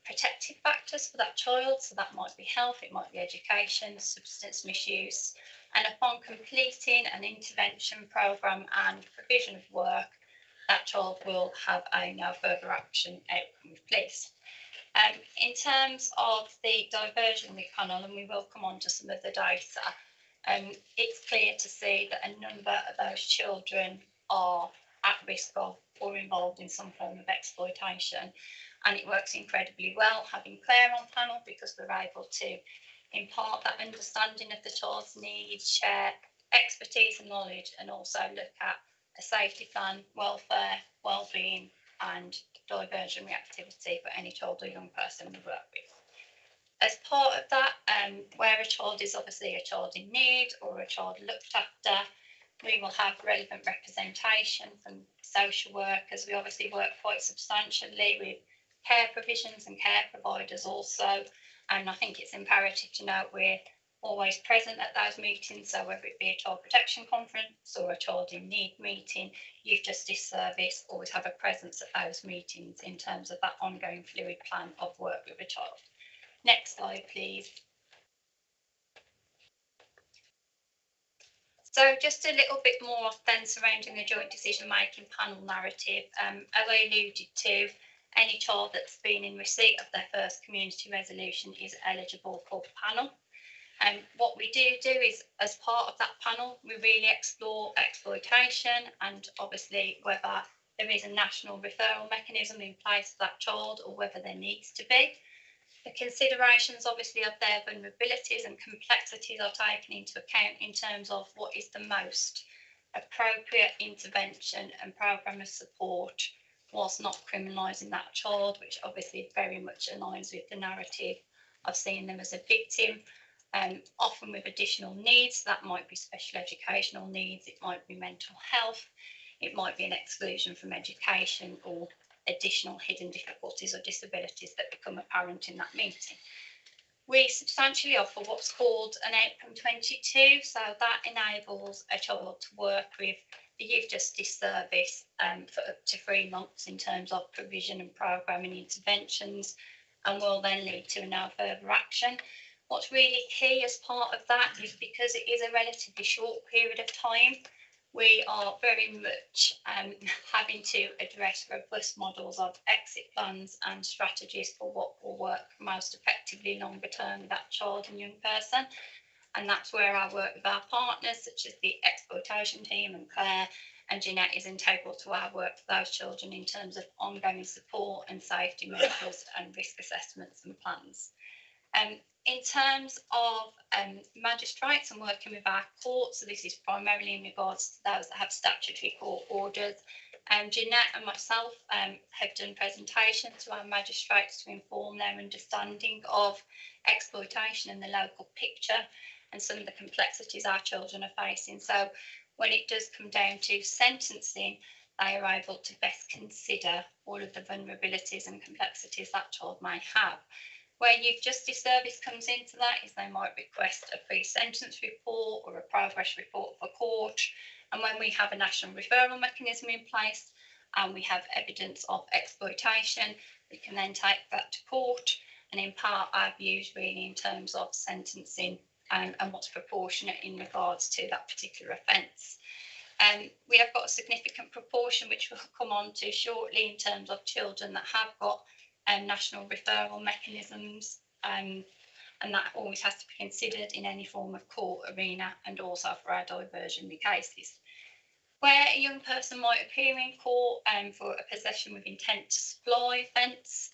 protective factors for that child. So that might be health, it might be education, substance misuse. And upon completing an intervention programme and provision of work, that child will have a no further action outcome with police. In terms of the diversionary panel, and we will come on to some of the data, it's clear to see that a number of those children are at risk of or involved in some form of exploitation. And it works incredibly well having Claire on panel, because we're able to impart that understanding of the child's needs, share expertise and knowledge, and also look at a safety plan, welfare, well-being and diversionary activity for any child or young person we work with. As part of that, where a child is obviously a child in need or a child looked after, we will have relevant representation from social workers. We obviously work quite substantially with care provisions and care providers also. And I think it's imperative to note we're always present at those meetings. So whether it be a child protection conference or a child in need meeting, youth justice service always have a presence at those meetings in terms of that ongoing fluid plan of work with a child. Next slide, please. So just a little bit more then surrounding the joint decision-making panel narrative. As I alluded to, any child that's been in receipt of their first community resolution is eligible for the panel. And what we do is, as part of that panel, we really explore exploitation and obviously whether there is a national referral mechanism in place for that child or whether there needs to be. The considerations obviously of their vulnerabilities and complexities are taken into account in terms of what is the most appropriate intervention and programme of support whilst not criminalising that child, which obviously very much aligns with the narrative of seeing them as a victim, often with additional needs. That might be special educational needs, it might be mental health, it might be an exclusion from education or additional hidden difficulties or disabilities that become apparent in that meeting. We substantially offer what's called an outcome 22, so that enables a child to work with the Youth Justice Service for up to 3 months in terms of provision and programming interventions, and will then lead to no further action. What's really key as part of that is because it is a relatively short period of time, we are very much having to address robust models of exit plans and strategies for what will work most effectively longer term with that child and young person. And that's where I work with our partners, such as the exploitation team and Claire and Jeanette is integral to our work for those children in terms of ongoing support and safety measures and risk assessments and plans. In terms of magistrates and working with our courts, so this is primarily in regards to those that have statutory court orders. Jeanette and myself have done presentations to our magistrates to inform their understanding of exploitation and the local picture and some of the complexities our children are facing. So when it does come down to sentencing, they are able to best consider all of the vulnerabilities and complexities that child may have. Where Youth Justice Service comes into that is they might request a pre-sentence report or a progress report for court. And when we have a national referral mechanism in place and we have evidence of exploitation, we can then take that to court and impart our views really in terms of sentencing and what's proportionate in regards to that particular offence. We have got a significant proportion, which we'll come on to shortly, in terms of children that have got national referral mechanisms and that always has to be considered in any form of court arena and also for our diversionary cases. Where a young person might appear in court for a possession with intent to supply offence,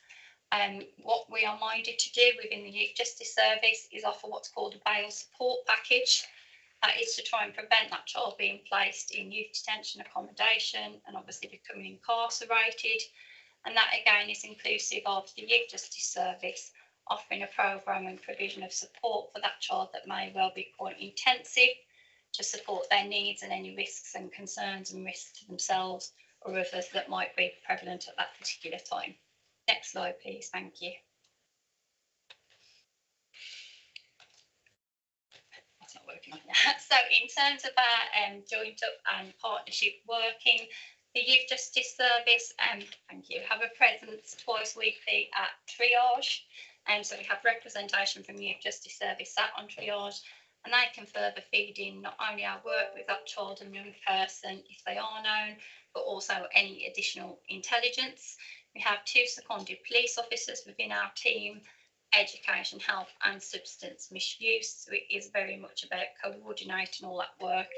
what we are minded to do within the Youth Justice Service is offer what's called a bail support package. That is to try and prevent that child being placed in youth detention accommodation and obviously becoming incarcerated. And that again is inclusive of the Youth Justice Service offering a programme and provision of support for that child that may well be quite intensive to support their needs and any risks and concerns and risks to themselves or others that might be prevalent at that particular time. Next slide, please. Thank you. That's not working on that. So in terms of our joint up and partnership working, the Youth Justice Service, thank you, have a presence twice weekly at triage. And so we have representation from Youth Justice Service sat on triage, and they can further feed in not only our work with that child and young person if they are known, but also any additional intelligence. We have 2 seconded police officers within our team, education, health and substance misuse. So it is very much about coordinating all that work,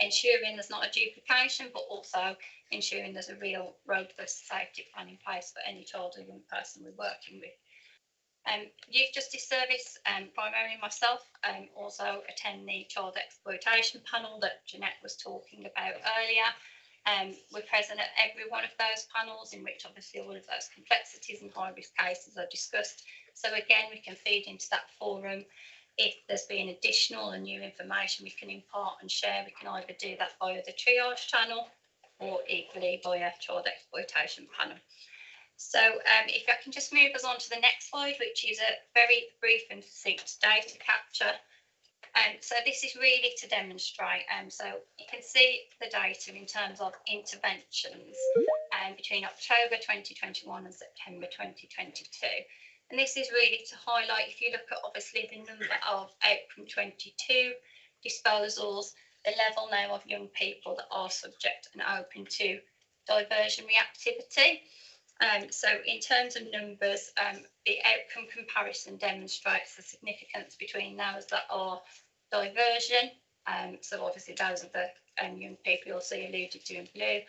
ensuring there's not a duplication, but also ensuring there's a real robust safety plan in place for any child or young person we're working with. Youth Justice Service, primarily myself, also attend the child exploitation panel that Jeanette was talking about earlier. We're present at every one of those panels, in which obviously all of those complexities and high risk cases are discussed. So again, we can feed into that forum. If there's been additional and new information we can impart and share, we can either do that via the triage channel or equally via child exploitation panel. So if I can just move us on to the next slide, which is a very brief and succinct data capture. So this is really to demonstrate, so you can see the data in terms of interventions between October 2021 and September 2022. And this is really to highlight, if you look at obviously the number of outcome 22 disposals, the level now of young people that are subject and open to diversionary activity. So in terms of numbers, the outcome comparison demonstrates the significance between those that are diversion, so obviously those are the young people you'll see alluded to in blue,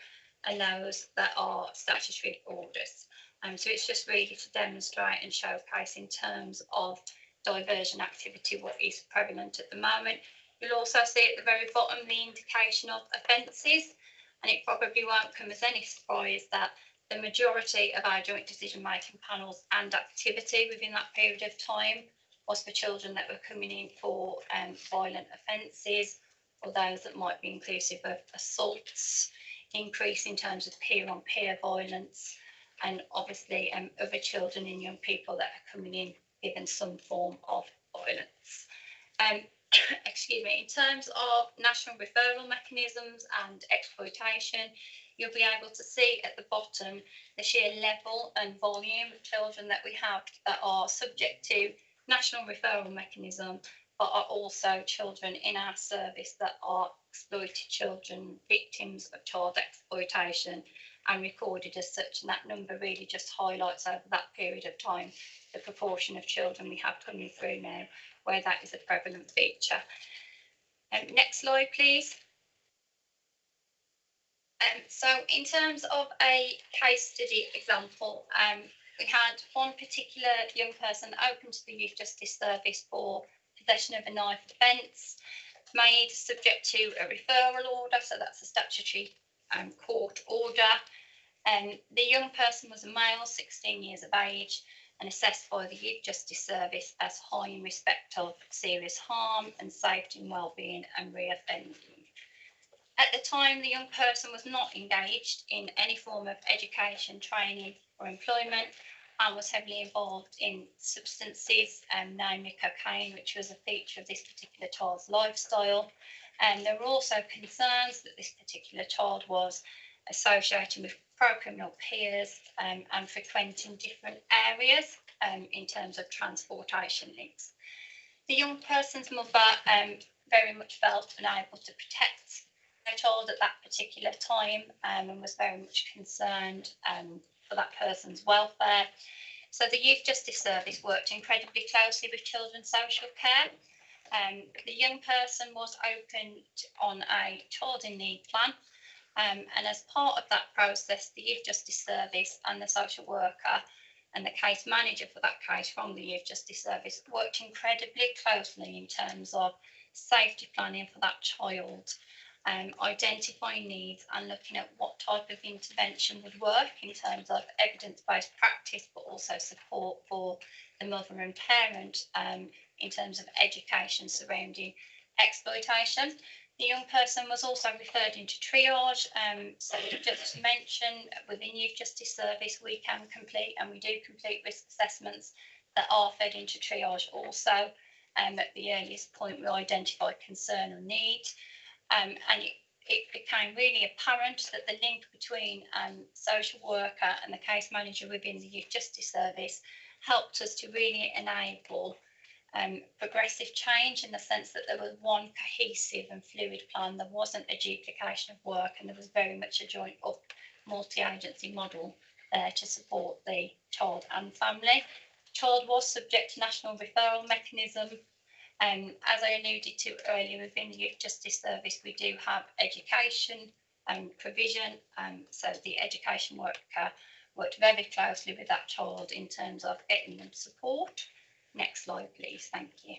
and those that are statutory orders. So it's just really to demonstrate and showcase in terms of diversion activity what is prevalent at the moment. You'll also see at the very bottom the indication of offences, and it probably won't come as any surprise that the majority of our joint decision making panels and activity within that period of time was for children that were coming in for violent offences, or those that might be inclusive of assaults, increase in terms of peer-on-peer violence, and obviously other children and young people that are coming in given some form of violence. Excuse me, in terms of national referral mechanisms and exploitation, you'll be able to see at the bottom the sheer level and volume of children that we have that are subject to national referral mechanism, but are also children in our service that are exploited children, victims of child exploitation and recorded as such. And that number really just highlights over that period of time the proportion of children we have coming through now where that is a prevalent feature. Next slide, please. So in terms of a case study example, we had one particular young person open to the Youth Justice Service for possession of a knife offence, made subject to a referral order, so that's a statutory court order. The young person was a male, 16 years of age, and assessed by the Youth Justice Service as high in respect of serious harm and safety and wellbeing and reoffending. At the time, the young person was not engaged in any form of education, training or employment, and was heavily involved in substances, namely cocaine, which was a feature of this particular child's lifestyle. And there were also concerns that this particular child was associated with pro-criminal peers and frequenting different areas in terms of transportation links. The young person's mother very much felt unable to protect their child at that particular time and was very much concerned for that person's welfare. So the Youth Justice Service worked incredibly closely with children's social care. The young person was opened on a child in need plan. And as part of that process, the Youth Justice Service and the social worker and the case manager for that case from the Youth Justice Service worked incredibly closely in terms of safety planning for that child, identifying needs and looking at what type of intervention would work in terms of evidence-based practice, but also support for the mother and parent in terms of education surrounding exploitation. The young person was also referred into triage. So just to mention, within Youth Justice Service, we can complete and we do complete risk assessments that are fed into triage also. At the earliest point, we identify concern or need. And it became really apparent that the link between social worker and the case manager within the Youth Justice Service helped us to really enable progressive change, in the sense that there was one cohesive and fluid plan. There wasn't a duplication of work, and there was very much a joint up multi-agency model to support the child and family. The child was subject to national referral mechanism. As I alluded to earlier, within the Youth Justice Service, we do have education provision. So the education worker worked very closely with that child in terms of getting them support. Next slide, please. Thank you.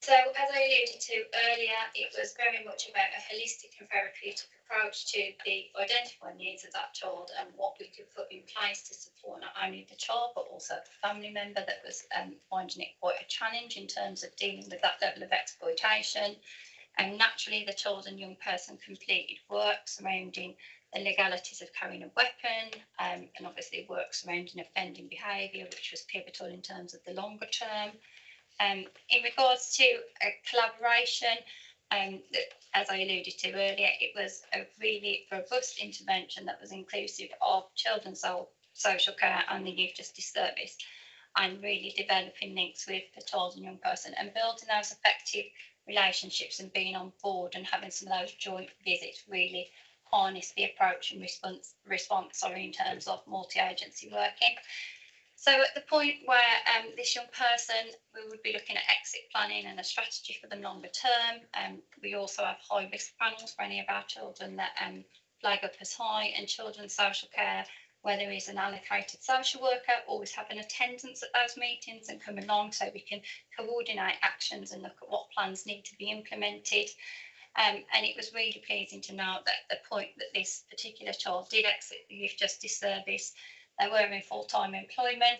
So, as I alluded to earlier, it was very much about a holistic and therapeutic approach to the identifying needs of that child and what we could put in place to support not only the child but also the family member that was finding it quite a challenge in terms of dealing with that level of exploitation. And naturally, the child and young person completed work surrounding the legalities of carrying a weapon, and obviously work surrounding offending behaviour, which was pivotal in terms of the longer term. In regards to collaboration, as I alluded to earlier, it was a really robust intervention that was inclusive of children's social care and the Youth Justice Service, and really developing links with the child and young person and building those effective relationships and being on board and having some of those joint visits really harness the approach and response in terms of multi-agency working. So at the point where this young person, we would be looking at exit planning and a strategy for them longer term. We also have high risk panels for any of our children that flag up as high, and children's social care, where there is an allocated social worker, always have an attendance at those meetings and come along so we can coordinate actions and look at what plans need to be implemented. And it was really pleasing to know that at the point that this particular child did exit the Youth Justice Service, they were in full-time employment,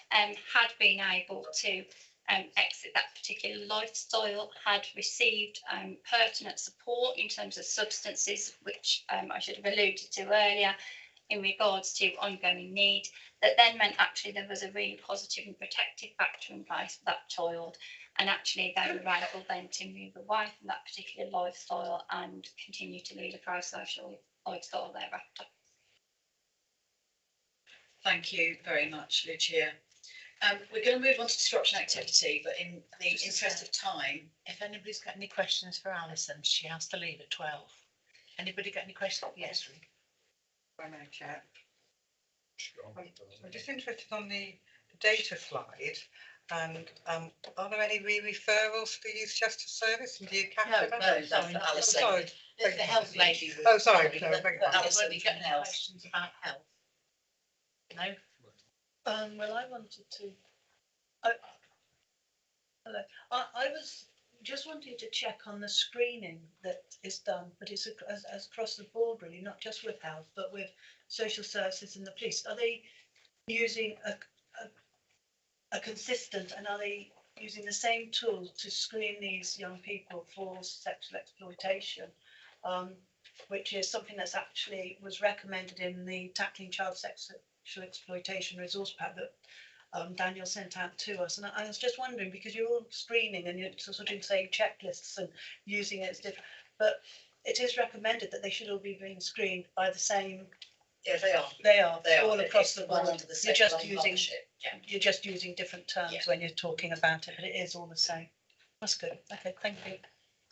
had been able to exit that particular lifestyle, had received pertinent support in terms of substances, which I should have alluded to earlier, in regards to ongoing need, that then meant actually there was a really positive and protective factor in place for that child. And actually they were able then to move away from that particular lifestyle and continue to lead a pro-social lifestyle thereafter. Thank you very much, Lucia. We're going to move on to disruption activity, but in the interest of time, if anybody's got any questions for Alison, she has to leave at 12. Anybody got any questions? Yes. Madam Chair. I'm just interested on the data slide, and are there any re-referrals for Youth Justice Service? And do you capture that? No, that's Alison. Sorry. The health lady. Oh, sorry. No, Alison, you got any questions about health? No. Well, I wanted to. Hello. I was just wanting to check on the screening that is done, but it's as across the board, really, not just with health, but with social services and the police. Are they using a consistent, and are they using the same tools to screen these young people for sexual exploitation, which is something that's actually was recommended in the Tackling Child Sexual Exploitation resource pack that Daniel sent out to us. And I was just wondering, because you're all screening and you're sort of saying checklists and using it as different, but it is recommended that they should all be being screened by the same. Yeah, they are. They are They all are. across the It's one board. under the You're just Safeline using Partnership. Yeah. you're just using different terms when you're talking about it, but it is all the same. That's good. Okay, thank you.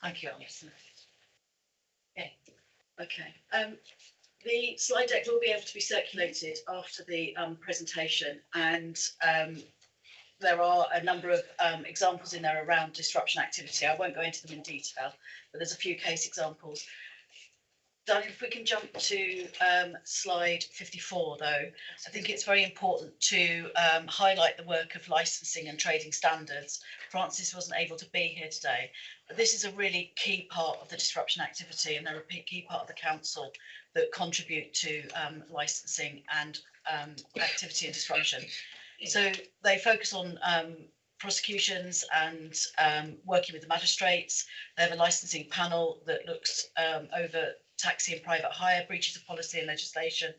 Thank you, Alison. Okay. The slide deck will be able to be circulated after the presentation, and there are a number of examples in there around disruption activity. I won't go into them in detail, but there's a few case examples. Daniel, if we can jump to slide 54, though, I think it's very important to highlight the work of licensing and trading standards. Francis wasn't able to be here today, but this is a really key part of the disruption activity, and they're a key part of the council that contribute to licensing and activity and disruption. So they focus on prosecutions and working with the magistrates. They have a licensing panel that looks over taxi and private hire breaches of policy and legislation.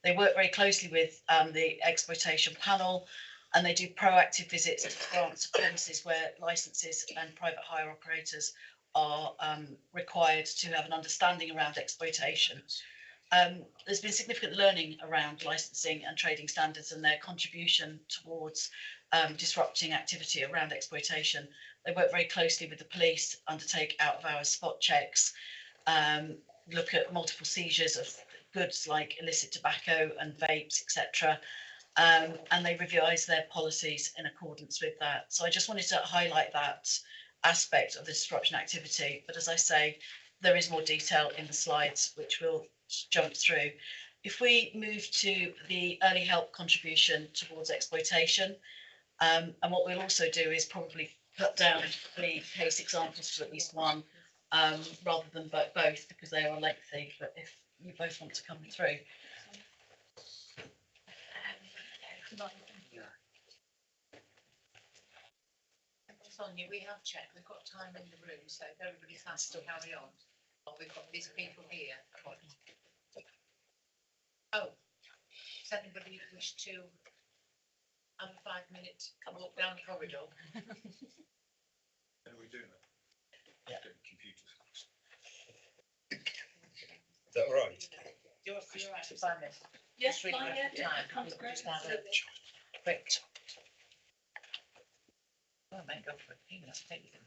They work very closely with the exploitation panel, and they do proactive visits to grants of premises where licenses and private hire operators are required to have an understanding around exploitation. There's been significant learning around licensing and trading standards and their contribution towards disrupting activity around exploitation. They work very closely with the police, undertake out of hours spot checks, look at multiple seizures of goods like illicit tobacco and vapes, etc. And they revise their policies in accordance with that. So I just wanted to highlight that aspect of the disruption activity. But as I say, there is more detail in the slides, which we'll jump through. If we move to the early help contribution towards exploitation, and what we'll also do is probably put down the case examples for at least one, rather than both, because they are lengthy, but if you both want to come through. Sonia, we have checked, we've got time in the room, so if everybody's has to carry on. Oh, we've got these people here. Oh, does anybody wish to have a 5-minute walk down the corridor? How are we doing that? Yeah. Computers. Is that all right? You're right for 5 minutes. Yes, Just really fine, rough yeah, time. comes We'll great. just have a quick. Oh, I might go for it. Even that's taking it.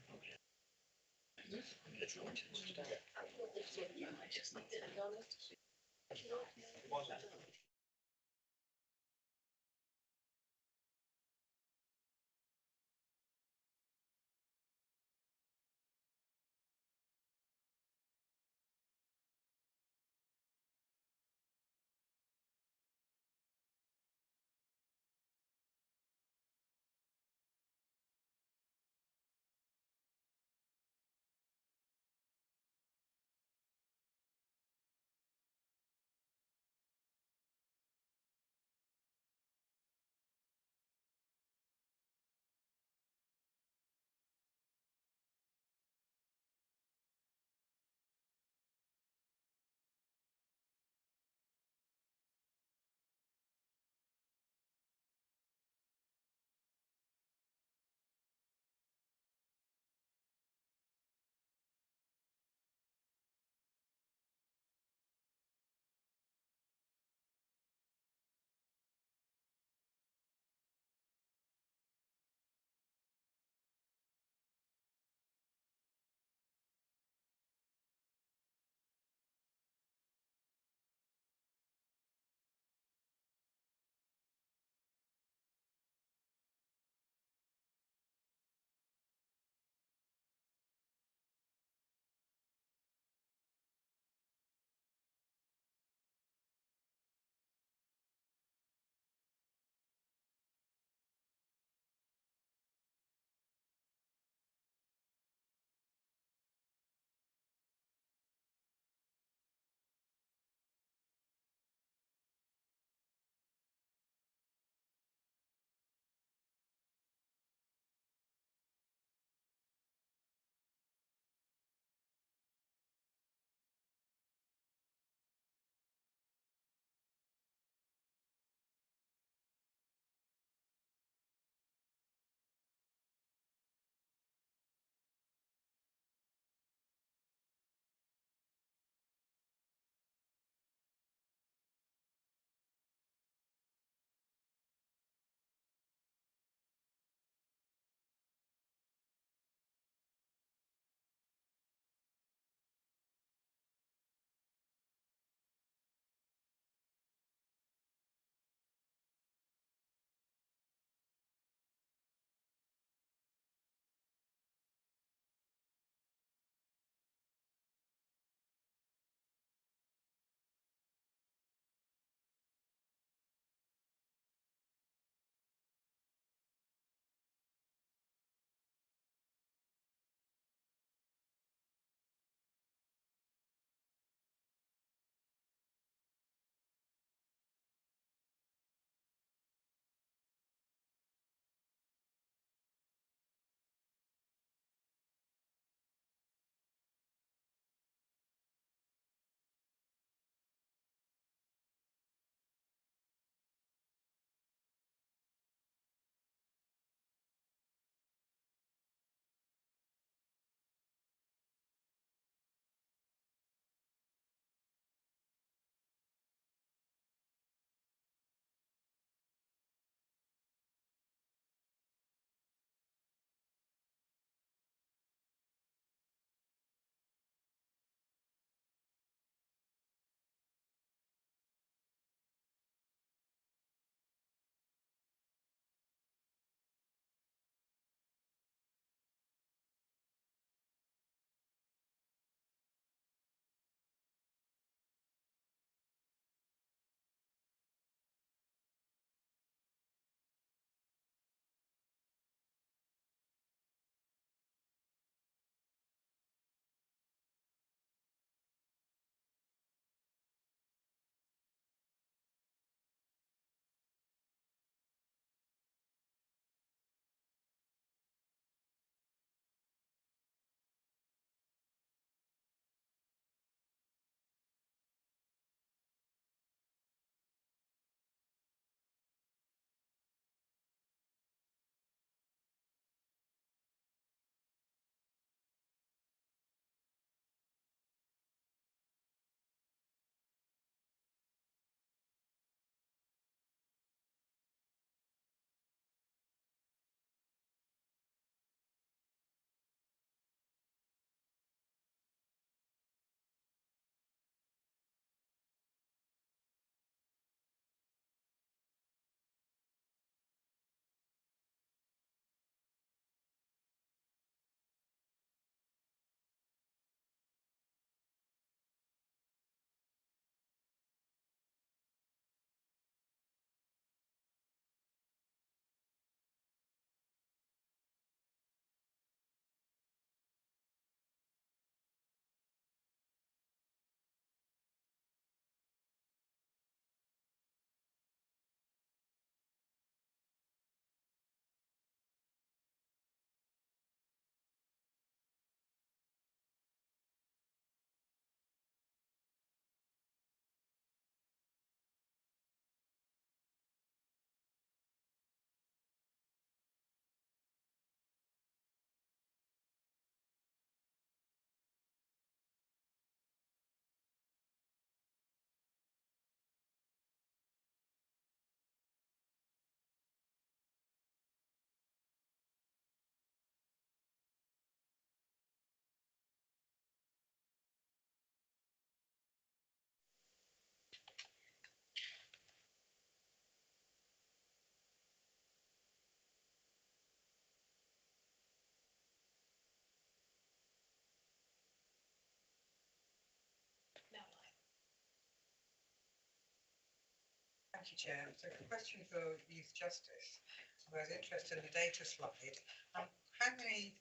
Thank you, Chair. So a question for Youth Justice. I was interested in the data slide. How many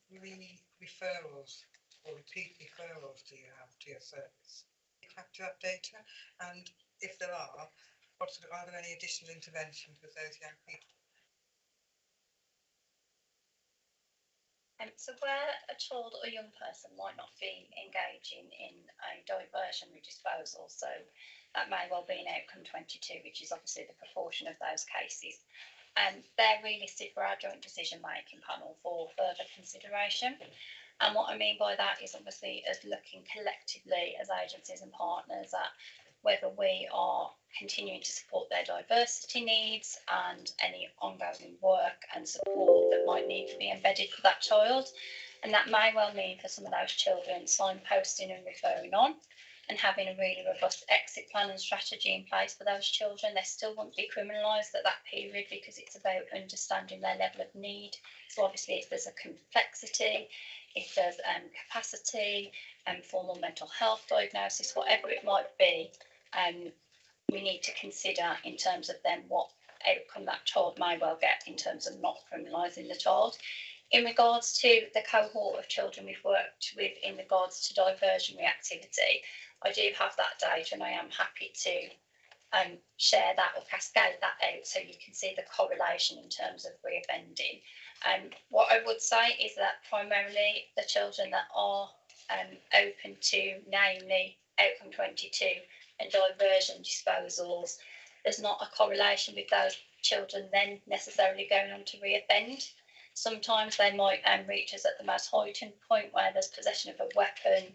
referrals or repeat referrals do you have to your service? Do you have to have data? And if there are, are there any additional interventions with those young people? So where a child or young person might not be engaging in a diversionary disposal, so that may well be an outcome 22, which is obviously the proportion of those cases, they're realistic for our joint decision making panel for further consideration. And what I mean by that is obviously as looking collectively as agencies and partners at whether we are continuing to support their diversity needs and any ongoing work and support that might need to be embedded for that child. And that may well mean for some of those children signposting and referring on and having a really robust exit plan and strategy in place for those children. They still won't be criminalised at that period because it's about understanding their level of need. So obviously if there's a complexity, if there's capacity, formal mental health diagnosis, whatever it might be, we need to consider in terms of then what outcome that child may well get in terms of not criminalising the child. In regards to the cohort of children we've worked with in regards to diversionary activity, I do have that data and I am happy to share that or cascade that out so you can see the correlation in terms of reoffending. What I would say is that primarily the children that are open to, namely outcome 22 and diversion disposals, there's not a correlation with those children then necessarily going on to reoffend. Sometimes they might reach us at the most heightened point where there's possession of a weapon,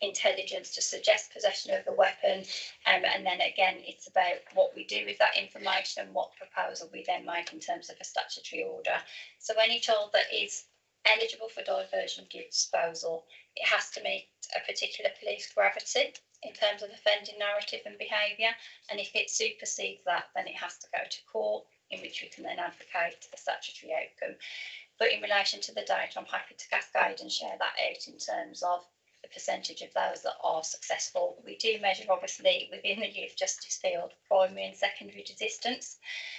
intelligence to suggest possession of the weapon, and then again it's about what we do with that information and what proposal we then make in terms of a statutory order. So any child that is eligible for diversion disposal, it has to meet a particular police gravity in terms of offending narrative and behaviour, and if it supersedes that then it has to go to court, in which we can then advocate the statutory outcome. But in relation to the data, I'm happy to cascade and share that out in terms of the percentage of those that are successful. We do measure obviously within the youth justice field primary and secondary desistance.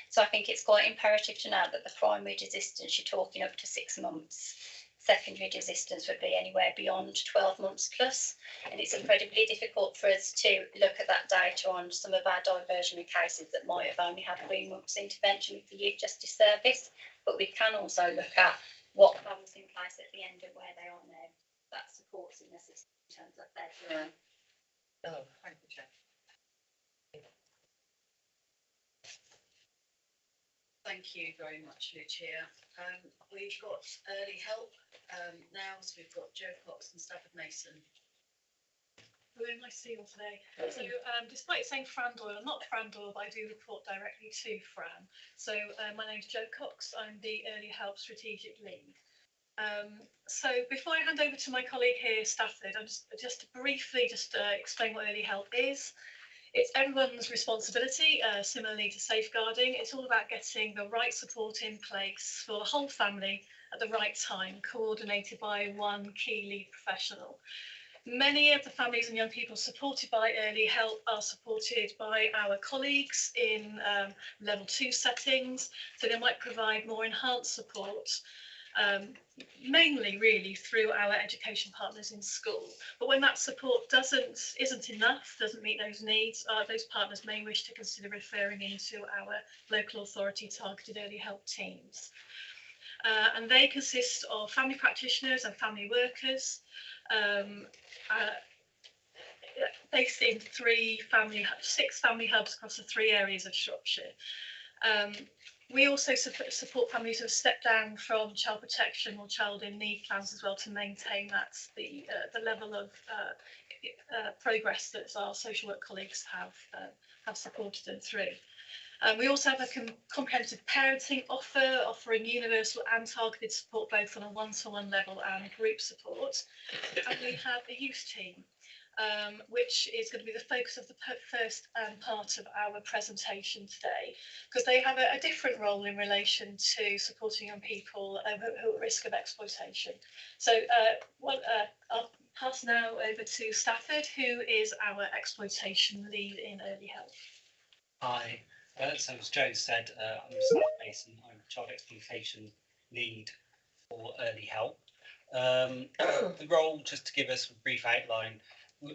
So I think it's quite imperative to note that the primary desistance you're talking up to 6 months. Secondary desistance would be anywhere beyond 12 months plus, and it's incredibly difficult for us to look at that data on some of our diversionary cases that might have only had 3 months intervention with the Youth Justice Service, but we can also look at what was in place at the end of where they are now. That supports in the system in terms of their journey. Oh, thank you, Chair. Thank you very much, Lucia. We've got early help now, so we've got Joe Cox and Stafford Mason. Very nice to see you all today. So despite saying Fran Doyle, I'm not Fran Doyle, but I do report directly to Fran. So my name's Joe Cox, I'm the Early Help Strategic Lead. So before I hand over to my colleague here, Stafford, I'm just to briefly explain what early help is. It's everyone's responsibility, similarly to safeguarding. It's all about getting the right support in place for the whole family at the right time, coordinated by one key lead professional. Many of the families and young people supported by early help are supported by our colleagues in level 2 settings, so they might provide more enhanced support. Mainly really through our education partners in school, but when that support isn't enough, doesn't meet those needs, those partners may wish to consider referring into our local authority targeted early help teams, and they consist of family practitioners and family workers based in 6 family hubs across the 3 areas of Shropshire. We also support families who have stepped down from child protection or child in need plans as well, to maintain the level of progress that our social work colleagues have supported them through. We also have a comprehensive parenting offer, offering universal and targeted support both on a one-to-one level and group support. And we have a youth team, which is going to be the focus of the first part of our presentation today, because they have a different role in relation to supporting young people who are at risk of exploitation. So I'll pass now over to Stafford, who is our exploitation lead in early help. Hi, so as Joe said, I'm Sam Mason. I'm child exploitation lead for early help. The role, just to give us a brief outline,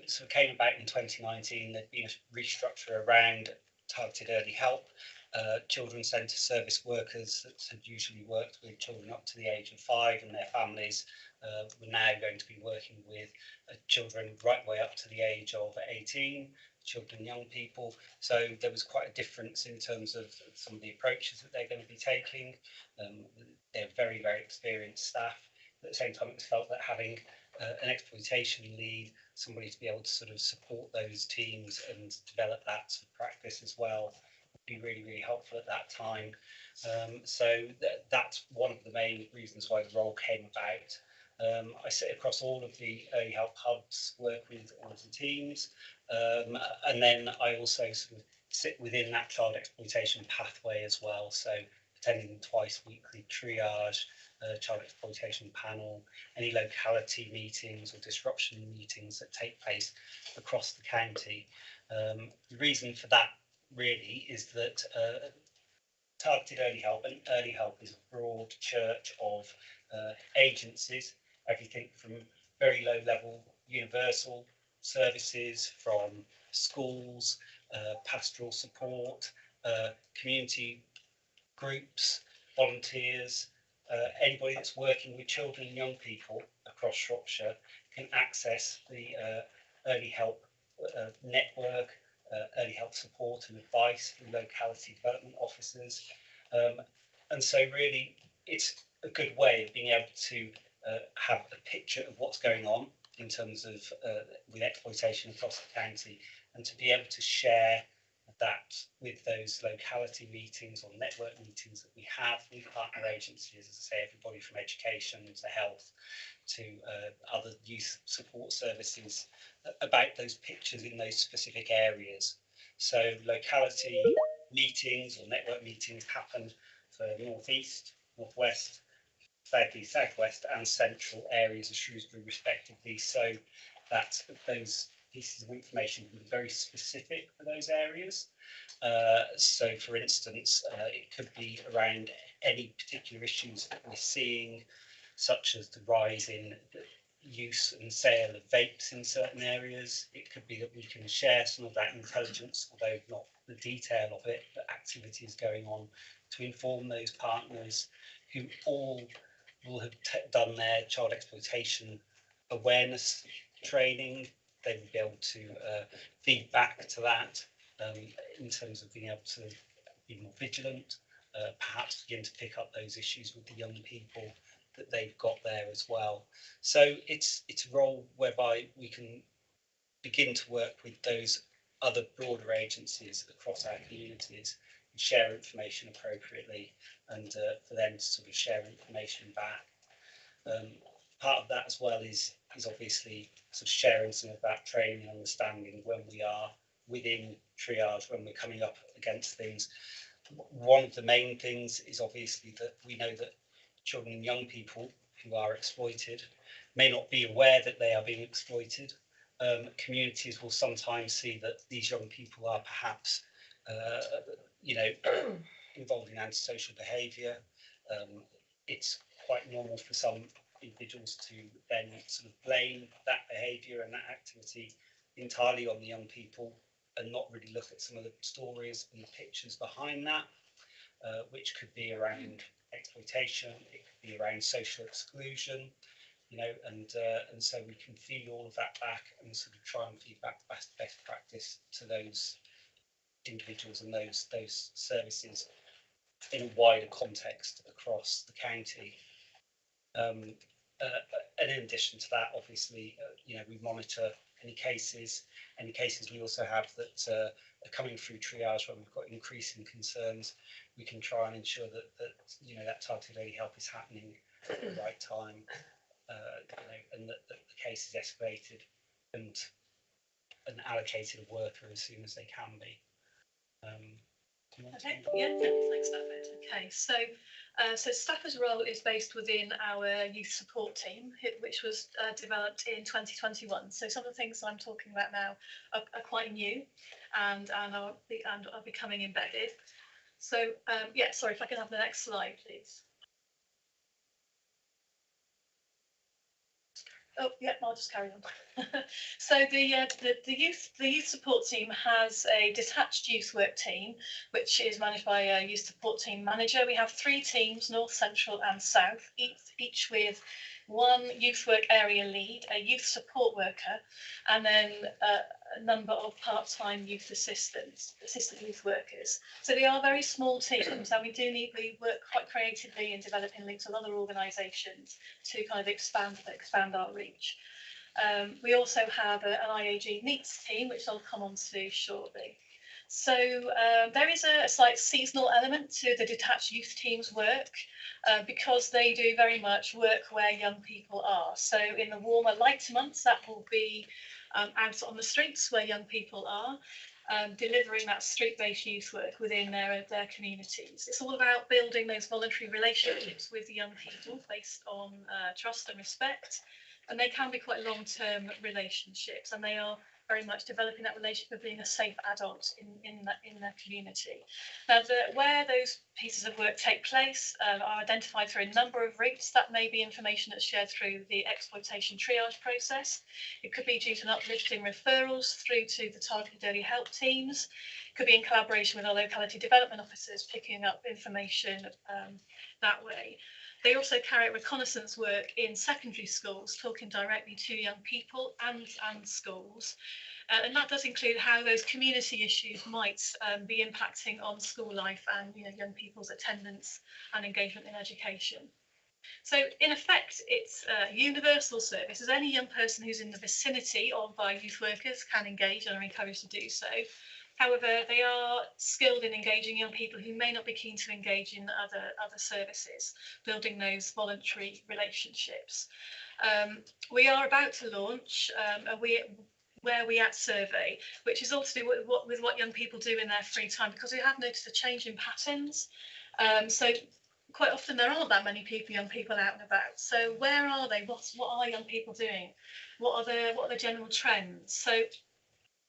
sort of came about in 2019. There'd been a restructure around targeted early help. Children's centre service workers that had usually worked with children up to the age of 5 and their families were now going to be working with children right way up to the age of 18, children and young people. So there was quite a difference in terms of some of the approaches that they're going to be taking. They're very, very experienced staff. At the same time, it was felt that having an exploitation lead, somebody to be able to sort of support those teams and develop that sort of practice as well, would be really, really helpful at that time. That's one of the main reasons why the role came about. I sit across all of the early help hubs, work with all of the teams, and then I also sort of sit within that child exploitation pathway as well. So attending twice weekly triage, child exploitation panel, any locality meetings or disruption meetings that take place across the county. The reason for that really is that targeted early help, and early help is a broad church of agencies, everything from very low level universal services, from schools, pastoral support, community groups, volunteers, anybody that's working with children and young people across Shropshire can access the early help network, early help support and advice from locality development officers. And so really it's a good way of being able to have a picture of what's going on in terms of with exploitation across the county, and to be able to share that with those locality meetings or network meetings that we have with partner agencies, as I say, everybody from education to health to other youth support services, about those pictures in those specific areas. So locality meetings or network meetings happen for North East, North West, South East, South West and central areas of Shrewsbury respectively, so that those pieces of information can be very specific for those areas. So for instance, it could be around any particular issues that we're seeing, such as the rise in use and sale of vapes in certain areas. It could be that we can share some of that intelligence, although not the detail of it, but activities going on to inform those partners who all will have done their child exploitation awareness training. They will be able to feed back to that in terms of being able to be more vigilant, perhaps begin to pick up those issues with the young people that they've got there as well. So it's a role whereby we can begin to work with those other broader agencies across our communities and share information appropriately, and for them to sort of share information back. Part of that as well is obviously sort of sharing some of that training and understanding when we are within triage, when we're coming up against things. One of the main things is obviously that we know that children and young people who are exploited may not be aware that they are being exploited. Communities will sometimes see that these young people are perhaps, involved in antisocial behaviour. It's quite normal for some individuals to then sort of blame that behaviour and that activity entirely on the young people and not really look at some of the stories and the pictures behind that, which could be around exploitation, it could be around social exclusion, and so we can feed all of that back and sort of try and feed back best practice to those individuals and those services in a wider context across the county. And in addition to that, obviously, we monitor any cases we also have that are coming through triage when we've got increasing concerns. We can try and ensure that that targeted early help is happening at the right time, and that the case is escalated and allocated a worker as soon as they can be. Okay, yeah, thanks, Stafford. Okay, so Stafford's role is based within our youth support team, which was developed in 2021. So some of the things I'm talking about now are quite new and are becoming embedded. So yeah, sorry, if I can have the next slide, please. Oh, yeah, I'll just carry on. So the youth support team has a detached youth work team, which is managed by a youth support team manager. We have 3 teams, North, Central and South, each with 1 youth work area lead, a youth support worker, and then a number of part-time youth assistant youth workers. So they are very small teams, and we work quite creatively in developing links with other organisations to kind of expand our reach. We also have an IAG NEETS team, which I'll come on to shortly. So there is a slight seasonal element to the detached youth team's work because they do very much work where young people are. So in the warmer, lighter months, that will be out on the streets where young people are, delivering that street-based youth work within their communities. It's all about building those voluntary relationships with young people based on trust and respect. And they can be quite long-term relationships, and they are very much developing that relationship of being a safe adult in their community. Now, where those pieces of work take place are identified through a number of routes. That may be information that's shared through the exploitation triage process. It could be due to an uplift in referrals through to the targeted early help teams. It could be in collaboration with our locality development officers, picking up information that way. They also carry out reconnaissance work in secondary schools, talking directly to young people and schools. And that does include how those community issues might be impacting on school life and young people's attendance and engagement in education. So in effect, it's a universal service, as any young person who's in the vicinity of our youth workers can engage and are encouraged to do so. However, they are skilled in engaging young people who may not be keen to engage in other services, building those voluntary relationships. We are about to launch Where We At survey, which is all to do with what young people do in their free time, because we have noticed a change in patterns. So quite often there aren't that many young people out and about. So where are they? What are young people doing? What are the general trends? So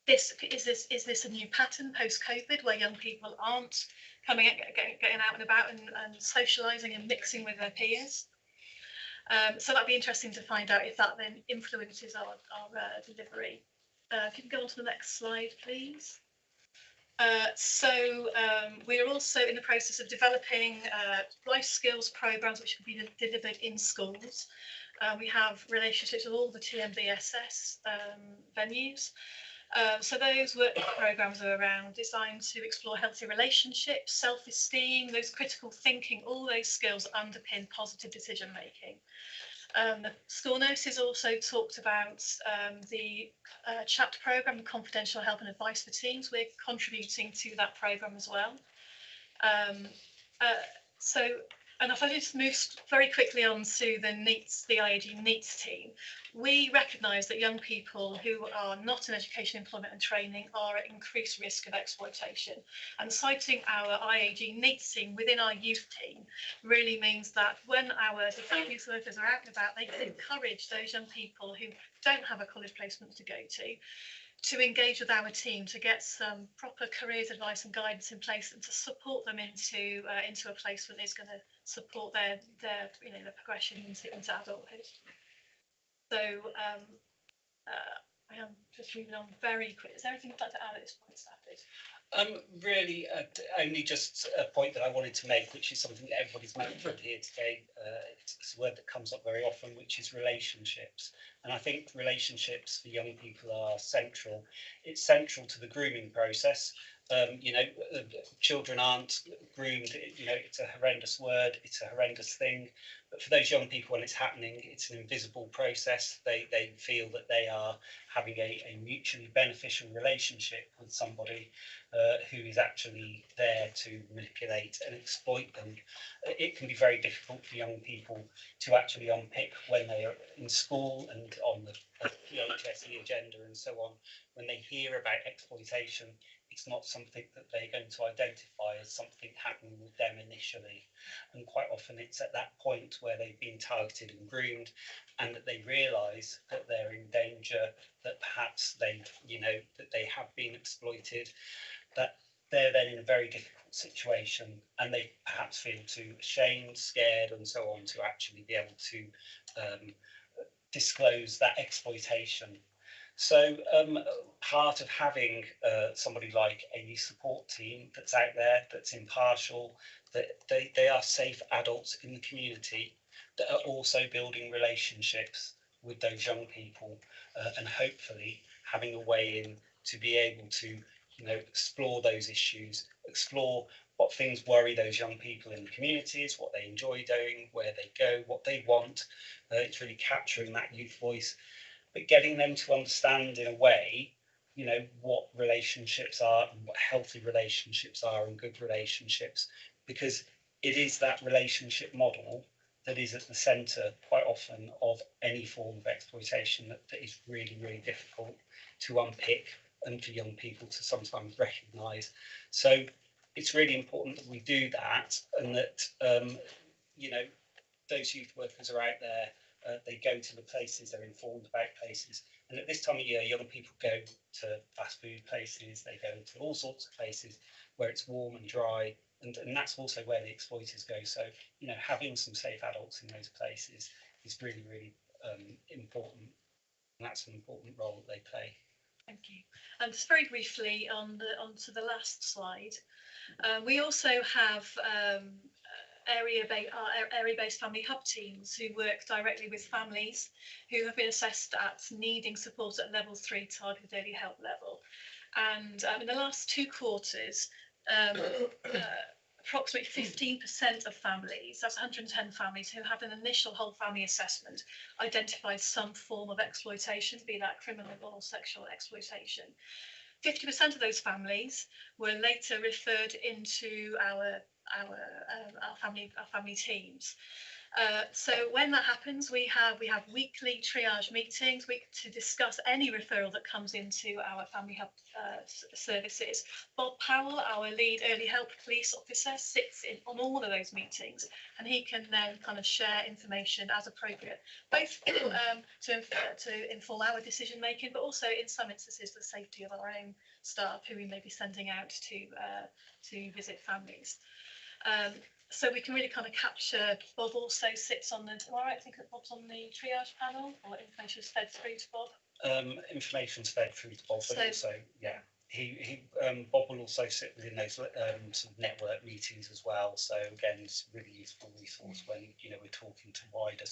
is this a new pattern post-COVID where young people aren't getting out and about and socialising and mixing with their peers? So that'd be interesting to find out if that then influences our delivery. If you can go on to the next slide, please. We are also in the process of developing life skills programmes which can be delivered in schools. We have relationships with all the TMBSS venues. So those work programmes are designed to explore healthy relationships, self-esteem, those critical thinking, all those skills underpin positive decision making. The school nurses also talked about the CHAPT programme, Confidential Help and Advice for Teens. We're contributing to that programme as well. And if I just move very quickly on to the IAG NEETS team, we recognise that young people who are not in education, employment and training are at increased risk of exploitation. And citing our IAG NEETS team within our youth team really means that when our different youth workers are out and about, they can encourage those young people who don't have a college placement to go to engage with our team to get some proper careers advice and guidance in place and to support them into a placement is going to support their progression into adulthood. So I am just moving on very quick. Is there anything you'd like to add at this point, Stafford? Really, only just a point that I wanted to make, which is something that everybody's mentioned here today. It's a word that comes up very often, which is relationships. And I think relationships for young people are central. It's central to the grooming process. Children aren't groomed. It's a horrendous word. It's a horrendous thing. But for those young people, when it's happening, it's an invisible process. They feel that they are having a mutually beneficial relationship with somebody who is actually there to manipulate and exploit them. It can be very difficult for young people to actually unpick when they are in school and on the HSE agenda and so on. When they hear about exploitation, it it's not something that they're going to identify as something happening with them initially. And quite often it's at that point where they've been targeted and groomed, and that they realise that they're in danger, that perhaps that they have been exploited, that they're then in a very difficult situation, and they perhaps feel too ashamed, scared, and so on to actually be able to disclose that exploitation. So part of having somebody like a youth support team that's out there, that's impartial, that they are safe adults in the community that are also building relationships with those young people, and hopefully having a way in to be able to explore those issues, explore what things worry those young people in the communities, what they enjoy doing, where they go, what they want. It's really capturing that youth voice, but getting them to understand in a way, what relationships are and what healthy relationships are and good relationships, because it is that relationship model that is at the centre quite often of any form of exploitation that is really, really difficult to unpick and for young people to sometimes recognise. So it's really important that we do that, and that those youth workers are out there, they go to the places, they're informed about places. And at this time of year, young people go to fast food places, they go to all sorts of places where it's warm and dry, and that's also where the exploiters go. So, having some safe adults in those places is really, really important, and that's an important role that they play. Thank you. And just very briefly onto the last slide, we also have area-based family hub teams who work directly with families who have been assessed at needing support at level 3 targeted early help level. And in the last 2 quarters, approximately 15% of families, that's 110 families who had an initial whole family assessment, identified some form of exploitation, be that criminal or sexual exploitation. 50% of those families were later referred into our family teams. So when that happens, we have weekly triage meetings to discuss any referral that comes into our family hub services. Bob Powell, our lead early help police officer, sits in on all of those meetings, and he can then kind of share information as appropriate, both to inform our decision making, but also in some instances the safety of our own staff who we may be sending out to visit families. So we can really kind of capture. Bob also sits on the. Am I right? I think that Bob's on the triage panel, or information is fed through to Bob. Information's fed through to Bob, but also, yeah, Bob will also sit within those sort of network meetings as well. So again, it's a really useful resource when we're talking to wider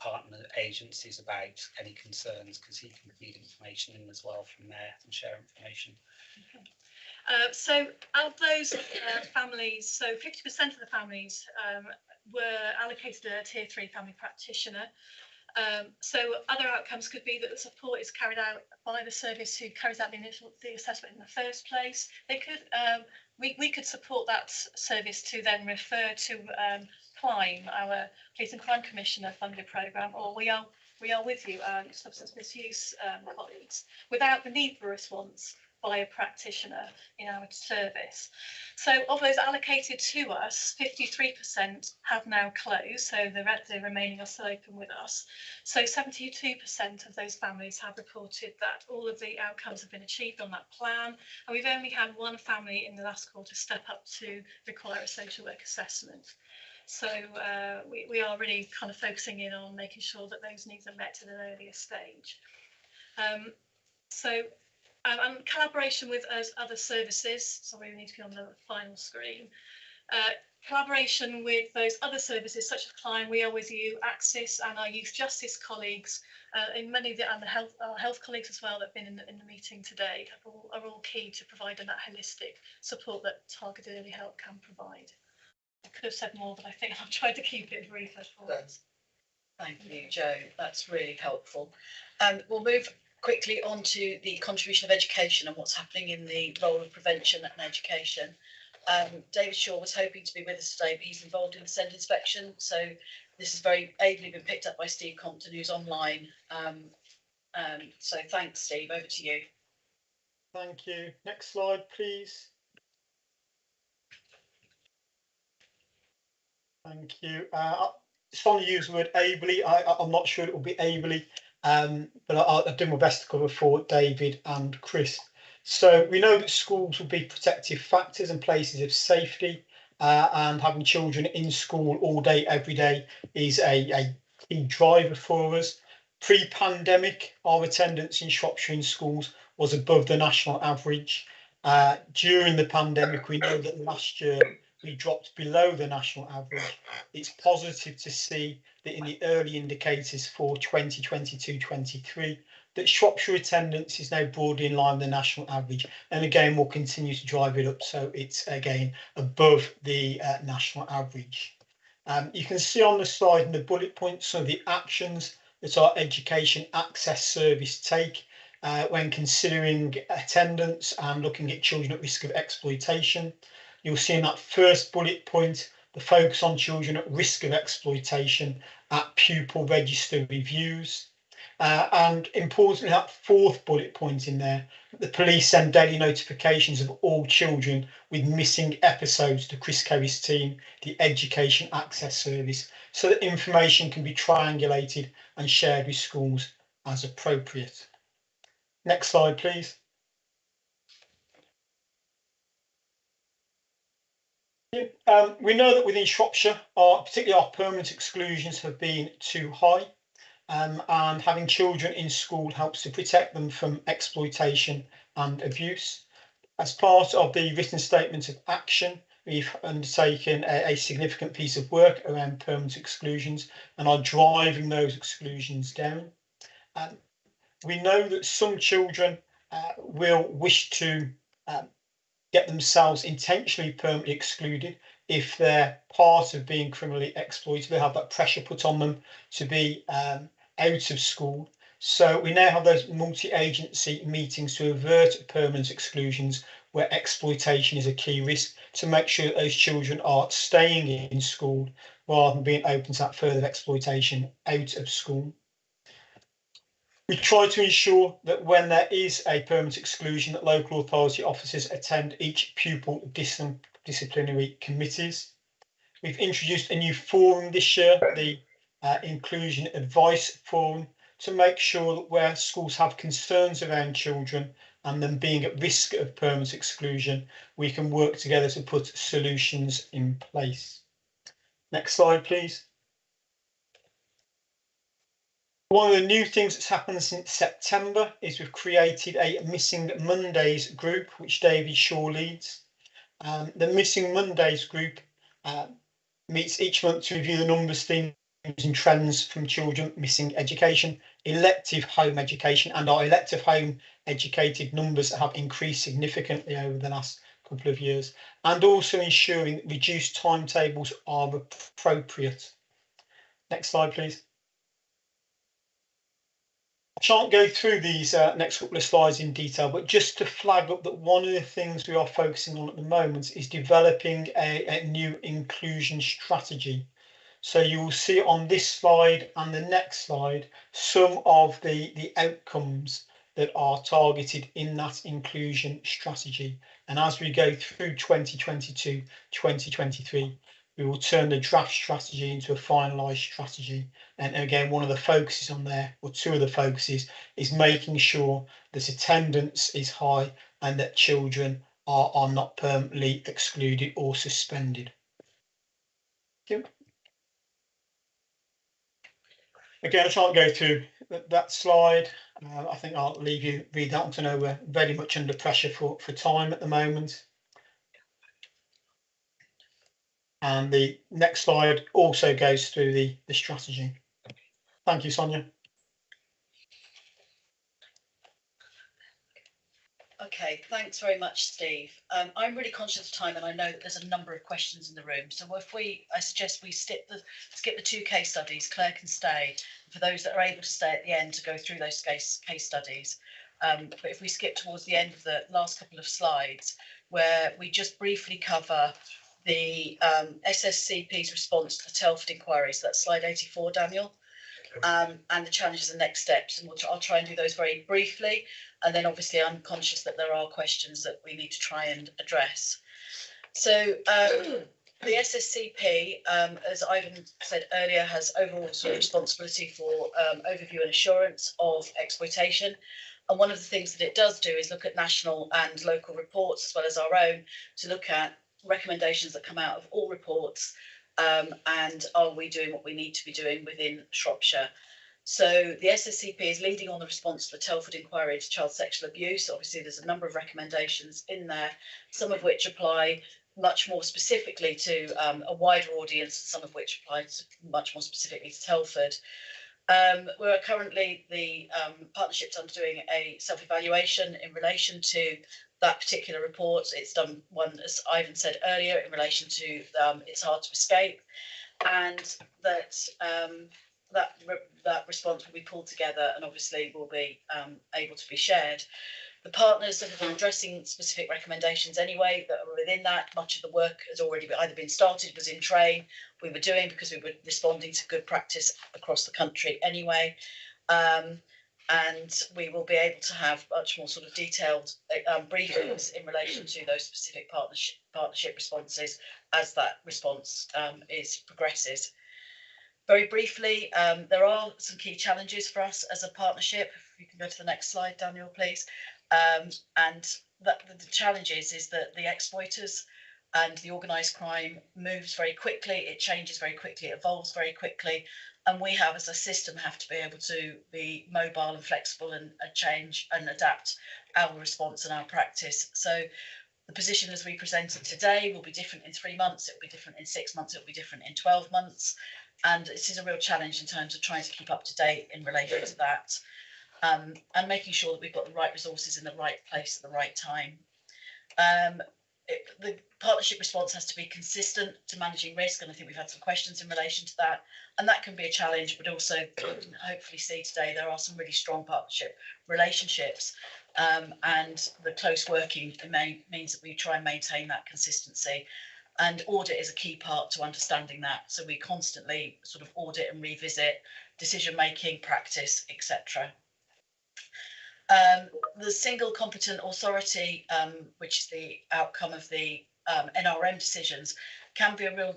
partner agencies about any concerns, because he can feed information in as well from there and share information. Okay. So of those families, so 50% of the families were allocated a tier 3 family practitioner. So other outcomes could be that the support is carried out by the service who carries out the assessment in the first place. They could we could support that service to then refer to CLIME, our Police and Crime Commissioner funded programme, or We Are With You, substance misuse colleagues, without the need for a response by a practitioner in our service. So of those allocated to us, 53% have now closed, so the remaining are still open with us. So 72% of those families have reported that all of the outcomes have been achieved on that plan, and we've only had one family in the last quarter step up to require a social work assessment. So we are really kind of focusing in on making sure that those needs are met at an earlier stage. And collaboration with other services, sorry, we need to be on the final screen. Collaboration with those other services such as CLIME, We Are With You, Axis, and our youth justice colleagues, and our health colleagues as well that have been in the meeting today, are all key to providing that holistic support that targeted early help can provide. I could have said more, but I think I've tried to keep it brief as well. Thank you, Jo. That's really helpful. We'll move quickly on to the contribution of education and what's happening in the role of prevention and education. David Shaw was hoping to be with us today, but he's involved in the SEND inspection. So this has very ably been picked up by Steve Compton, who's online. So thanks, Steve. Over to you. Thank you. Next slide, please. Thank you. Sonia used the word ably. I'm not sure it will be ably, but I'll do my best to cover for David and Chris. So we know that schools will be protective factors and places of safety, and having children in school all day, every day is a key driver for us. Pre-pandemic, our attendance in Shropshire in schools was above the national average. During the pandemic, we know that last year we dropped below the national average. It's positive to see that in the early indicators for 2022-23, that Shropshire attendance is now broadly in line with the national average, and again we'll continue to drive it up, so it's again above the national average. You can see on the slide in the bullet points some of the actions that our education access service take when considering attendance and looking at children at risk of exploitation. You'll see in that first bullet point the focus on children at risk of exploitation at pupil register reviews. And importantly, that fourth bullet point in there, the police send daily notifications of all children with missing episodes to Chris Kerry's team, the Education Access Service, so that information can be triangulated and shared with schools as appropriate. Next slide, please. We know that within Shropshire, particularly our permanent exclusions have been too high, and having children in school helps to protect them from exploitation and abuse. As part of the written statement of action, we've undertaken a significant piece of work around permanent exclusions and are driving those exclusions down. We know that some children will wish to get themselves intentionally permanently excluded if they're part of being criminally exploited. They have that pressure put on them to be out of school. So we now have those multi-agency meetings to avert permanent exclusions where exploitation is a key risk, to make sure that those children are staying in school rather than being open to that further exploitation out of school. We try to ensure that when there is a permanent exclusion, that local authority officers attend each pupil disciplinary committees. We've introduced a new forum this year, the Inclusion Advice Forum, to make sure that where schools have concerns around children and them being at risk of permanent exclusion, we can work together to put solutions in place. Next slide, please. One of the new things that's happened since September is we've created a Missing Mondays group, which David Shaw leads. The Missing Mondays group meets each month to review the numbers, themes and trends from children missing education, elective home education, and our elective home educated numbers have increased significantly over the last couple of years, and also ensuring that reduced timetables are appropriate. Next slide, please. I shan't go through these next couple of slides in detail, but just to flag up that one of the things we are focusing on at the moment is developing a new inclusion strategy. So you will see on this slide and the next slide some of the outcomes that are targeted in that inclusion strategy. And as we go through 2022-2023, we will turn the draft strategy into a finalised strategy. And again, one of the focuses on there, or two of the focuses, is making sure that attendance is high and that children are not permanently excluded or suspended. Thank you. Again, I shan't go through that slide. I think I'll leave you read that one, to know we're very much under pressure for time at the moment. And the next slide also goes through the strategy. Thank you, Sonia. Okay, thanks very much, Steve. I'm really conscious of time, and I know that there's a number of questions in the room. So I suggest we skip the two case studies. Claire can stay. For those that are able to stay at the end to go through those case studies. But if we skip towards the end of the last couple of slides, where we just briefly cover the SSCP's response to the Telford inquiry. So that's slide 84, Daniel. and the challenges and next steps. And I'll try and do those very briefly. And then obviously I'm conscious that there are questions that we need to try and address. So the SSCP, as Ivan said earlier, has overall sort of responsibility for overview and assurance of exploitation. And one of the things that it does do is look at national and local reports as well as our own to look at recommendations that come out of all reports, and are we doing what we need to be doing within Shropshire. So the SSCP is leading on the response to the Telford inquiry into child sexual abuse. Obviously there's a number of recommendations in there, some of which apply much more specifically to a wider audience, some of which apply much more specifically to Telford. We're currently, the partnership's underdoing a self-evaluation in relation to that particular report. It's done one, as Ivan said earlier, in relation to It's Hard to Escape, and that that response will be pulled together and obviously will be able to be shared. The partners have been addressing specific recommendations anyway that are within that. Much of the work has already either been started, was in train, we were doing because we were responding to good practice across the country anyway. And we will be able to have much more sort of detailed briefings in relation to those specific partnership responses as that response progresses. Very briefly, there are some key challenges for us as a partnership. If you can go to the next slide, Daniel, please. And the challenge is that the exploiters and the organised crime moves very quickly, it changes very quickly, it evolves very quickly, and we have as a system have to be able to be mobile and flexible and change and adapt our response and our practice. So the position as we presented today will be different in 3 months, it will be different in 6 months, it will be different in 12 months. And this is a real challenge in terms of trying to keep up to date in relation to that, and making sure that we've got the right resources in the right place at the right time. The partnership response has to be consistent to managing risk, and I think we've had some questions in relation to that, and that can be a challenge, but also hopefully see today there are some really strong partnership relationships, and the close working means that we try and maintain that consistency. And audit is a key part to understanding that. So we constantly sort of audit and revisit decision-making, practice, etc. The single competent authority, which is the outcome of the NRM decisions, can be a real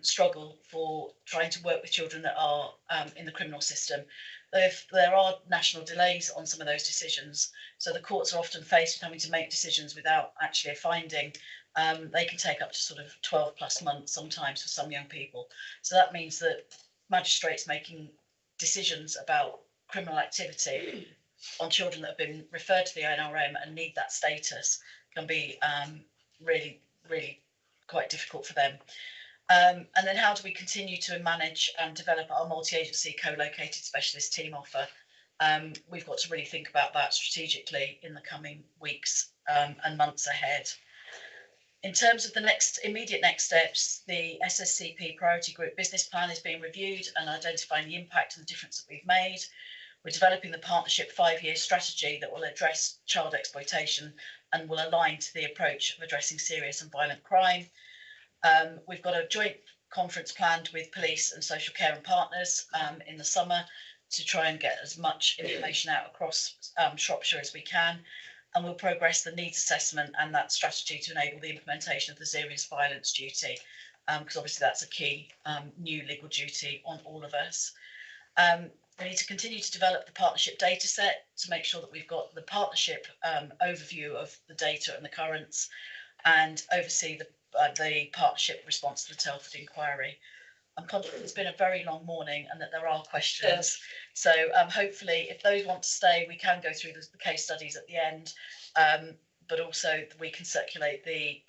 struggle for trying to work with children that are in the criminal system. If there are national delays on some of those decisions, so the courts are often faced with having to make decisions without actually a finding. They can take up to sort of 12+ months sometimes for some young people. So that means that magistrates making decisions about criminal activity on children that have been referred to the NRM and need that status can be really, really quite difficult for them. And then how do we continue to manage and develop our multi-agency co-located specialist team offer? We've got to really think about that strategically in the coming weeks and months ahead. In terms of the immediate next steps, the SSCP Priority Group Business Plan is being reviewed and identifying the impact and the difference that we've made. We're developing the partnership 5-year strategy that will address child exploitation and will align to the approach of addressing serious and violent crime. We've got a joint conference planned with police and social care and partners in the summer to try and get as much information out across Shropshire as we can. And we'll progress the needs assessment and that strategy to enable the implementation of the serious violence duty, because obviously that's a key new legal duty on all of us. We need to continue to develop the partnership data set to make sure that we've got the partnership overview of the data and the currents, and oversee the partnership response to the Telford inquiry. I'm confident it's been a very long morning and that there are questions. So hopefully if those want to stay, we can go through the case studies at the end, but also we can circulate the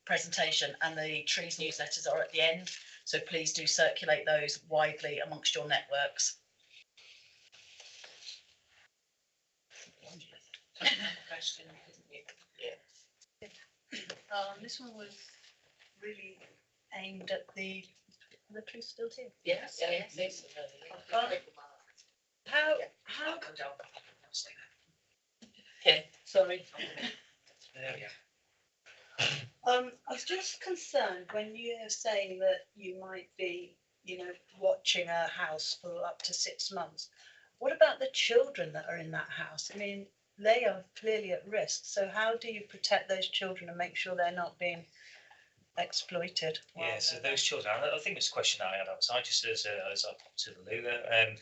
presentation, and the Trees newsletters are at the end. So please do circulate those widely amongst your networks. Question, This one was really aimed at the police still here. Yes, yes. How Yeah, sorry. I was just concerned when you're saying that you might be you know, watching a house for up to 6 months. What about the children that are in that house? I mean, they are clearly at risk. So how do you protect those children and make sure they're not being exploited? Yeah, so those children, I think it's a question that I had outside just as I popped to the loo there.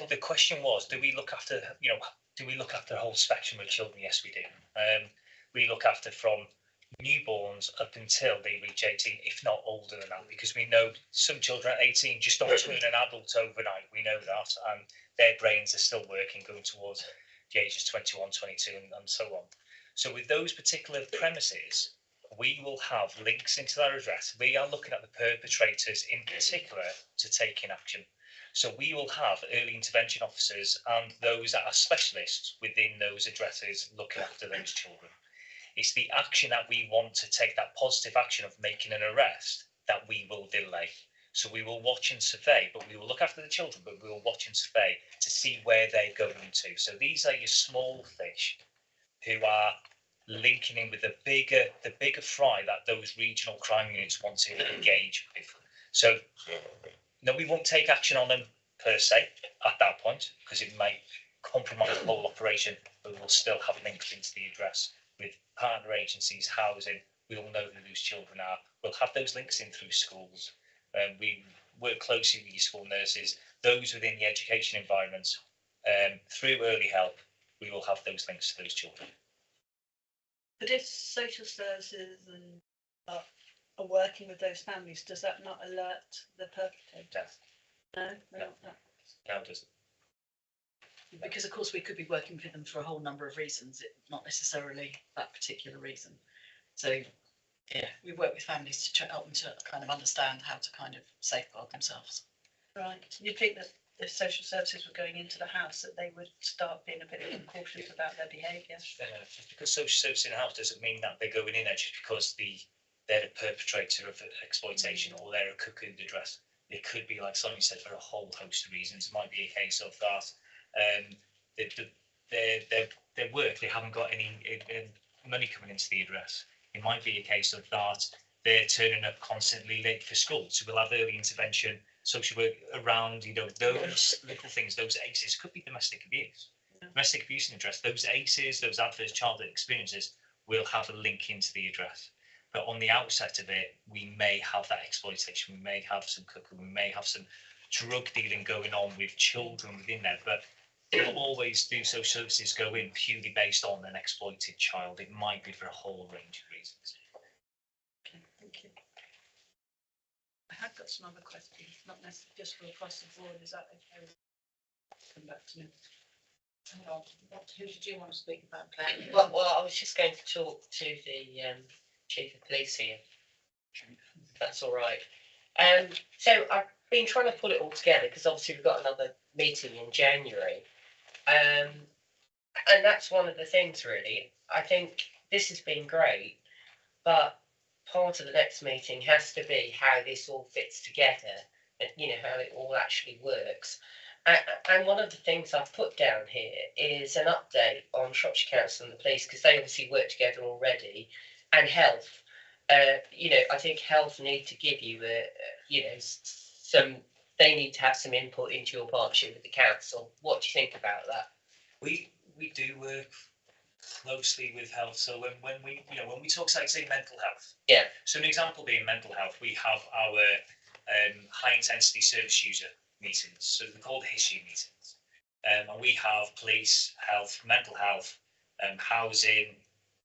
The question was, do we look after, you know, do we look after the whole spectrum of children? Yes, we do. We look after from newborns up until they reach 18, if not older than that, because we know some children at 18 just don't turn an adult overnight. We know that, and their brains are still working, going towards the ages 21, 22, and so on. So with those particular premises, we will have links into their address. We are looking at the perpetrators in particular to take in action. So we will have early intervention officers and those that are specialists within those addresses looking after those children. It's the action that we want to take, that positive action of making an arrest, that we will delay. So we will watch and survey, but we will look after the children, but we will watch and survey to see where they're going to. So these are your small fish who are linking in with the bigger fry that those regional crime units want to engage with. So no, we won't take action on them per se at that point, because it might compromise the whole operation, but we'll still have links into the address with partner agencies, housing. We all know who those children are. We'll have those links in through schools. We work closely with your school nurses, those within the education environments. Through early help, we will have those links to those children. But if social services and are working with those families, does that not alert the perpetrator? No, No, it doesn't. Because of course we could be working with them for a whole number of reasons, not necessarily that particular reason. So yeah, we work with families to help them to kind of understand how to kind of safeguard themselves. Right. You'd think that if social services were going into the house, that they would start being a bit more cautious about their behaviour. Just because social services in the house doesn't mean that they're going in there just because they're a perpetrator of exploitation or they're a cocooned address. It could be, like Sonia said, for a whole host of reasons. It might be a case of that their work, they haven't got any money coming into the address. It might be a case of that they're turning up constantly late for school. So we'll have early intervention, social work around, you know, those little things, those ACEs. Could be domestic abuse. Domestic abuse in the address, those ACEs, those adverse childhood experiences, will have a link into the address. But on the outset of it, we may have that exploitation, we may have some cooking, we may have some drug dealing going on with children within there. But it'll always do social services go in purely based on an exploited child. It might be for a whole range of reasons. Okay, thank you. I have got some other questions, not necessarily just for across the board. Is that okay? Come back to me. Who did you want to speak about, Claire? Well, I was just going to talk to the Chief of Police here. That's all right. So I've been trying to pull it all together because obviously we've got another meeting in January. And that's one of the things really. I think this has been great, but part of the next meeting has to be how this all fits together and, you know, how it all actually works. And one of the things I've put down here is an update on Shropshire Council and the police, because they obviously work together already, and health. You know, I think health need to give you, you know, they need to have some input into your partnership with the council. What do you think about that? We do work closely with health. So when we talk, say mental health. Yeah. So an example being mental health, we have our high intensity service user meetings. So they're called HISU meetings. And we have police, health, mental health, housing,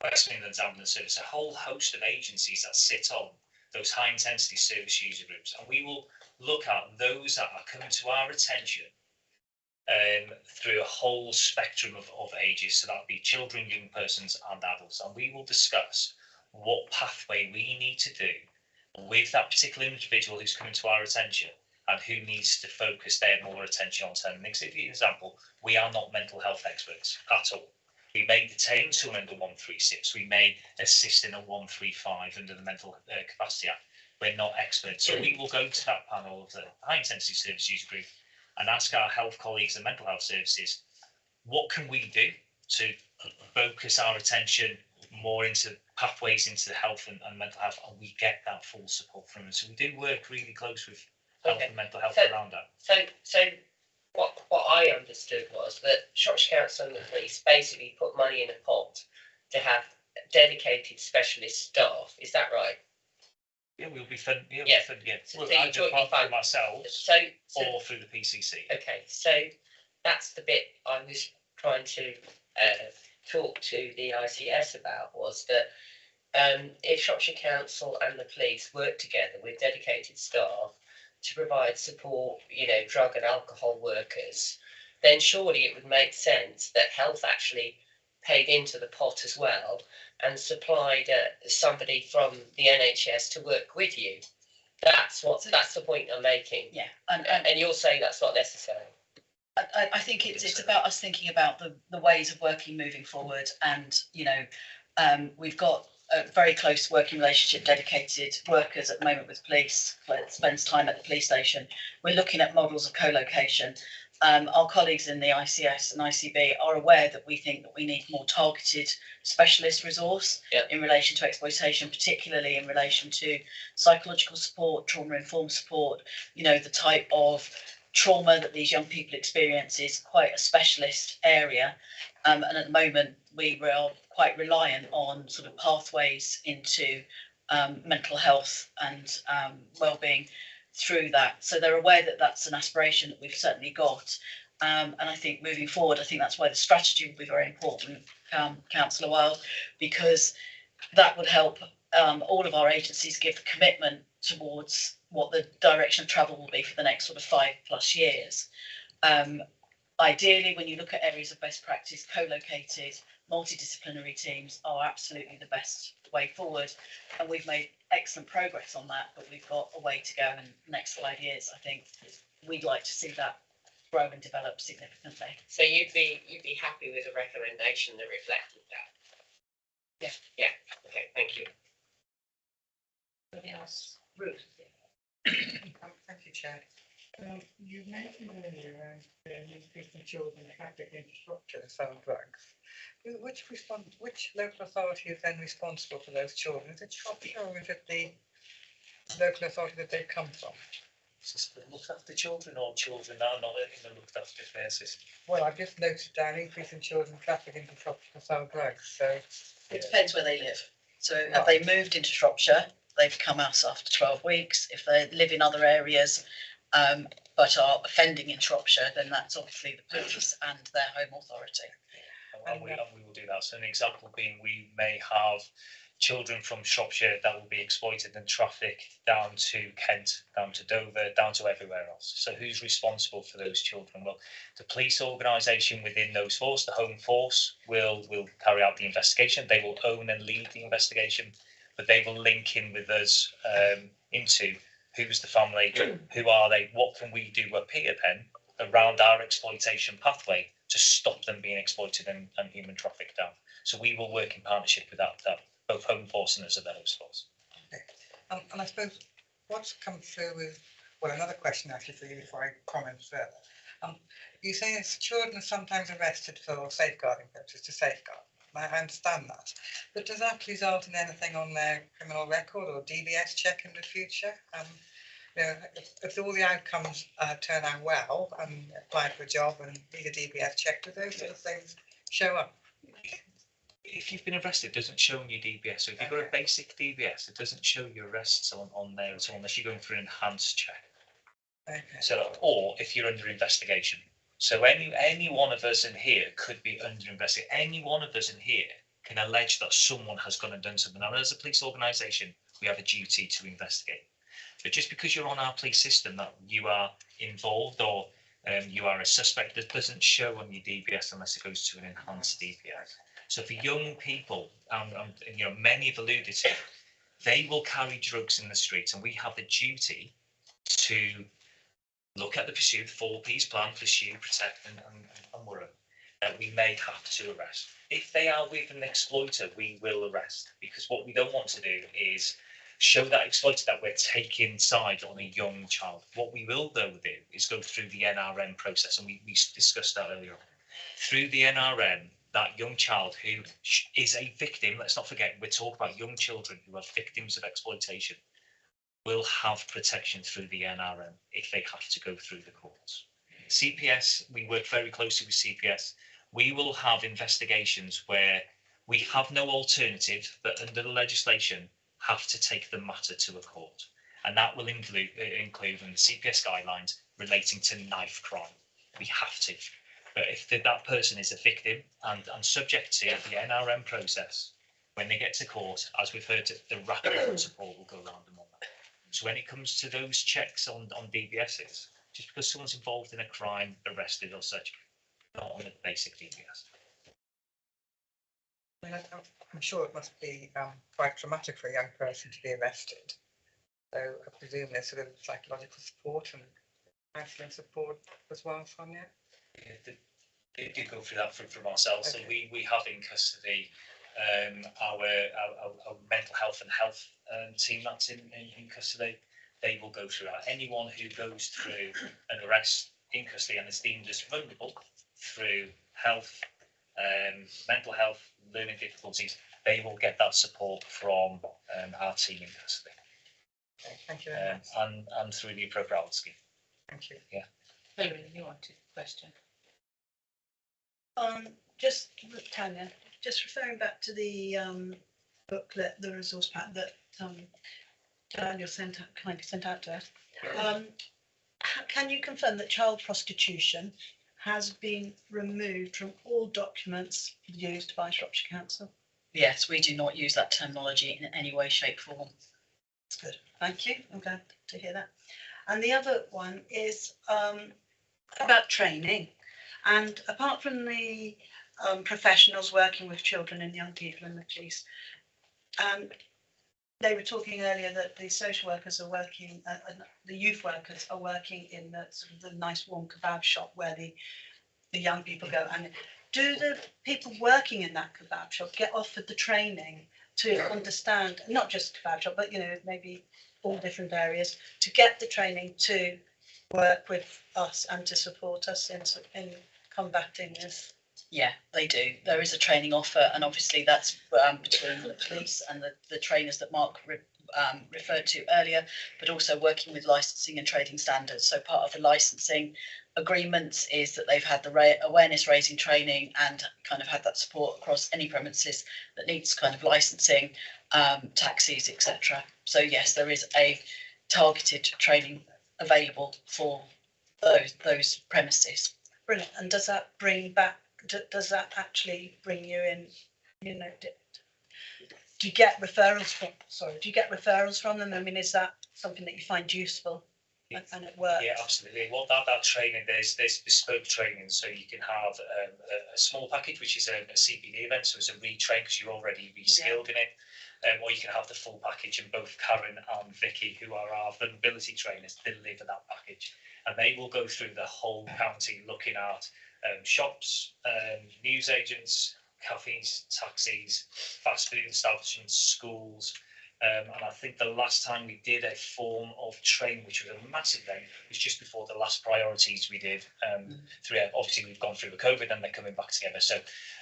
West Midlands Ambulance Service, a whole host of agencies that sit on those high intensity service user groups. And we will look at those that are coming to our attention through a whole spectrum of ages. So that would be children, young persons and adults. And we will discuss what pathway we need to do with that particular individual who's coming to our attention and who needs to focus their more attention on certain things. For example, we are not mental health experts at all. We may detain someone under 136. We may assist in a 135 under the Mental Capacity Act. We're not experts. So we will go to that panel of the high intensity service user group and ask our health colleagues and mental health services, what can we do to focus our attention more into pathways into health and mental health, and we get that full support from them. So we do work really close with health and mental health So- around that. So what I understood was that Shropshire Council and the police basically put money in a pot to have dedicated specialist staff. Is that right? Yeah, we'll be fun. Yeah, Yeah. Fun, yeah. So Well, you either jointly part through fund- ourselves So or through the PCC. okay, so that's the bit I was trying to talk to the ICS about, was that if Shropshire Council and the police work together with dedicated staff to provide support, drug and alcohol workers, then surely it would make sense that health actually paid into the pot as well and supplied somebody from the NHS to work with you. That's the point I'm making. Yeah, And you're saying that's not necessary. I think it's about us thinking about the ways of working moving forward, and we've got a very close working relationship, dedicated workers at the moment with police, that spends time at the police station. We're looking at models of co-location. Our colleagues in the ICS and ICB are aware that we think that we need more targeted specialist resource in relation to exploitation, particularly in relation to psychological support, trauma-informed support. The type of trauma that these young people experience is quite a specialist area, and at the moment we are quite reliant on sort of pathways into mental health and well-being through that. So they're aware that that's an aspiration that we've certainly got, and I think moving forward, I think that's why the strategy will be very important, Councillor Wild, because that would help all of our agencies give the commitment towards what the direction of travel will be for the next sort of 5+ years. Ideally, when you look at areas of best practice, co-located, multidisciplinary teams are absolutely the best way forward. And we've made excellent progress on that, but we've got a way to go in the next 5 years. I think we'd like to see that grow and develop significantly. So you'd be happy with a recommendation that reflected that? Yeah. Yeah, okay, thank you. Anybody else? Ruth? Thank you, Chair. You mentioned earlier around increasing children traffic into Shropshire to sell drugs. Which local authority is then responsible for those children? Is it Shropshire or is it the local authority that they come from? Looked after children or children that are not in the looked after care system? Well, I've just noted down increasing children traffic into Shropshire to sell drugs. So it depends where they live. So have they moved into Shropshire? They've come out after 12 weeks. If they live in other areas, but are offending in Shropshire, then that's obviously the police and their home authority. And we will do that. So an example being, we may have children from Shropshire that will be exploited and trafficked down to Kent, down to Dover, down to everywhere else. So who's responsible for those children? Well, the police organisation within those force, the Home Force, will carry out the investigation. They will own and lead the investigation, but they will link in with us into who's the family, who are they, what can we do up here then around our exploitation pathway to stop them being exploited and human trafficked down. So we will work in partnership with that both Home Force and us at the Host Force. Okay. And I suppose what's come through with, well, another question actually for you before I comment further. You say it's children are sometimes arrested for safeguarding purposes, to safeguard. I understand that, but does that result in anything on their criminal record or DBS check in the future? If all the outcomes turn out well and apply for a job and need a DBS check, do those sort of things show up? If you've been arrested, it doesn't show on your DBS. So if you've got a basic DBS, it doesn't show your arrests on there at all unless you're going for an enhanced check. Okay. So, or if you're under investigation. So any one of us in here could be under investigation. Any one of us in here can allege that someone has gone and done something. And as a police organisation, we have a duty to investigate. But just because you're on our police system that you are involved or you are a suspect, that doesn't show on your DBS unless it goes to an enhanced DBS. So for young people, many have alluded to, they will carry drugs in the streets, and we have the duty to look at the pursuit, 4Ps plan, pursue, protect, and worry, that we may have to arrest. If they are with an exploiter, we will arrest, because what we don't want to do is show that exploiter that we're taking side on a young child. What we will, though, do is go through the NRM process, and we discussed that earlier on. Through the NRM, that young child who is a victim, let's not forget, we're talking about young children who are victims of exploitation. will have protection through the NRM if they have to go through the courts. CPS, we work very closely with CPS. We will have investigations where we have no alternative, but under the legislation have to take the matter to a court. And that will include in the CPS guidelines relating to knife crime. We have to. But if that person is a victim and subject to the NRM process, when they get to court, as we've heard, the rapid support will go around them on that. So when it comes to those checks on DBSs, just because someone's involved in a crime, arrested or such, not on the basic DBS. I mean, I'm sure it must be quite traumatic for a young person to be arrested. So I presume there's sort of psychological support and counselling support as well, Sonia? Yeah, they do go through that from ourselves. Okay. So we have in custody our mental health and health team that's in custody. They will go through that. Anyone who goes through an arrest in custody and is deemed as vulnerable through health, mental health, learning difficulties, they will get that support from our team in custody. Okay, thank you very much. And through the appropriate scheme. Thank you. Yeah. Helen, you wanted a question? Just Tanya, just referring back to the booklet, the resource pack that Daniel kindly sent out to us. Can you confirm that child prostitution has been removed from all documents used by Shropshire Council? Yes, we do not use that terminology in any way, shape, form. That's good. Thank you. I'm glad to hear that. And the other one is about training. And apart from the professionals working with children and young people in the police, they were talking earlier that the social workers are working, the youth workers are working in the sort of the nice warm kebab shop where the young people go. And do the people working in that kebab shop get offered the training to understand, not just kebab shop, but maybe all different areas, to get the training to work with us and to support us in combating this? Yeah, they do. There is a training offer, and obviously that's between the police and the trainers that Mark referred to earlier, but also working with licensing and trading standards. So part of the licensing agreements is that they've had the awareness raising training and kind of had that support across any premises that needs kind of licensing, taxis, etc. So yes, there is a targeted training available for those premises. Brilliant. And does that bring back? Does that actually bring you in? Do you get referrals from? Sorry, do you get referrals from them? I mean, is that something that you find useful and it works? Yeah, absolutely. Well, that training, there's bespoke training, so you can have a small package, which is a CPD event, so it's a retrain because you're already reskilled in it, or you can have the full package, and both Karen and Vicky, who are our vulnerability trainers, deliver that package, and they will go through the whole county looking at shops, news agents, cafes, taxis, fast food establishments, schools. And I think the last time we did a form of training, which was a massive event, was just before the last priorities we did. Obviously, we've gone through the COVID and they're coming back together. So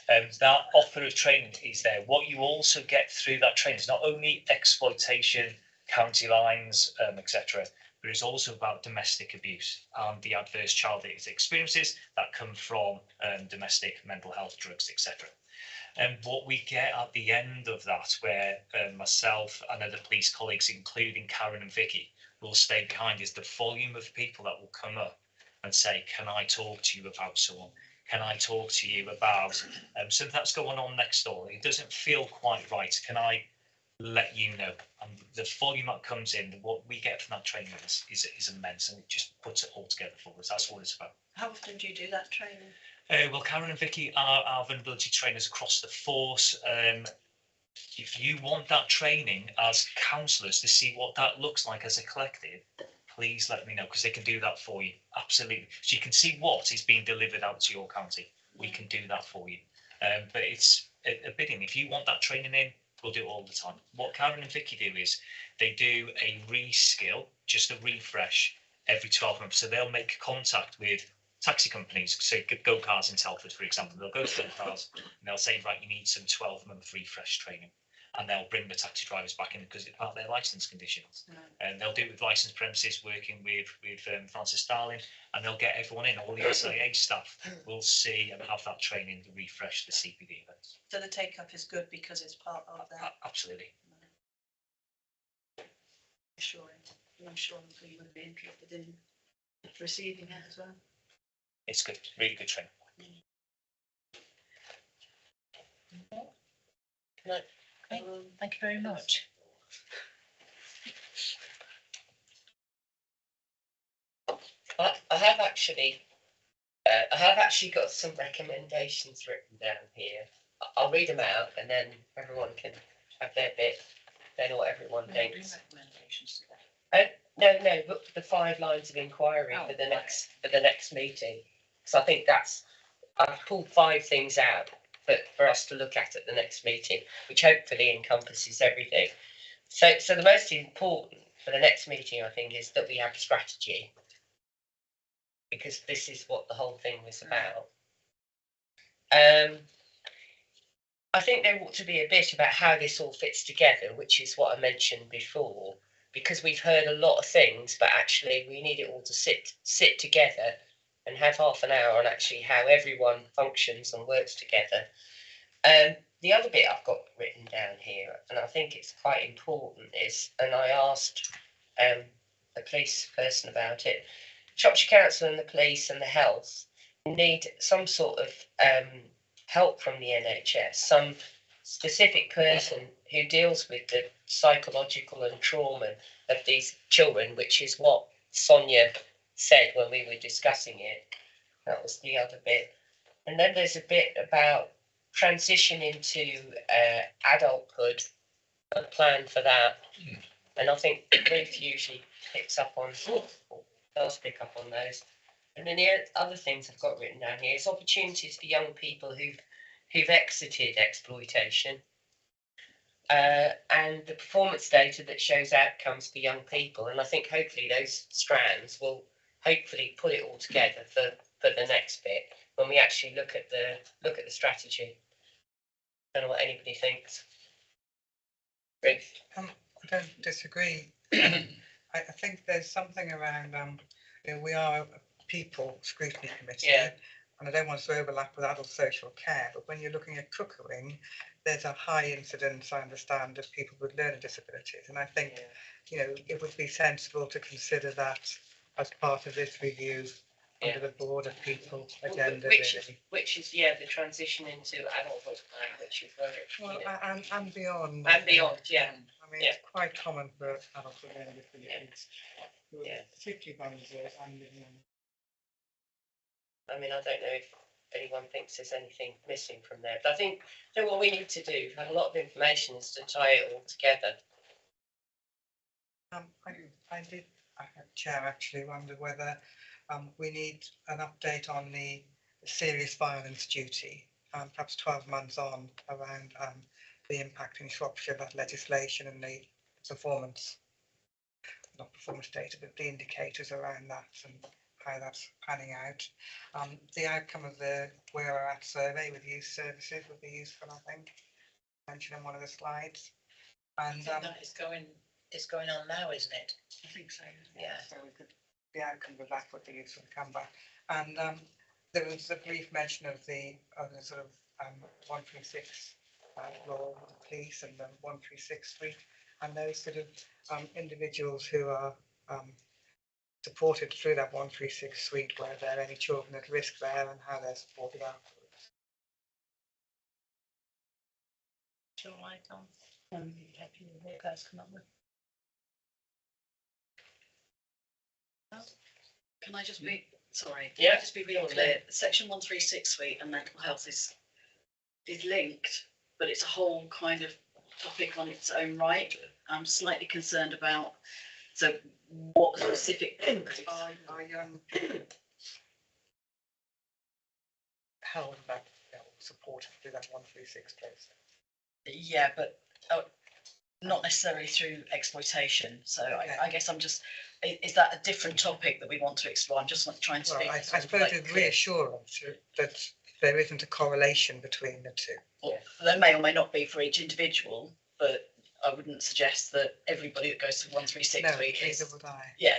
that offer of training is there. What you also get through that training is not only exploitation, county lines, etc., but it's also about domestic abuse and the adverse child experiences that come from domestic mental health, drugs, etc. And what we get at the end of that, where myself and other police colleagues, including Karen and Vicky, will stay behind, is the volume of people that will come up and say, can I talk to you about someone? Can I talk to you about something that's going on next door? It doesn't feel quite right. Can I let you know? And the volume that comes in, what we get from that training is immense, and it just puts it all together for us. That's what it's about. How often do you do that training? Well, Karen and Vicky are our vulnerability trainers across the force. If you want that training as counsellors to see what that looks like as a collective, please let me know, because they can do that for you. Absolutely. So you can see what is being delivered out to your county. We can do that for you. But it's a bidding. If you want that training in, we'll do it all the time. What Karen and Vicky do is they do a reskill, just a refresh every 12 months. So they'll make contact with taxi companies, say Go Cars in Telford, for example. They'll go to Go Cars and they'll say, right, you need some 12-month refresh training. and they'll bring the taxi drivers back in because it's part of their licence conditions. And they'll do it with licensed premises, working with Francis Starling, and they'll get everyone in. All the SIA staff will see and have that training to refresh the CPD events. So the take up is good because it's part of that. Absolutely. I'm sure we would be interested in receiving it as well. It's good, really good training. Okay, thank you very much. I have actually got some recommendations written down here. I'll read them out and then everyone can have their bit. Don't know what everyone thinks. No, but the 5 lines of inquiry for the next meeting. So I think I've pulled 5 things out for us to look at the next meeting, which hopefully encompasses everything. So the most important for the next meeting, I think, is that we have a strategy, because this is what the whole thing was about. I think there ought to be a bit about how this all fits together, which is what I mentioned before, because we've heard a lot of things, but actually we need it all to sit together and have half an hour on actually how everyone functions and works together. The other bit I've got written down here, and I think it's quite important, is, and I asked the police person about it, Shropshire Council and the police and the health need some sort of help from the NHS, some specific person who deals with the psychological and trauma of these children, which is what Sonia said when we were discussing it. That was the other bit. And then there's a bit about transition into adulthood, a plan for that. And I think Ruth usually picks up on, does pick up on those. And then the other things I've got written down here is opportunities for young people who've exited exploitation, and the performance data that shows outcomes for young people. And I think hopefully those strands will hopefully put it all together for the next bit when we actually look at the strategy. I don't know what anybody thinks. Ruth? I don't disagree. I think there's something around, we are a people scrutiny committee, and I don't want to overlap with adult social care, but when you're looking at cookering, there's a high incidence, I understand, of people with learning disabilities, and I think, it would be sensible to consider that as part of this review under the broader people agenda. Which is the transition into adulthood, which is very, and beyond. And beyond, I mean, it's quite common for adults with learning disabilities, particularly vulnerable and I mean, I don't know if anyone thinks there's anything missing from there, but I think what we need to do, have a lot of information, is to tie it all together. I did, Chair, actually wonder whether we need an update on the serious violence duty, perhaps 12 months on, around the impact in Shropshire of that legislation and the performance, not performance data, but the indicators around that and how that's panning out. The outcome of the Where We're At survey with youth services would be useful, I think. Mentioned on one of the slides. And that is going on now, isn't it? I think so. Yeah. So we could, the outcome of that would be useful to come back. And there was a brief mention of the sort of 136 law with the police and 136 suite, and those sort of individuals who are supported through that 136 suite, where there are any children at risk there and how they're supported afterwards. Sure, I can't. I'm happy with what guys come up with. Can I just be sorry? Yeah. Can I just be really clear? Section 136 suite and mental health is linked, but it's a whole kind of topic on its own right. I'm slightly concerned about what specific things are held back, supported through that 136 process. Yeah, but not necessarily through exploitation. So okay. I guess I'm just, is that a different topic that we want to explore? I'm just not trying to I suppose it's reassurance that there isn't a correlation between the two. Well, there may or may not be for each individual, but I wouldn't suggest that everybody that goes to 136 No, week is. neither would I. Yeah,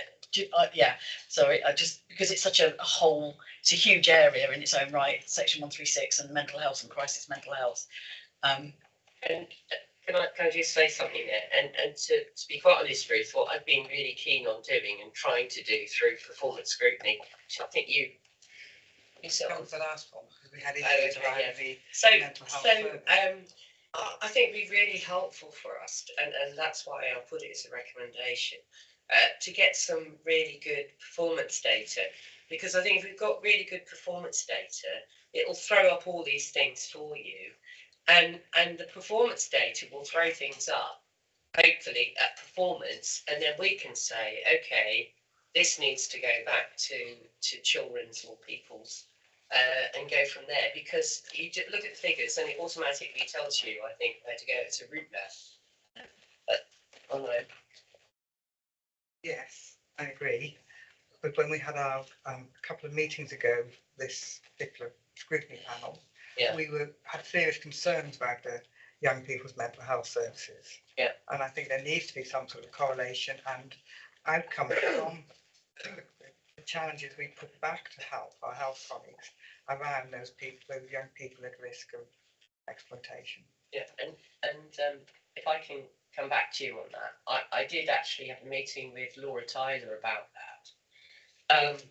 yeah. Sorry, I just because it's such a whole, it's a huge area in its own right. Section 136 and mental health and crisis mental health. And can I just say something there? And to be quite honest, Ruth, what I've been really keen on doing and trying to do through performance scrutiny, which I think you. That was the last one because we had issues around the mental health. I think it'd be really helpful for us, and that's why I'll put it as a recommendation, to get some really good performance data. Because I think if we've got really good performance data, it'll throw up all these things for you. And the performance data will throw things up, hopefully, at performance, and then we can say, okay, this needs to go back to children's or people's, and go from there. Because you just look at the figures and it automatically tells you, I think, where to go. It's a route map. I don't know. Yes, I agree. But when we had our couple of meetings ago, this particular scrutiny panel, we had serious concerns about the young people's mental health services. Yeah. And I think there needs to be some sort of correlation and outcome from the challenges we put back to help our health colleagues around those people, those young people at risk of exploitation. Yeah, and if I can come back to you on that, I did actually have a meeting with Laura Tyler about that.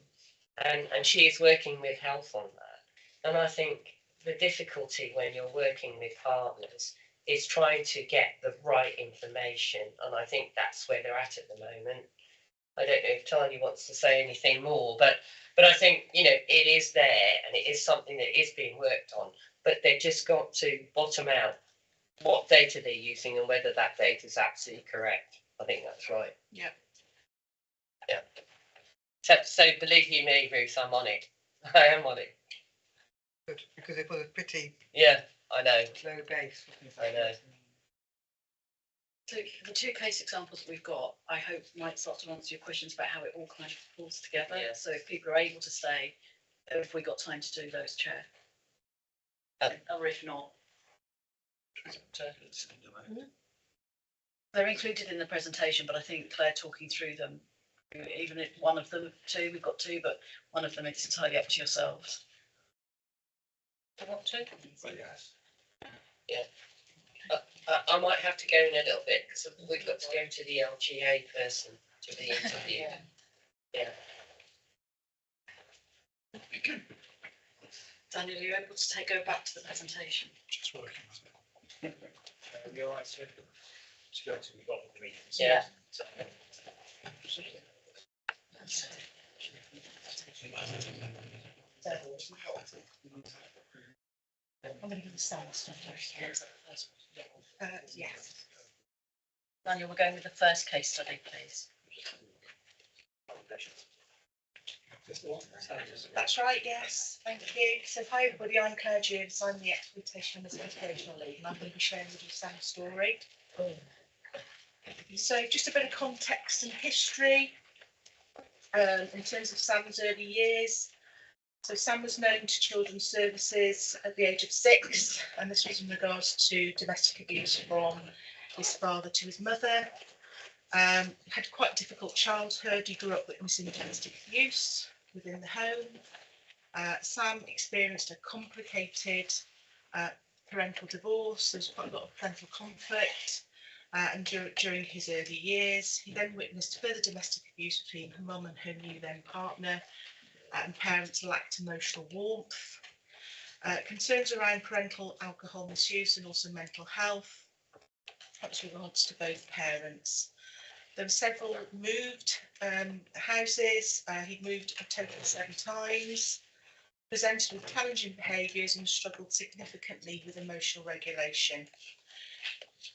And she is working with health on that. And I think the difficulty when you're working with partners is trying to get the right information. And I think that's where they're at the moment. I don't know if Tanya wants to say anything more, but I think, you know, it is there and it is something that is being worked on, but they've just got to bottom out what data they're using and whether that data is absolutely correct. I think that's right. Yeah. Yeah. So believe you me, Ruth, I'm on it. I am on it. Good, because it was a pretty I know. low base. I know. So the two case examples that we've got, I hope might start to answer your questions about how it all kind of falls together. Yeah. So if people are able to stay, if we got time to do those, Chair. Or if not. They're included in the presentation, but I think Claire talking through them, even if one of them, two, we've got two, but one of them is entirely up to yourselves. Do you want to? Yes. Yeah. I might have to go in a little bit because we've got to go to the LGA person to the interview. Yeah. Daniel, are you able to go back to the presentation? Just working on it. You're right, sir. To go to the meetings. Yeah. I'm going to give the sound stuff first. Yes. Daniel, we're going with the first case study, please. That's right, yes, thank you. So hi everybody, I'm Claire Gibbs, I'm the Exploitation and Investigational Lead and I'm going to be sharing with you Sam's story. So just a bit of context and history in terms of Sam's early years. So Sam was known to Children's Services at the age of 6, and this was in regards to domestic abuse from his father to his mother. Had quite a difficult childhood. He grew up witnessing domestic abuse within the home. Sam experienced a complicated parental divorce. There was quite a lot of parental conflict. And during his early years, he then witnessed further domestic abuse between her mum and her new then partner. And parents lacked emotional warmth. Concerns around parental alcohol misuse and also mental health. That was regards to both parents. There were several moved houses. He'd moved a total of 7 times. Presented with challenging behaviours and struggled significantly with emotional regulation.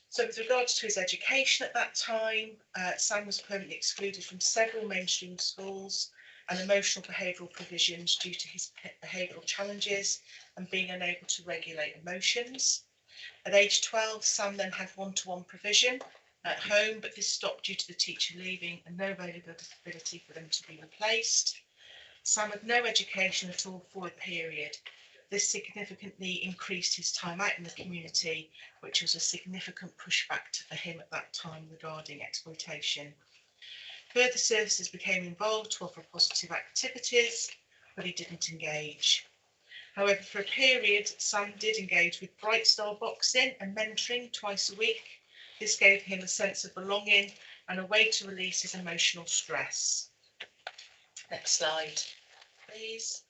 So with regards to his education at that time, Sam was permanently excluded from several mainstream schools and emotional behavioural provisions due to his behavioural challenges and being unable to regulate emotions. At age 12, Sam then had one-to-one provision at home, but this stopped due to the teacher leaving and no availability for them to be replaced. Sam had no education at all for a period. This significantly increased his time out in the community, which was a significant push factor for him at that time regarding exploitation. Further services became involved to offer positive activities, but he didn't engage. However, for a period, Sam did engage with Bright Star boxing and mentoring twice a week. This gave him a sense of belonging and a way to release his emotional stress. Next slide, please.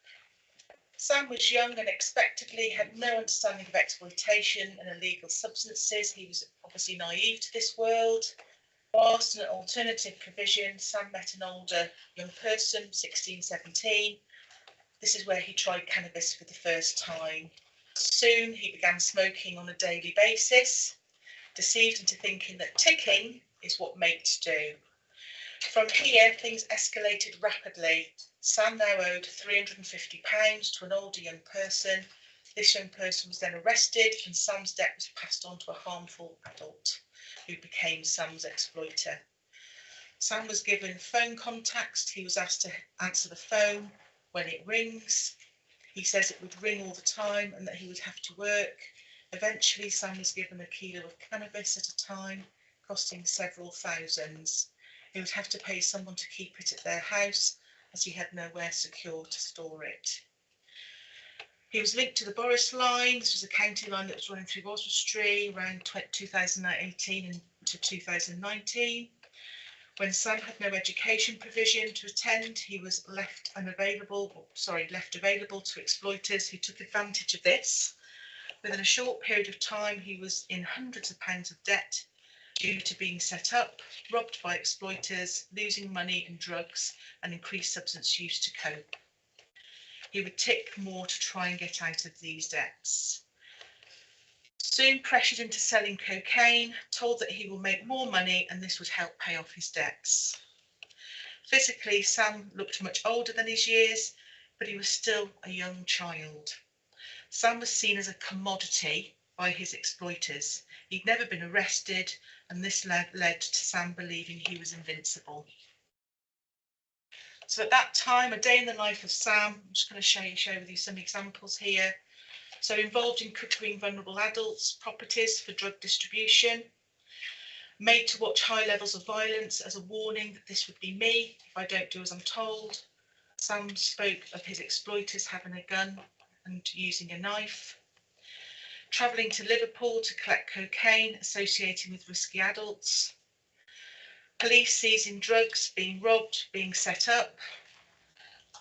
Sam was young and unexpectedly had no understanding of exploitation and illegal substances. He was obviously naive to this world. Whilst an alternative provision, Sam met an older young person, 16, 17. This is where he tried cannabis for the first time. Soon he began smoking on a daily basis, deceived into thinking that ticking is what mates do. From here, things escalated rapidly. Sam now owed £350 to an older young person. This young person was then arrested and Sam's debt was passed on to a harmful adult who became Sam's exploiter. Sam was given phone contacts. He was asked to answer the phone when it rings. He says it would ring all the time and that he would have to work. Eventually, Sam was given a kilo of cannabis at a time, costing several thousands. He would have to pay someone to keep it at their house as he had nowhere secure to store it. He was linked to the Boris line. This was a county line that was running through Oswestry around 2018 and to 2019. When Sam had no education provision to attend, he was left available to exploiters who took advantage of this. Within a short period of time, he was in hundreds of pounds of debt due to being set up, robbed by exploiters, losing money and drugs, and increased substance use to cope. He would tick more to try and get out of these debts. Soon pressured into selling cocaine, told that he will make more money and this would help pay off his debts. Physically, Sam looked much older than his years, but he was still a young child. Sam was seen as a commodity by his exploiters. He'd never been arrested, and this led to Sam believing he was invincible. So at that time, a day in the life of Sam, I'm just going to share with you some examples here. So involved in cookering vulnerable adults' properties for drug distribution, made to watch high levels of violence as a warning that this would be me if I don't do as I'm told. Sam spoke of his exploiters having a gun and using a knife. Travelling to Liverpool to collect cocaine associated with risky adults. Police seizing drugs, being robbed, being set up.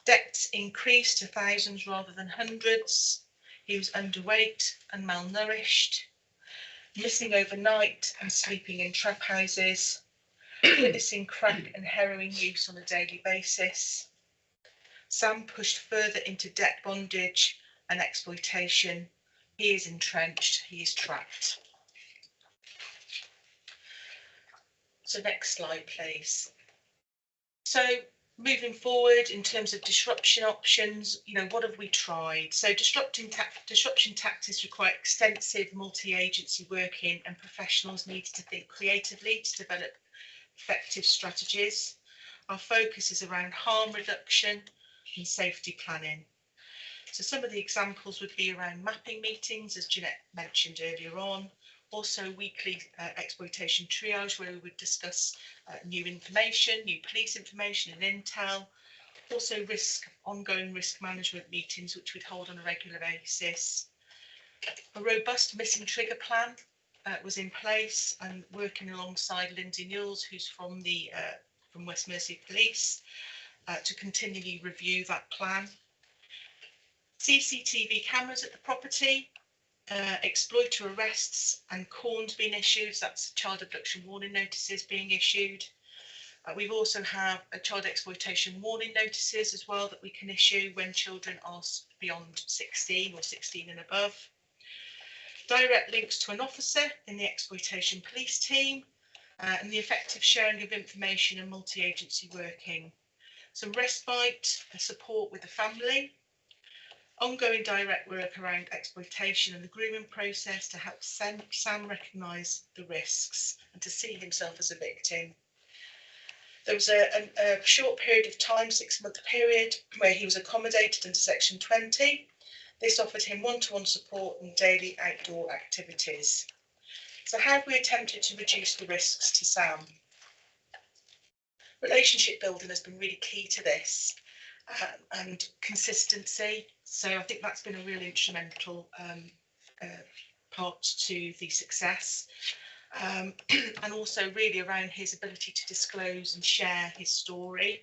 Debts increased to thousands rather than hundreds. He was underweight and malnourished. Missing overnight and sleeping in trap houses. Witnessing crack and heroin use on a daily basis. Sam pushed further into debt bondage and exploitation. He is entrenched, he is trapped. So next slide, please. So moving forward in terms of disruption options, what have we tried? So disruption tactics require extensive multi-agency working and professionals need to think creatively to develop effective strategies. Our focus is around harm reduction and safety planning. So some of the examples would be around mapping meetings, as Jeanette mentioned earlier on, also weekly exploitation triage where we would discuss new information, new police information and intel, also ongoing risk management meetings which we'd hold on a regular basis. A robust missing trigger plan was in place and working alongside Lindsay Newells, who's from West Mercia Police, to continually review that plan. CCTV cameras at the property, exploiter arrests and corns being issued, that's child abduction warning notices being issued. We've also have a child exploitation warning notices as well that we can issue when children are beyond 16 or 16 and above. Direct links to an officer in the exploitation police team and the effective sharing of information and multi-agency working. Some respite, support with the family. Ongoing direct work around exploitation and the grooming process to help Sam recognise the risks and to see himself as a victim. There was a short period of time, 6-month period, where he was accommodated under Section 20. This offered him one-to-one support and daily outdoor activities. So how have we attempted to reduce the risks to Sam? Relationship building has been really key to this, and consistency. So I think that's been a really instrumental part to the success. And also really around his ability to disclose and share his story.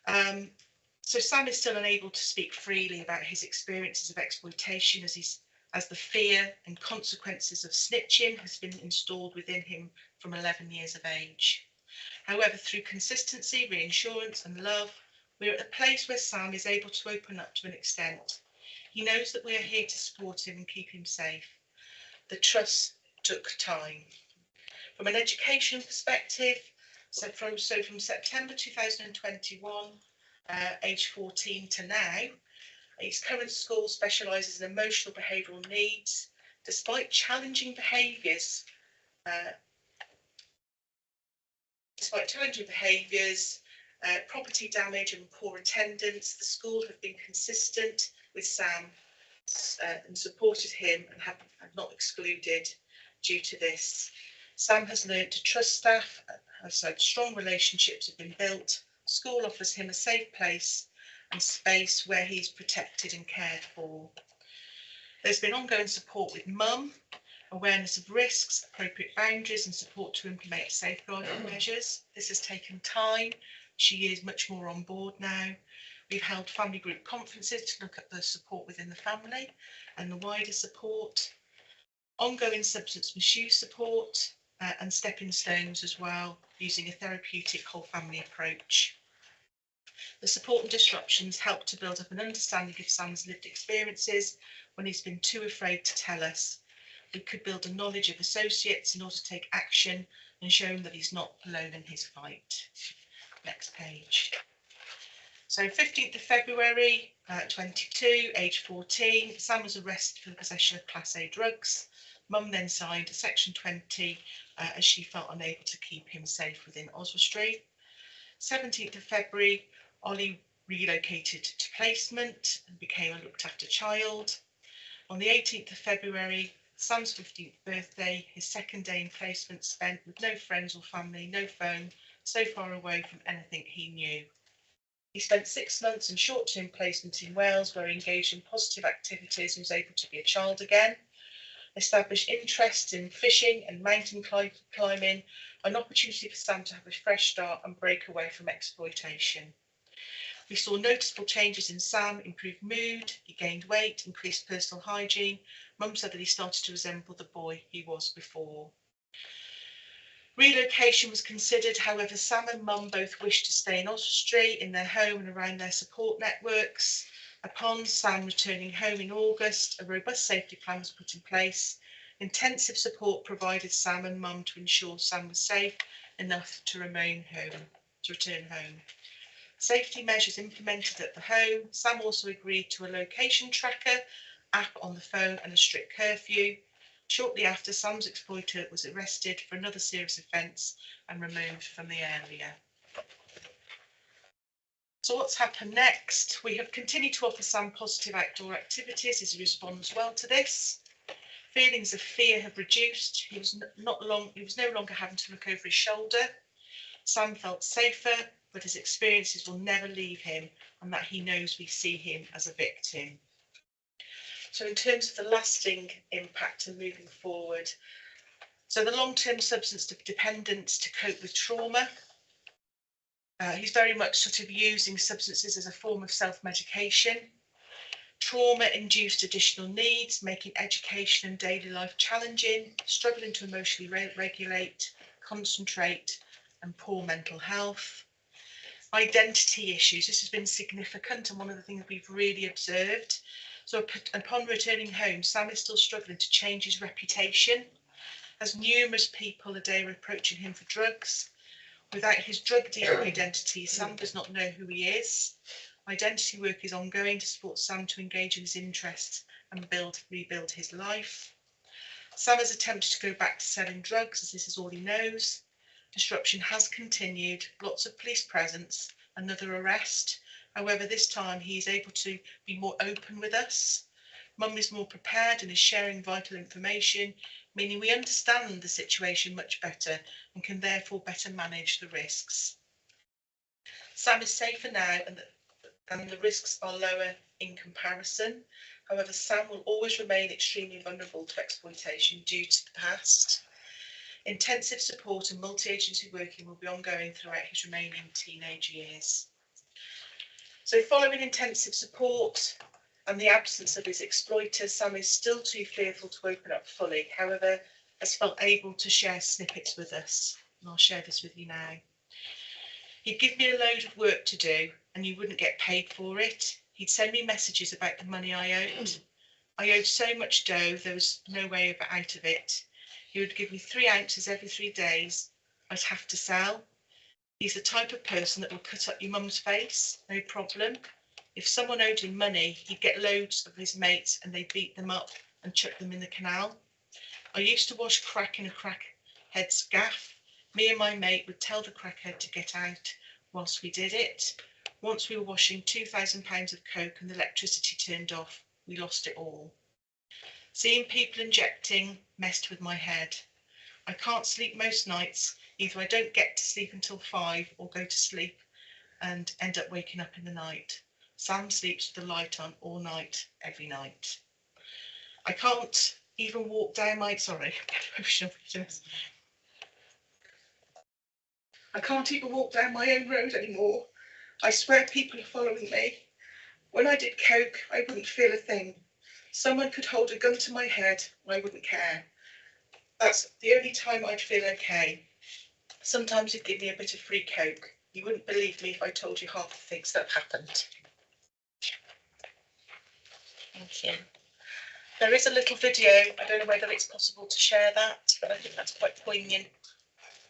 So Sam is still unable to speak freely about his experiences of exploitation as the fear and consequences of snitching has been installed within him from 11 years of age. However, through consistency, reassurance and love, we're at a place where Sam is able to open up to an extent. He knows that we are here to support him and keep him safe. The trust took time. From an education perspective, so from September 2021, age 14 to now, his current school specialises in emotional behavioural needs. Despite challenging behaviours, property damage and poor attendance, the school have been consistent with Sam and supported him and have not excluded due to this. Sam has learned to trust staff, has had strong relationships have been built. School offers him a safe place and space where he's protected and cared for. There's been ongoing support with mum, awareness of risks, appropriate boundaries and support to implement safeguarding measures. This has taken time. She is much more on board now. We've held family group conferences to look at the support within the family and the wider support. Ongoing substance misuse support and stepping stones as well, using a therapeutic whole family approach. The support and disruptions help to build up an understanding of Sam's lived experiences when he's been too afraid to tell us. We could build a knowledge of associates in order to take action and show him that he's not alone in his fight. Next page. So 15th of February 22, age 14, Sam was arrested for the possession of Class A drugs. Mum then signed a Section 20 as she felt unable to keep him safe within Oswestry. 17th of February, Ollie relocated to placement and became a looked after child. On the 18th of February, Sam's 15th birthday, his second day in placement spent with no friends or family, no phone, so far away from anything he knew. He spent 6 months in short-term placement in Wales where he engaged in positive activities and was able to be a child again. Established interest in fishing and mountain climbing, an opportunity for Sam to have a fresh start and break away from exploitation. We saw noticeable changes in Sam, improved mood, he gained weight, increased personal hygiene. Mum said that he started to resemble the boy he was before. Relocation was considered, however, Sam and Mum both wished to stay in Oswestry, in their home and around their support networks. Upon Sam returning home in August, a robust safety plan was put in place. Intensive support provided Sam and Mum to ensure Sam was safe enough to return home. Safety measures implemented at the home. Sam also agreed to a location tracker app on the phone and a strict curfew. Shortly after, Sam's exploiter was arrested for another serious offence and removed from the area. So what's happened next? We have continued to offer Sam positive outdoor activities as he responds well to this. Feelings of fear have reduced. He was no longer having to look over his shoulder. Sam felt safer, but his experiences will never leave him and that he knows we see him as a victim. So in terms of the lasting impact and moving forward, so the long-term substance dependence to cope with trauma. He's very much sort of using substances as a form of self-medication. Trauma-induced additional needs, making education and daily life challenging, struggling to emotionally regulate, concentrate, and poor mental health. Identity issues, this has been significant and one of the things we've really observed. So upon returning home, Sam is still struggling to change his reputation, as numerous people a day are approaching him for drugs. Without his drug dealer identity, Sam does not know who he is. Identity work is ongoing to support Sam to engage in his interests and rebuild his life. Sam has attempted to go back to selling drugs as this is all he knows. Disruption has continued, lots of police presence, another arrest, However, this time he is able to be more open with us. Mum is more prepared and is sharing vital information, meaning we understand the situation much better and can therefore better manage the risks. Sam is safer now and the risks are lower in comparison. However, Sam will always remain extremely vulnerable to exploitation due to the past. Intensive support and multi-agency working will be ongoing throughout his remaining teenage years. So following intensive support and the absence of his exploiters, Sam is still too fearful to open up fully. However, has felt able to share snippets with us, and I'll share this with you now. He'd give me a load of work to do and you wouldn't get paid for it. He'd send me messages about the money I owed. I owed so much dough, there was no way out of it. He would give me 3 ounces every 3 days. I'd have to sell. He's the type of person that will cut up your mum's face, no problem. If someone owed him money, he'd get loads of his mates and they'd beat them up and chuck them in the canal. I used to wash crack in a crackhead's gaff. Me and my mate would tell the crackhead to get out whilst we did it. Once we were washing £2,000 of coke and the electricity turned off, we lost it all. Seeing people injecting messed with my head. I can't sleep most nights. Either I don't get to sleep until 5 or go to sleep and end up waking up in the night. Sam sleeps with the light on all night, every night. I can't even walk down my, I can't even walk down my own road anymore. I swear people are following me. When I did coke, I wouldn't feel a thing. Someone could hold a gun to my head, I wouldn't care. That's the only time I'd feel okay. Sometimes he'd give me a bit of free coke. You wouldn't believe me if I told you half the things that happened. Thank you. There is a little video. I don't know whether it's possible to share that, but I think that's quite poignant.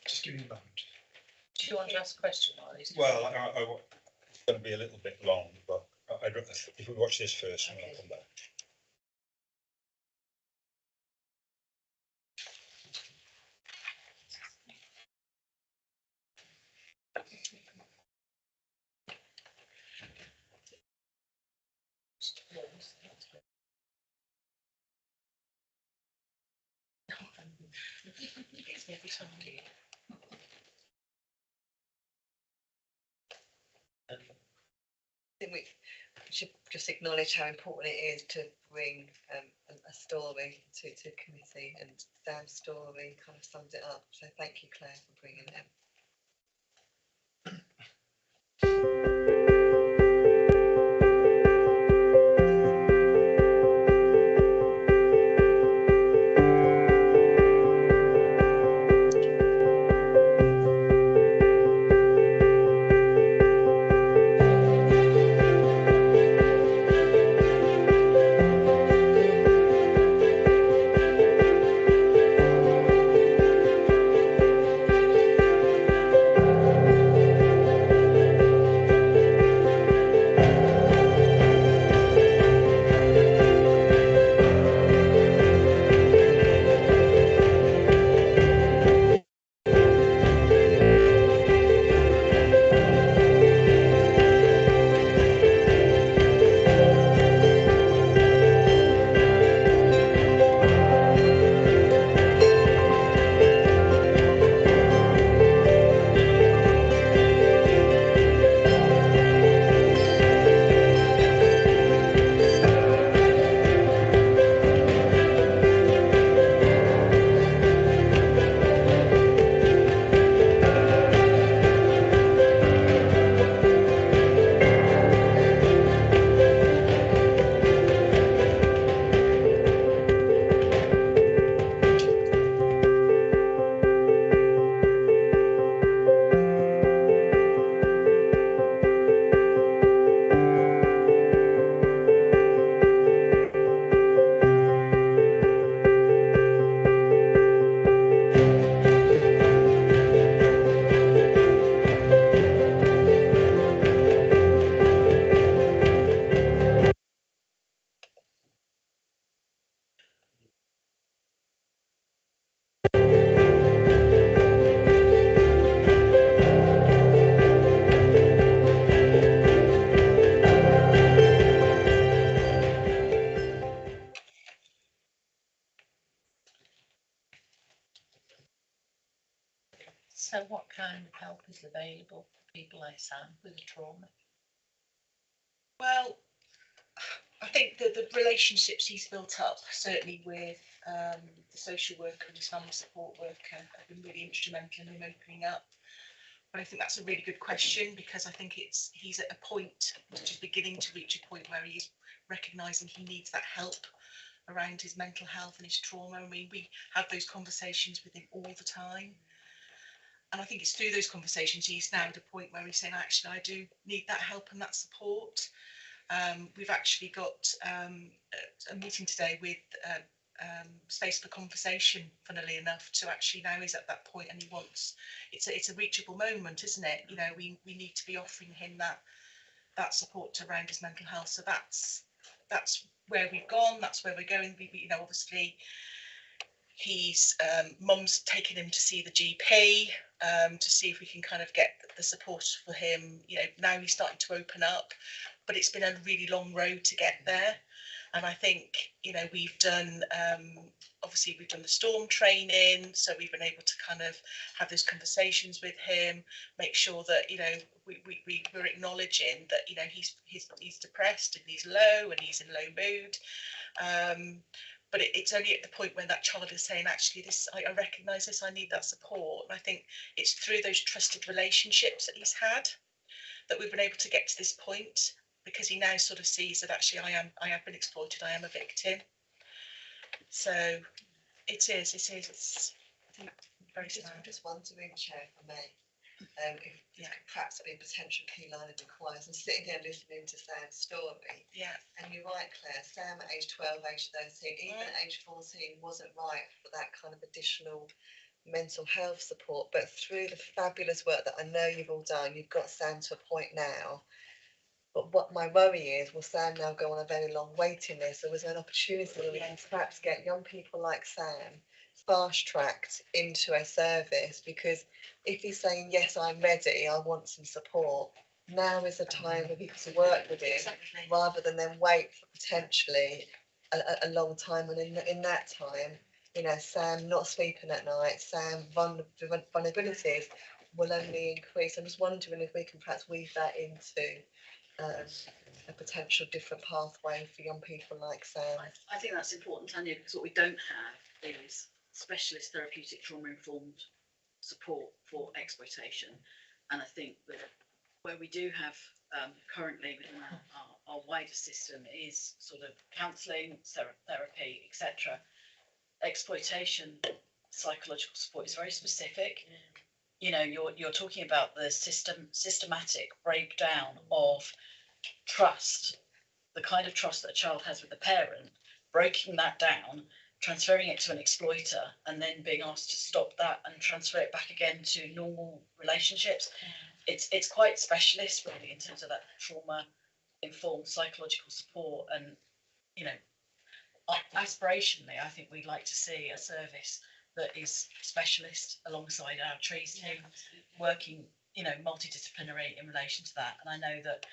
Just give me a moment. Do you want to ask a question, Molly? Well, it's going to be a little bit long, but I'd rather, if we watch this first, and I'll come back. I think we should just acknowledge how important it is to bring a story to committee, and Sam's story kind of sums it up. So thank you, Claire, for bringing it. So what kind of help is available for people like Sam with a trauma? Well, I think the relationships he's built up, certainly with the social worker and his family support worker, have been really instrumental in him opening up. But I think that's a really good question, because I think he's at a point, just beginning to reach a point where he's recognising he needs that help around his mental health and his trauma. I mean, we have those conversations with him all the time. And I think it's through those conversations he's now at a point where he's saying, actually, I do need that help and that support. We've actually got a meeting today with Space for Conversation, funnily enough, to actually now he's at that point and he wants, it's a reachable moment, isn't it? You know, we need to be offering him that support around his mental health. So that's where we've gone, that's where we're going. You know, obviously he's mum's taking him to see the GP to see if we can kind of get the support for him. You know, now he's starting to open up, but it's been a really long road to get there. And I think, you know, we've done, obviously we've done the storm training, so we've been able to kind of have those conversations with him, make sure that, you know, we're acknowledging that, you know, he's depressed and he's low and he's in low mood. But it's only at the point when that child is saying, actually, I recognise this, I need that support. And I think it's through those trusted relationships that he's had that we've been able to get to this point, because he now sort of sees that actually I have been exploited, I am a victim. So it's I think very sad. I'm just wondering, Chair, for me, if this could perhaps be a potential key line of inquiries. I'm sitting here listening to Sam's story. Yeah. And you're right, Claire, Sam at age 12, age 13, even at age 14 wasn't right for that kind of additional mental health support. But through the fabulous work that I know you've all done, you've got Sam to a point now. But what my worry is, will Sam now go on a very long waiting list? So is there an opportunity where we can perhaps get young people like Sam fast-tracked into a service? Because if he's saying, yes, I'm ready, I want some support, now is the time for people to work with him, rather than then wait for potentially a long time. And in that time, you know, Sam not sleeping at night, Sam vulnerabilities will only increase. I'm just wondering if we can perhaps weave that into a potential different pathway for young people like Sam. I think that's important, Tanya, because what we don't have is specialist therapeutic trauma-informed support for exploitation. And I think that where we do have currently within our wider system is sort of counselling, therapy, etc. Exploitation psychological support is very specific. You know, you're talking about the systematic breakdown of trust, the kind of trust that a child has with the parent, breaking that down, transferring it to an exploiter, and then being asked to stop that and transfer it back again to normal relationships. It's quite specialist, really, in terms of that trauma-informed psychological support. And, you know, aspirationally, I think we'd like to see a service that is specialist alongside our trees team, working, you know, multidisciplinary in relation to that. And I know that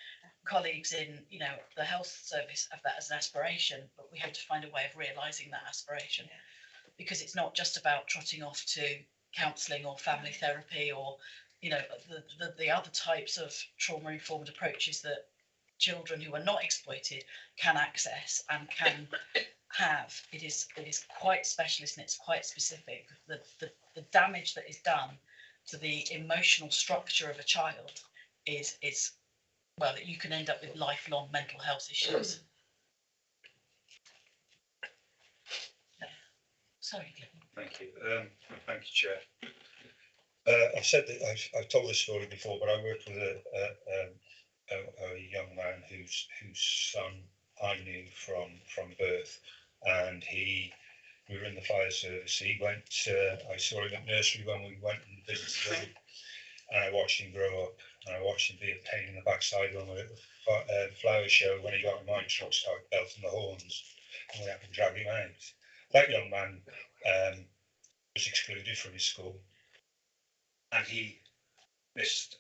colleagues in, you know, the health service have that as an aspiration, but we have to find a way of realising that aspiration, because it's not just about trotting off to counselling or family therapy or, you know, the other types of trauma-informed approaches that children who are not exploited can access and can have. It is quite specialist and it's quite specific. The damage that is done to the emotional structure of a child is well, you can end up with lifelong mental health issues. Sorry. Thank you. Thank you, Chair. I've said that I've told this story before, but I worked with a young man whose son I knew from birth, and we were in the fire service. He went. I saw him at nursery when we went and visited him, and I watched him grow up. And I watched him be a pain in the backside when we were at the flower show. When he got in my truck, started belting the horns, and we had to drag him out. That young man was excluded from his school, and he missed.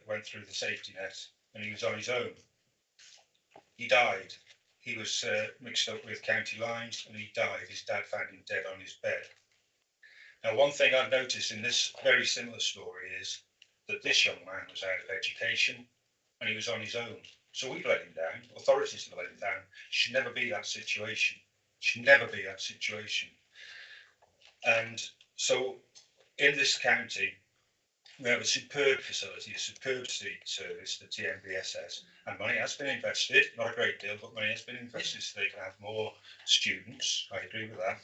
Went through the safety net, and he was on his own. He died. He was mixed up with county lines, and he died. His dad found him dead on his bed. Now, one thing I've noticed in this very similar story is that this young man was out of education and he was on his own. So we've let him down. Authorities have let him down. Should never be that situation. Should never be that situation. And so in this county, we have a superb facility, a superb service, the TMBSS, and money has been invested, not a great deal, but money has been invested so they can have more students. I agree with that.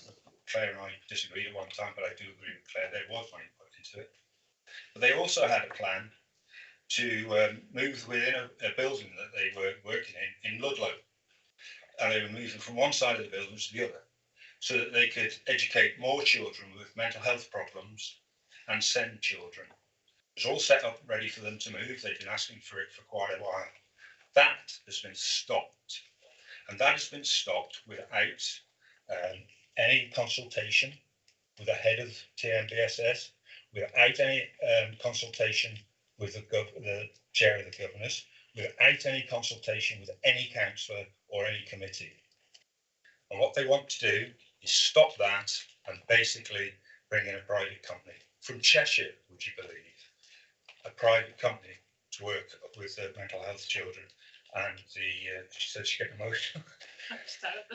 Claire and I disagreed at one time, but I do agree with Claire, there was money put into it. But they also had a plan to move within a building that they were working in Ludlow. And they were moving from one side of the building to the other, so that they could educate more children with mental health problems and send children. It was all set up ready for them to move. They'd been asking for it for quite a while. That has been stopped. And that has been stopped without any consultation with the head of TMBSS, without any consultation with the chair of the governors, without any consultation with any councillor or any committee. And what they want to do is stop that and basically bring in a private company from Cheshire, would you believe? A private company to work with the mental health children and she said she get emotional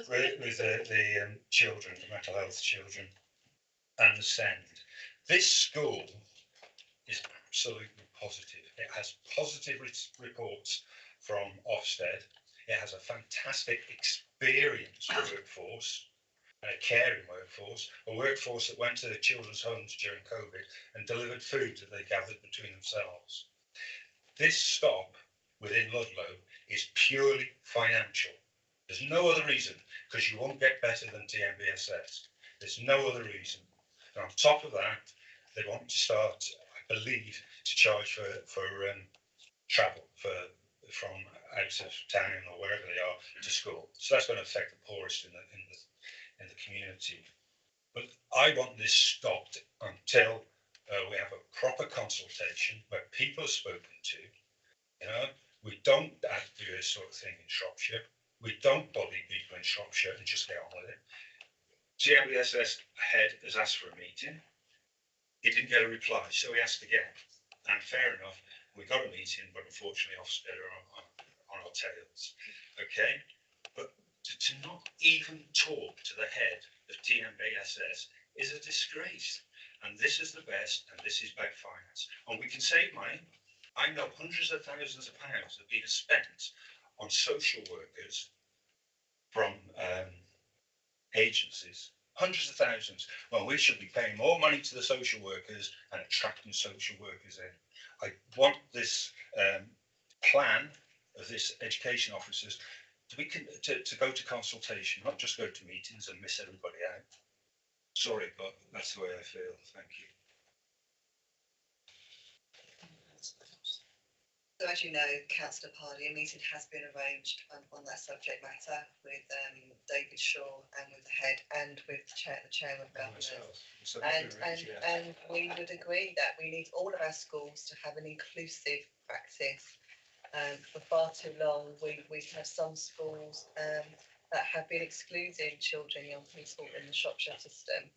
with the children, the mental health children, and the SEND. This school is absolutely positive. It has positive reports from Ofsted. It has a fantastic experienced workforce, and a caring workforce, a workforce that went to the children's homes during COVID and delivered food that they gathered between themselves. This stop within Ludlow is purely financial. There's no other reason, because you won't get better than TMBSS. There's no other reason. And on top of that, they want to start, I believe, to charge for travel from out of town or wherever they are to school. So that's going to affect the poorest in the community. But I want this stopped until we have a proper consultation where people are spoken to. You know, we don't have to do this sort of thing in Shropshire. We don't bully people in Shropshire and just get on with it. TMBSS head has asked for a meeting. He didn't get a reply, so he asked again. And fair enough, we got a meeting, but unfortunately Ofsted are on our tails. Okay, but to not even talk to the head of TMBSS is a disgrace. And this is the best, and this is about finance. And we can save money. I know hundreds of thousands of pounds have been spent on social workers from agencies. Hundreds of thousands. Well, we should be paying more money to the social workers and attracting social workers in. I want this plan of this education officers to go to consultation, not just go to meetings and miss everybody out. Sorry, but that's the way I feel. Thank you. So as you know, Councillor Pardy, a meeting has been arranged on that subject matter with David Shaw and with the head and with the chair of governors. And we would agree that we need all of our schools to have an inclusive practice. For far too long, we have some schools that have been excluding children, young people in the Shropshire system.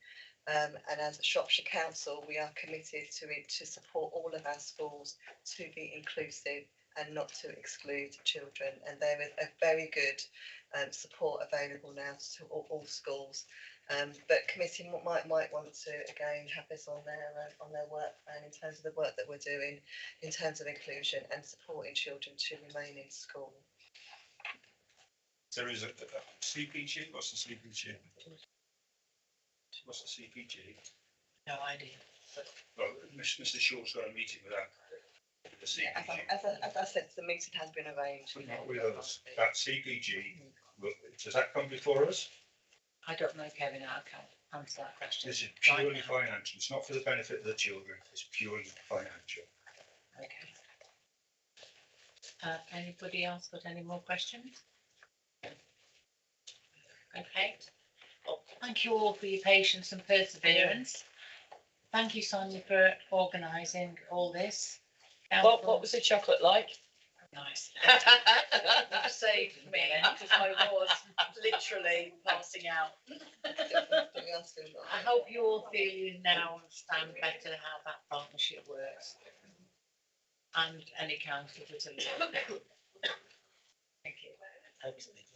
And as a Shropshire Council, we are committed to support all of our schools to be inclusive and not to exclude children. And there is a very good support available now to all schools. But committee might want to again have this on their work plan in terms of the work that we're doing in terms of inclusion and supporting children to remain in school. There is a CPG. What's the CPG? What's the CPG? No idea. Well, Mr. Shaw's got a meeting with that. The CPG. As I said, the meeting has been arranged. Not with us. That CPG, does that come before us? I don't know, Kevin. I can't answer that question. This is purely financial. It's not for the benefit of the children. It's purely financial. Okay. Anybody else got any more questions? Okay. Well, thank you all for your patience and perseverance. Thank you, Sonia, for organising all this. What was the chocolate like? Nice. You saved me because I was literally passing out. I hope you all feel you now understand better how that partnership works. And any council that are. Thank you.